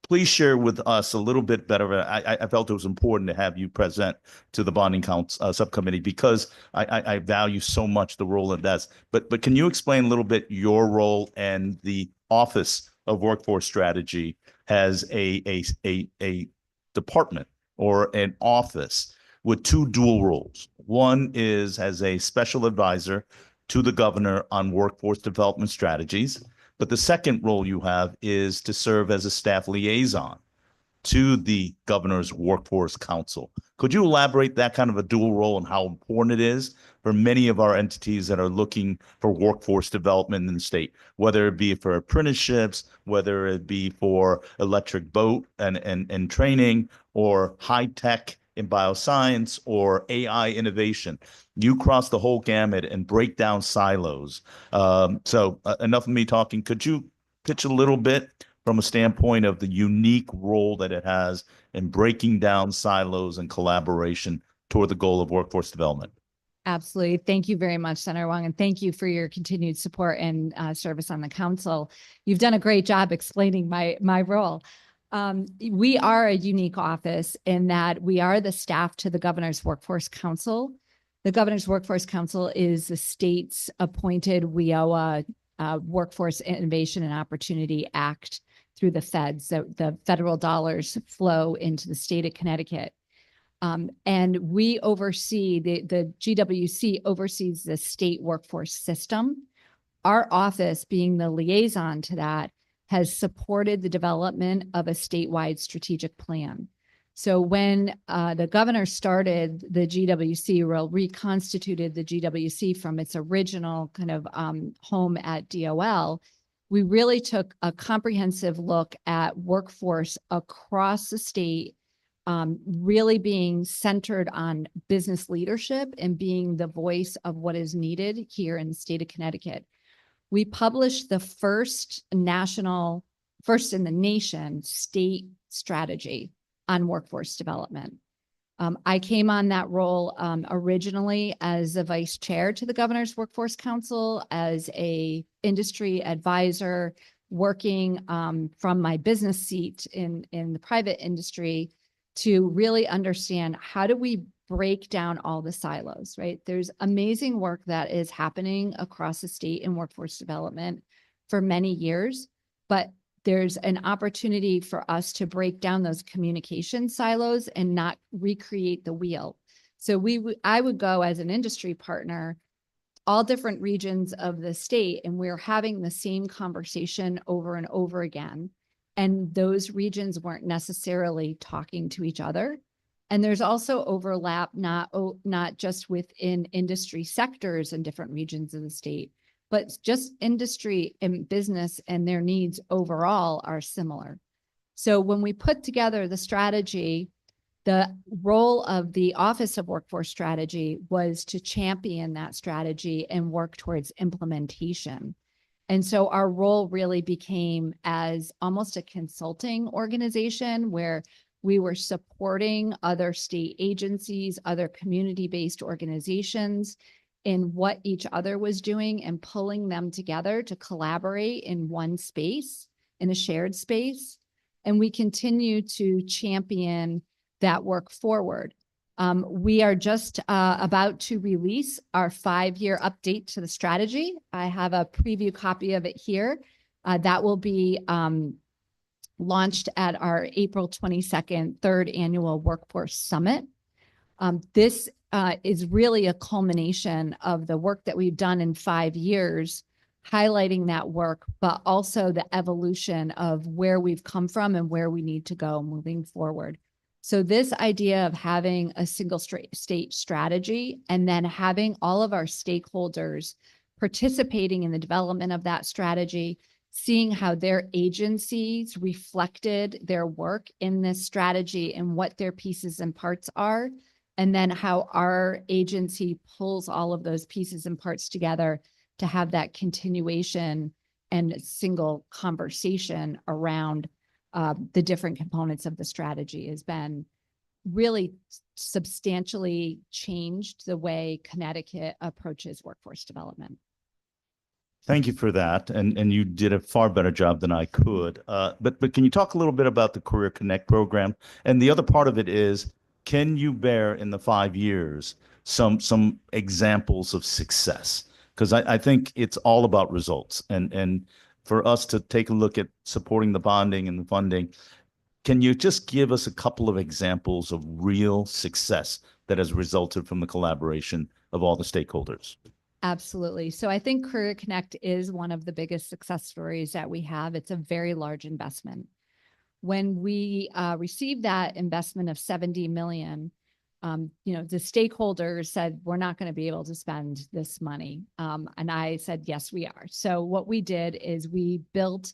please share with us a little bit better. I felt it was important to have you present to the bonding council subcommittee because I value so much the role it does. But can you explain a little bit your role and the Office of Workforce Strategy has a department or an office with two dual roles. One is as a special advisor to the governor on workforce development strategies. But the second role you have is to serve as a staff liaison to the Governor's Workforce Council. Could you elaborate that kind of a dual role and how important it is for many of our entities that are looking for workforce development in the state, whether it be for apprenticeships, whether it be for electric boat and training, or high tech in bioscience, or AI innovation? You cross the whole gamut and break down silos. So enough of me talking. Could you pitch a little bit from a standpoint of the unique role that it has in breaking down silos and collaboration toward the goal of workforce development? Absolutely. Thank you very much, Senator Wong, and thank you for your continued support and service on the council. You've done a great job explaining my role. We are a unique office in that we are the staff to the Governor's Workforce Council. The Governor's Workforce Council is the state's appointed WIOA Workforce Innovation and Opportunity Act through the feds. So the federal dollars flow into the state of Connecticut. And we oversee, the GWC oversees the state workforce system. Our office, being the liaison to that, has supported the development of a statewide strategic plan. So when the governor started the GWC, or reconstituted the GWC from its original kind of home at DOL, we really took a comprehensive look at workforce across the state, really being centered on business leadership and being the voice of what is needed here in the state of Connecticut. We published the first in the nation, state strategy on workforce development. I came on that role originally as a vice chair to the Governor's Workforce Council, as a industry advisor, working from my business seat in the private industry to really understand how do we break down all the silos, right? There's amazing work that is happening across the state in workforce development for many years, but there's an opportunity for us to break down those communication silos and not recreate the wheel. So I would go as an industry partner, all different regions of the state, and we're having the same conversation over and over again. And those regions weren't necessarily talking to each other. And there's also overlap, not just within industry sectors in different regions of the state, but just industry and business and their needs overall are similar. So when we put together the strategy, the role of the Office of Workforce Strategy was to champion that strategy and work towards implementation. And so our role really became as almost a consulting organization where we were supporting other state agencies, other community-based organizations in what each other was doing and pulling them together to collaborate in one space, in a shared space. And we continue to champion that work forward. We are just about to release our 5-year update to the strategy. I have a preview copy of it here. That will be launched at our April 22nd, 3rd Annual Workforce Summit. This is really a culmination of the work that we've done in 5 years, highlighting that work, but also the evolution of where we've come from and where we need to go moving forward. So this idea of having a single state strategy and then having all of our stakeholders participating in the development of that strategy, seeing how their agencies reflected their work in this strategy and what their pieces and parts are, and then how our agency pulls all of those pieces and parts together to have that continuation and single conversation around the different components of the strategy has been really substantially changed the way Connecticut approaches workforce development. Thank you for that. And you did a far better job than I could. But can you talk a little bit about the Career Connect program? And the other part of it is, can you bear in the 5 years some examples of success? Because I think it's all about results. And for us to take a look at supporting the bonding and the funding, can you just give us a couple of examples of real success that has resulted from the collaboration of all the stakeholders? Absolutely. So I think Career Connect is one of the biggest success stories that we have. It's a very large investment. When we received that investment of 70 million, the stakeholders said, we're not going to be able to spend this money. And I said, yes, we are. So what we did is we built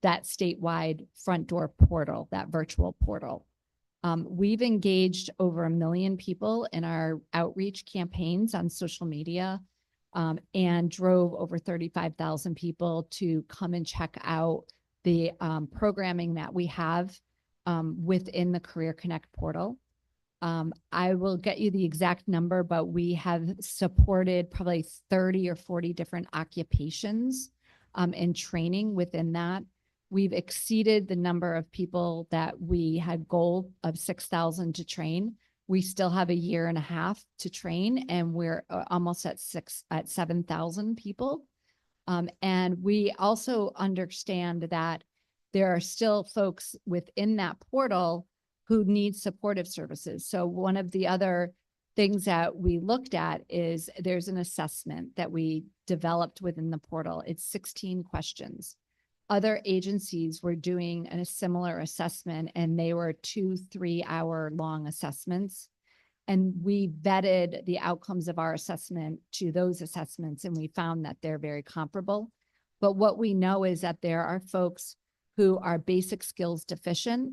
that statewide front door portal, that virtual portal. We've engaged over 1 million people in our outreach campaigns on social media. And drove over 35,000 people to come and check out the programming that we have within the Career Connect portal. I will get you the exact number, but we have supported probably 30 or 40 different occupations in training within that. We've exceeded the number of people that we had goal of 6,000 to train. We still have a year and a half to train, and we're almost at 7,000 people. And we also understand that there are still folks within that portal who need supportive services. So one of the other things that we looked at is there's an assessment that we developed within the portal. It's 16 questions. Other agencies were doing a similar assessment, and they were 2-3 hour long assessments. And we vetted the outcomes of our assessment to those assessments, and we found that they're very comparable. But what we know is that there are folks who are basic skills deficient,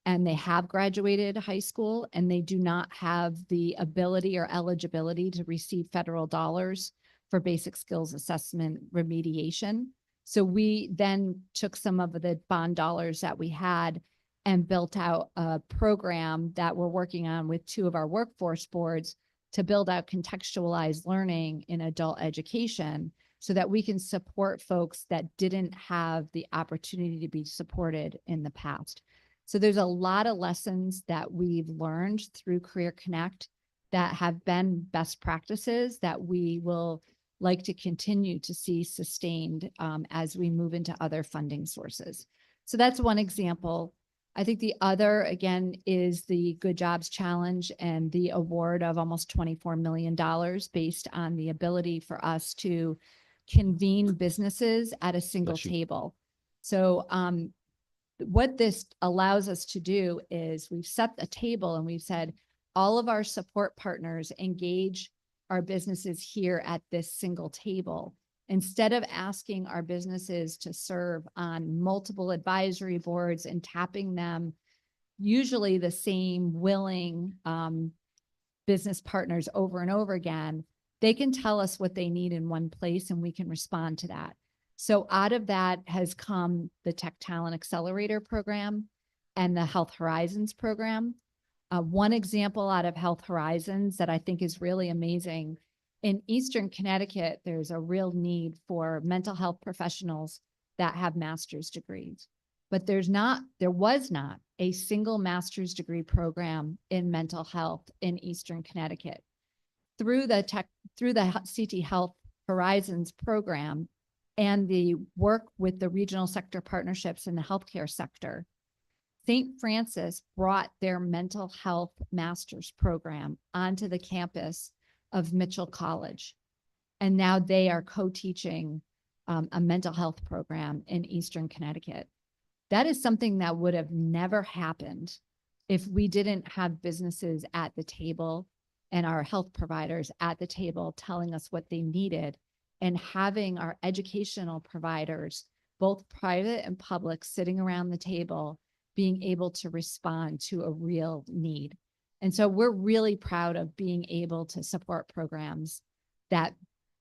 and they have graduated high school, and they do not have the ability or eligibility to receive federal dollars for basic skills assessment remediation. So we then took some of the bond dollars that we had and built out a program that we're working on with 2 of our workforce boards to build out contextualized learning in adult education so that we can support folks that didn't have the opportunity to be supported in the past. So there's a lot of lessons that we've learned through Career Connect that have been best practices that we will like to continue to see sustained as we move into other funding sources. So that's one example. I think the other, again, is the Good Jobs Challenge and the award of almost $24 million based on the ability for us to convene businesses at a single table. So what this allows us to do is we've set a table and we've said all of our support partners engage our businesses here at this single table. Instead of asking our businesses to serve on multiple advisory boards and tapping them, usually the same willing business partners over and over again, they can tell us what they need in one place and we can respond to that. So out of that has come the Tech Talent Accelerator program and the Health Horizons program. One example out of Health Horizons that I think is really amazing, in Eastern Connecticut, there's a real need for mental health professionals that have master's degrees, but there was not a single master's degree program in mental health in Eastern Connecticut. Through the CT Health Horizons program and the work with the regional sector partnerships in the healthcare sector, St. Francis brought their mental health master's program onto the campus of Mitchell College. And now they are co-teaching a mental health program in Eastern Connecticut. That is something that would have never happened if we didn't have businesses at the table and our health providers at the table telling us what they needed, and having our educational providers, both private and public, sitting around the table, being able to respond to a real need. And so we're really proud of being able to support programs that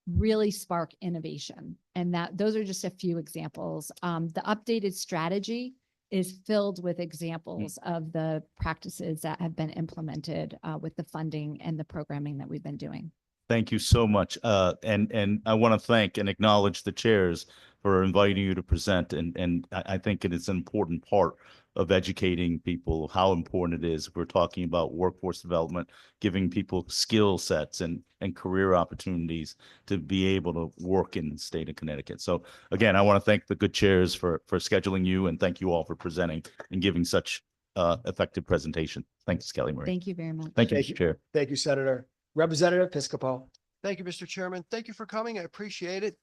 really spark innovation. And that those are just a few examples. The updated strategy is filled with examples of the practices that have been implemented with the funding and the programming that we've been doing. Thank you so much. And I want to thank and acknowledge the chairs for inviting you to present. And I think it is an important part of educating people how important it is. We're talking about workforce development, giving people skill sets and career opportunities to be able to work in the state of Connecticut. So again, I want to thank the good chairs for scheduling you, and thank you all for presenting and giving such effective presentation. Thanks, Kelly Marie. Thank you very much. Thank you, Mr. Chair. Thank you, Senator. Representative Piscopo. Thank you, Mr. Chairman. Thank you for coming. I appreciate it.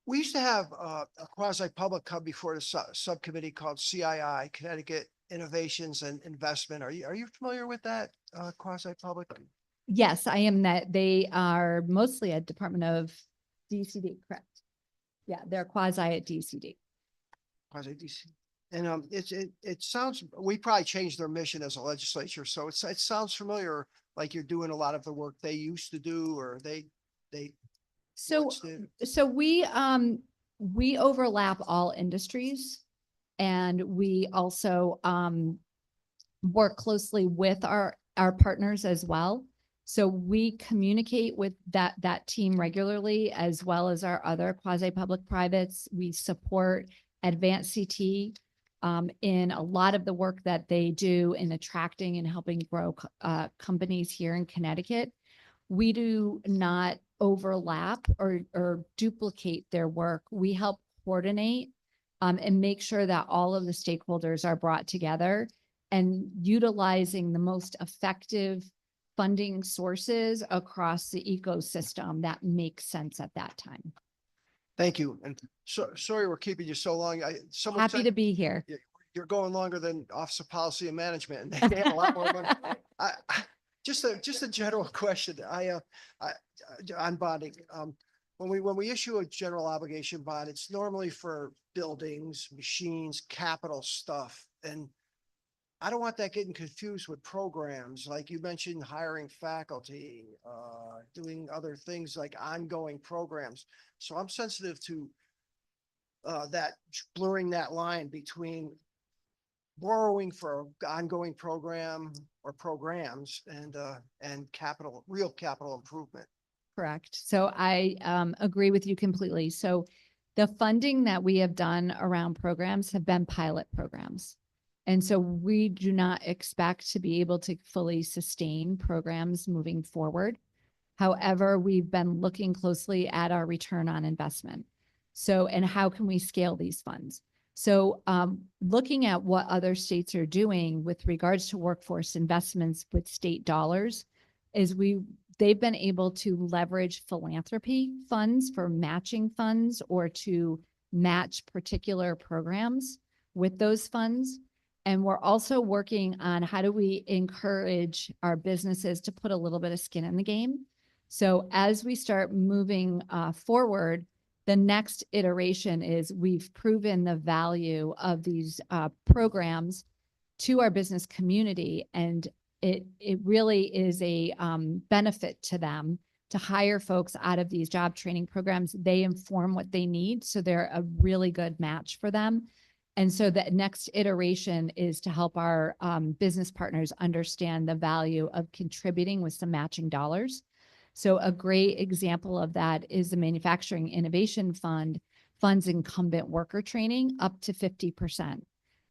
We used to have a quasi-public come before the subcommittee called CII, Connecticut Innovations and Investment. Are you familiar with that quasi-public? Yes, I am. That they are mostly a Department of DCD, correct? Yeah, they're quasi at DCD. Quasi DC. And it sounds, we probably changed their mission as a legislature, so it sounds familiar, like you're doing a lot of the work they used to do, or they. So we overlap all industries, and we also work closely with our partners as well. So we communicate with that team regularly, as well as our other quasi-public privates. We support Advanced CT in a lot of the work that they do in attracting and helping grow companies here in Connecticut. We do not overlap or duplicate their work. We help coordinate and make sure that all of the stakeholders are brought together and utilizing the most effective funding sources across the ecosystem that makes sense at that time. Thank you. And sorry we're keeping you so long. Someone Happy said to be here. you're going longer than Office of Policy and Management, and they have a lot more money. Just a general question. On bonding. When we issue a general obligation bond, it's normally for buildings, machines, capital stuff. And I don't want that getting confused with programs. Like you mentioned, hiring faculty, doing other things like ongoing programs. So I'm sensitive to that blurring that line between borrowing for an ongoing program or programs and real capital improvement. Correct. So I agree with you completely. So the funding that we have done around programs have been pilot programs. And so we do not expect to be able to fully sustain programs moving forward. However, we've been looking closely at our return on investment. So, and how can we scale these funds? So looking at what other states are doing with regards to workforce investments with state dollars is they've been able to leverage philanthropy funds for matching funds or to match particular programs with those funds. And we're also working on how do we encourage our businesses to put a little bit of skin in the game. So as we start moving forward, the next iteration is we've proven the value of these programs to our business community. And it really is a benefit to them to hire folks out of these job training programs. They inform what they need, so they're a really good match for them. And so the next iteration is to help our business partners understand the value of contributing with some matching dollars. So a great example of that is the Manufacturing Innovation Fund funds incumbent worker training up to 50%.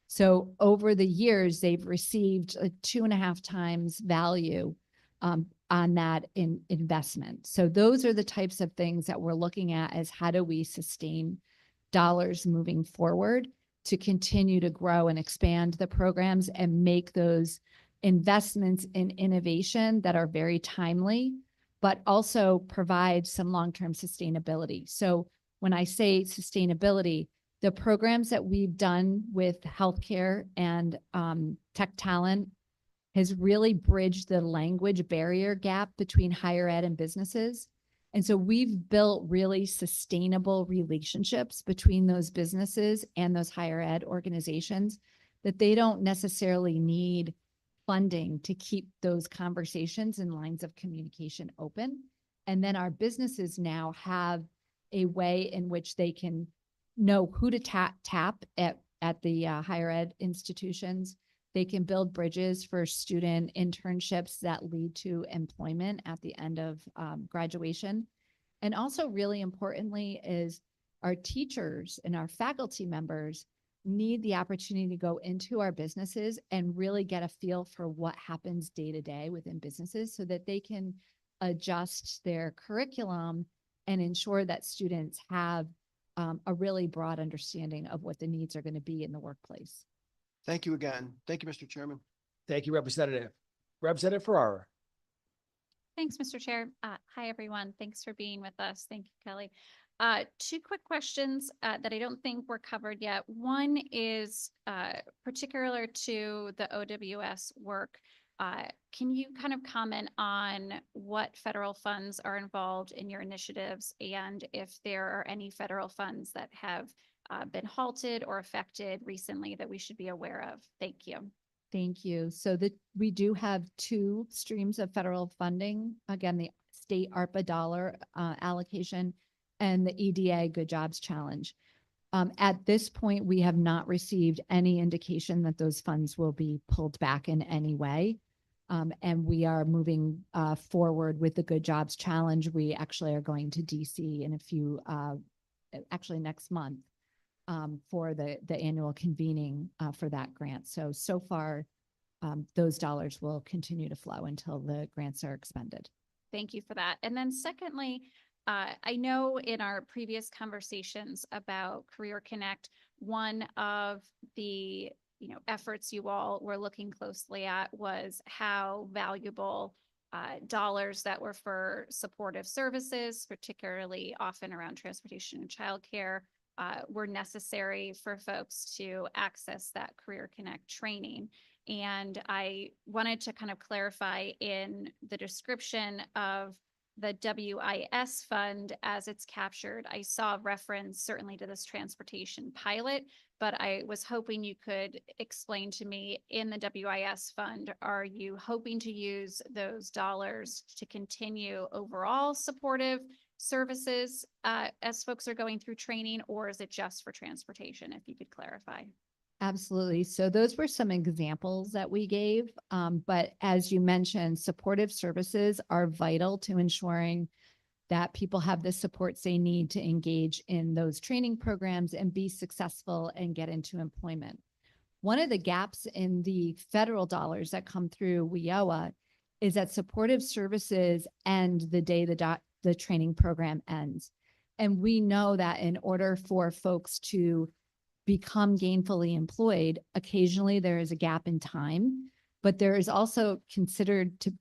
So over the years, they've received 2.5 times value on that investment. So those are the types of things that we're looking at as how do we sustain dollars moving forward to continue to grow and expand the programs and make those investments in innovation that are very timely, but also provide some long-term sustainability. So when I say sustainability, The programs that we've done with healthcare and tech talent has really bridged the language barrier gap between higher ed and businesses. And so we've built really sustainable relationships between those businesses and those higher ed organizations that they don't necessarily need funding to keep those conversations and lines of communication open. And then our businesses now have a way in which they can know who to tap at the higher ed institutions. They can build bridges for student internships that lead to employment at the end of graduation. And also really importantly is our teachers and our faculty members need the opportunity to go into our businesses and really get a feel for what happens day to day within businesses so that they can adjust their curriculum and ensure that students have a really broad understanding of what the needs are going to be in the workplace. Thank you again. Thank you, Mr. Chairman. Thank you, Representative. Representative Ferrara. Thanks, Mr. Chair. Hi, everyone. Thanks for being with us. Thank you, Kelly. Two quick questions that I don't think were covered yet. One is particular to the OWS work. Can you kind of comment on what federal funds are involved in your initiatives and if there are any federal funds that have been halted or affected recently that we should be aware of? Thank you. Thank you. So we do have two streams of federal funding. Again, the state ARPA dollar allocation and the EDA Good Jobs Challenge. At this point, we have not received any indication that those funds will be pulled back in any way. And we are moving forward with the Good Jobs Challenge. We actually are going to DC in a few, actually next month for the annual convening for that grant. So far, those dollars will continue to flow until the grants are expended. Thank you for that. And then secondly, I know in our previous conversations about Career Connect, one of the efforts you all were looking closely at was how valuable dollars that were for supportive services, particularly often around transportation and childcare, were necessary for folks to access that Career Connect training. And I wanted to kind of clarify in the description of the WIS fund as it's captured. I saw reference certainly to this transportation pilot, but I was hoping you could explain to me in the WIS fund, are you hoping to use those dollars to continue overall supportive services as folks are going through training, or is it just for transportation? If you could clarify. Absolutely. So those were some examples that we gave. But as you mentioned, supportive services are vital to ensuring that people have the supports they need to engage in those training programs and be successful and get into employment. One of the gaps in the federal dollars that come through WIOA is that supportive services end the day the training program ends. And we know that in order for folks to become gainfully employed, occasionally there is a gap in time, but there is also considered to,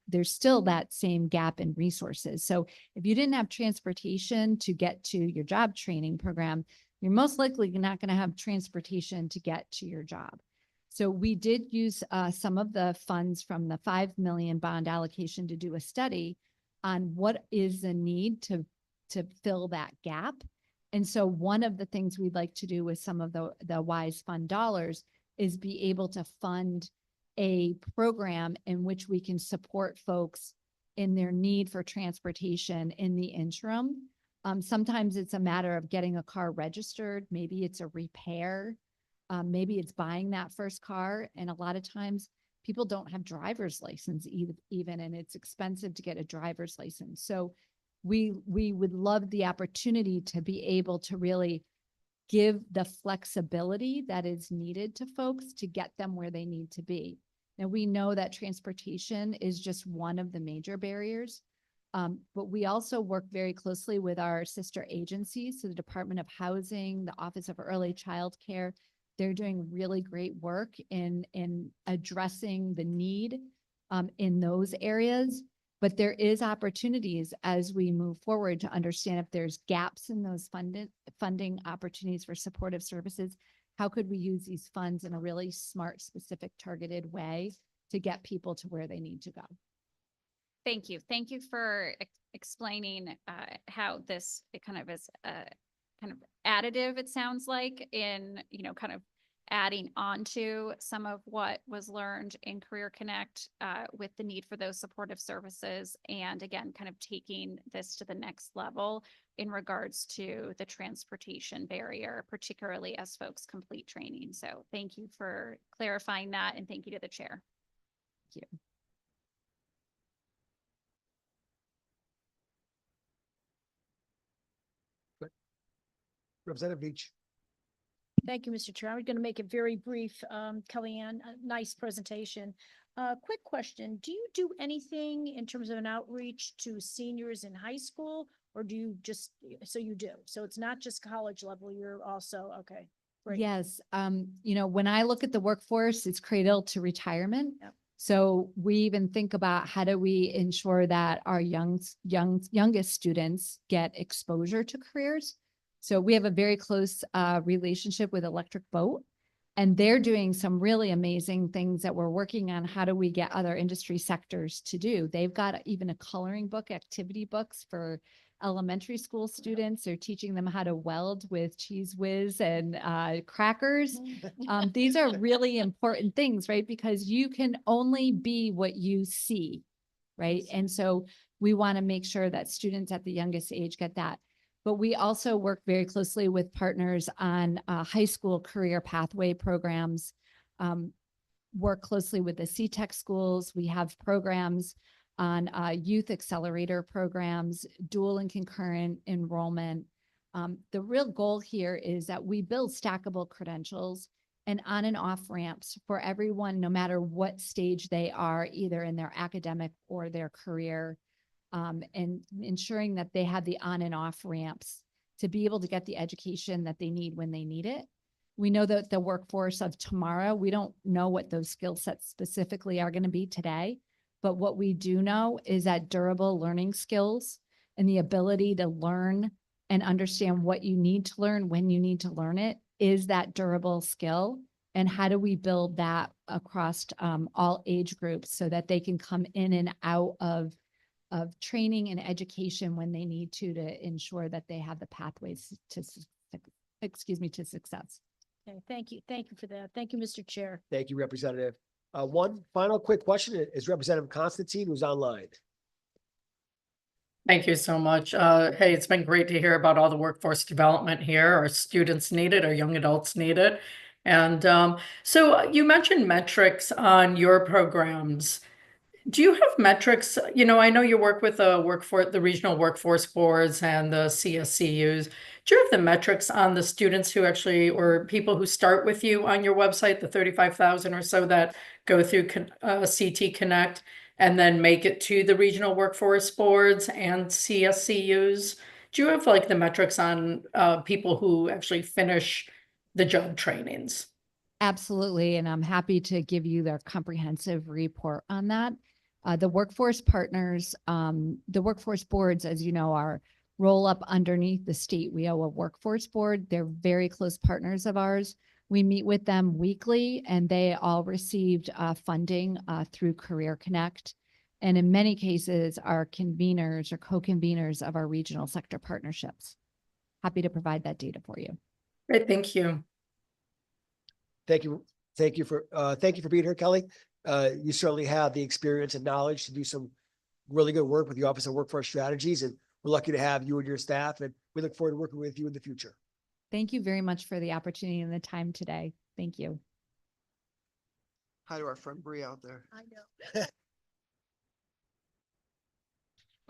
there's still that same gap in resources. So if you didn't have transportation to get to your job training program, you're most likely not going to have transportation to get to your job. So we did use some of the funds from the 5 million bond allocation to do a study on what is the need to fill that gap. And so one of the things we'd like to do with some of the WISE fund dollars is be able to fund a program in which we can support folks in their need for transportation in the interim. Sometimes it's a matter of getting a car registered. Maybe it's a repair. Maybe it's buying that first car. And a lot of times people don't have driver's license even, and it's expensive to get a driver's license. So we would love the opportunity to be able to really give the flexibility that is needed to folks to get them where they need to be. Now, we know that transportation is just one of the major barriers, but we also work very closely with our sister agencies, so the Department of Housing, the Office of Early Child Care. They're doing really great work in addressing the need in those areas. But there is opportunities as we move forward to understand if there's gaps in those funding opportunities for supportive services. How could we use these funds in a really smart, specific, targeted way to get people to where they need to go? Thank you. Thank you for explaining how this it kind of is kind of additive, it sounds like, in, kind of adding on to some of what was learned in Career Connect with the need for those supportive services. And again, kind of taking this to the next level in regards to the transportation barrier, particularly as folks complete training. So thank you for clarifying that, and thank you to the chair. Thank you. Representative Beach. Thank you, Mr. Chair. I'm going to make it very brief. Kellyanne, a nice presentation. Quick question. Do you do anything in terms of an outreach to seniors in high school, or do you just, so you do? So it's not just college level, you're also, okay. Great. Yes. When I look at the workforce, it's cradle to retirement. Yep. So we even think about how do we ensure that our youngest students get exposure to careers. So we have a very close relationship with Electric Boat, and they're doing some really amazing things that we're working on. How do we get other industry sectors to do? They've got even a coloring book, activity books for elementary school students. They're teaching them how to weld with Cheese Whiz and crackers. These are really important things, right? Because you can only be what you see, right? And so we want to make sure that students at the youngest age get that. But we also work very closely with partners on high school career pathway programs, work closely with the CTEC schools. We have programs on youth accelerator programs, dual and concurrent enrollment. The real goal here is that we build stackable credentials and on and off ramps for everyone, no matter what stage they are, either in their academic or their career. And ensuring that they have the on and off ramps to be able to get the education that they need when they need it. We know that the workforce of tomorrow, we don't know what those skill sets specifically are going to be today, but what we do know is that durable learning skills and the ability to learn and understand what you need to learn when you need to learn it is that durable skill. And how do we build that across all age groups so that they can come in and out of training and education when they need to ensure that they have the pathways to success. Okay, thank you. Thank you for that. Thank you, Mr. Chair. Thank you, Representative. One final quick question is Representative Constantine, who's online. Thank you so much. Hey, it's been great to hear about all the workforce development here. Our students need it, our young adults need it. And so you mentioned metrics on your programs. Do you have metrics? I know you work with the regional workforce boards and the CSCUs. Do you have the metrics on the students who actually, or people who start with you on your website, the 35,000 or so that go through CT Connect and then make it to the regional workforce boards and CSCUs? Do you have like the metrics on people who actually finish the job trainings? Absolutely. And I'm happy to give you their comprehensive report on that. The workforce partners, the workforce boards, as you know, are roll up underneath the state. We owe a workforce board. They're very close partners of ours. We meet with them weekly, and they all received funding through Career Connect. And in many cases, are conveners or co-conveners of our regional sector partnerships. Happy to provide that data for you. Great, thank you. Thank you. Thank you for being here, Kelly. You certainly have the experience and knowledge to do some really good work with the Office of Workforce Strategies, and we're lucky to have you and your staff, and we look forward to working with you in the future. Thank you very much for the opportunity and the time today. Thank you. Hi to our friend Bree out there. I know.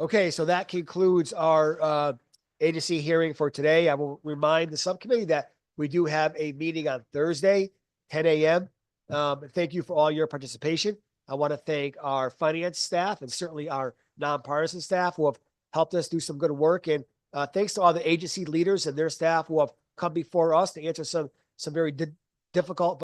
Okay, so that concludes our agency hearing for today. I will remind the subcommittee that we do have a meeting on Thursday, 10 a.m. Thank you for all your participation. I want to thank our finance staff and certainly our nonpartisan staff who have helped us do some good work. And thanks to all the agency leaders and their staff who have come before us to answer some very difficult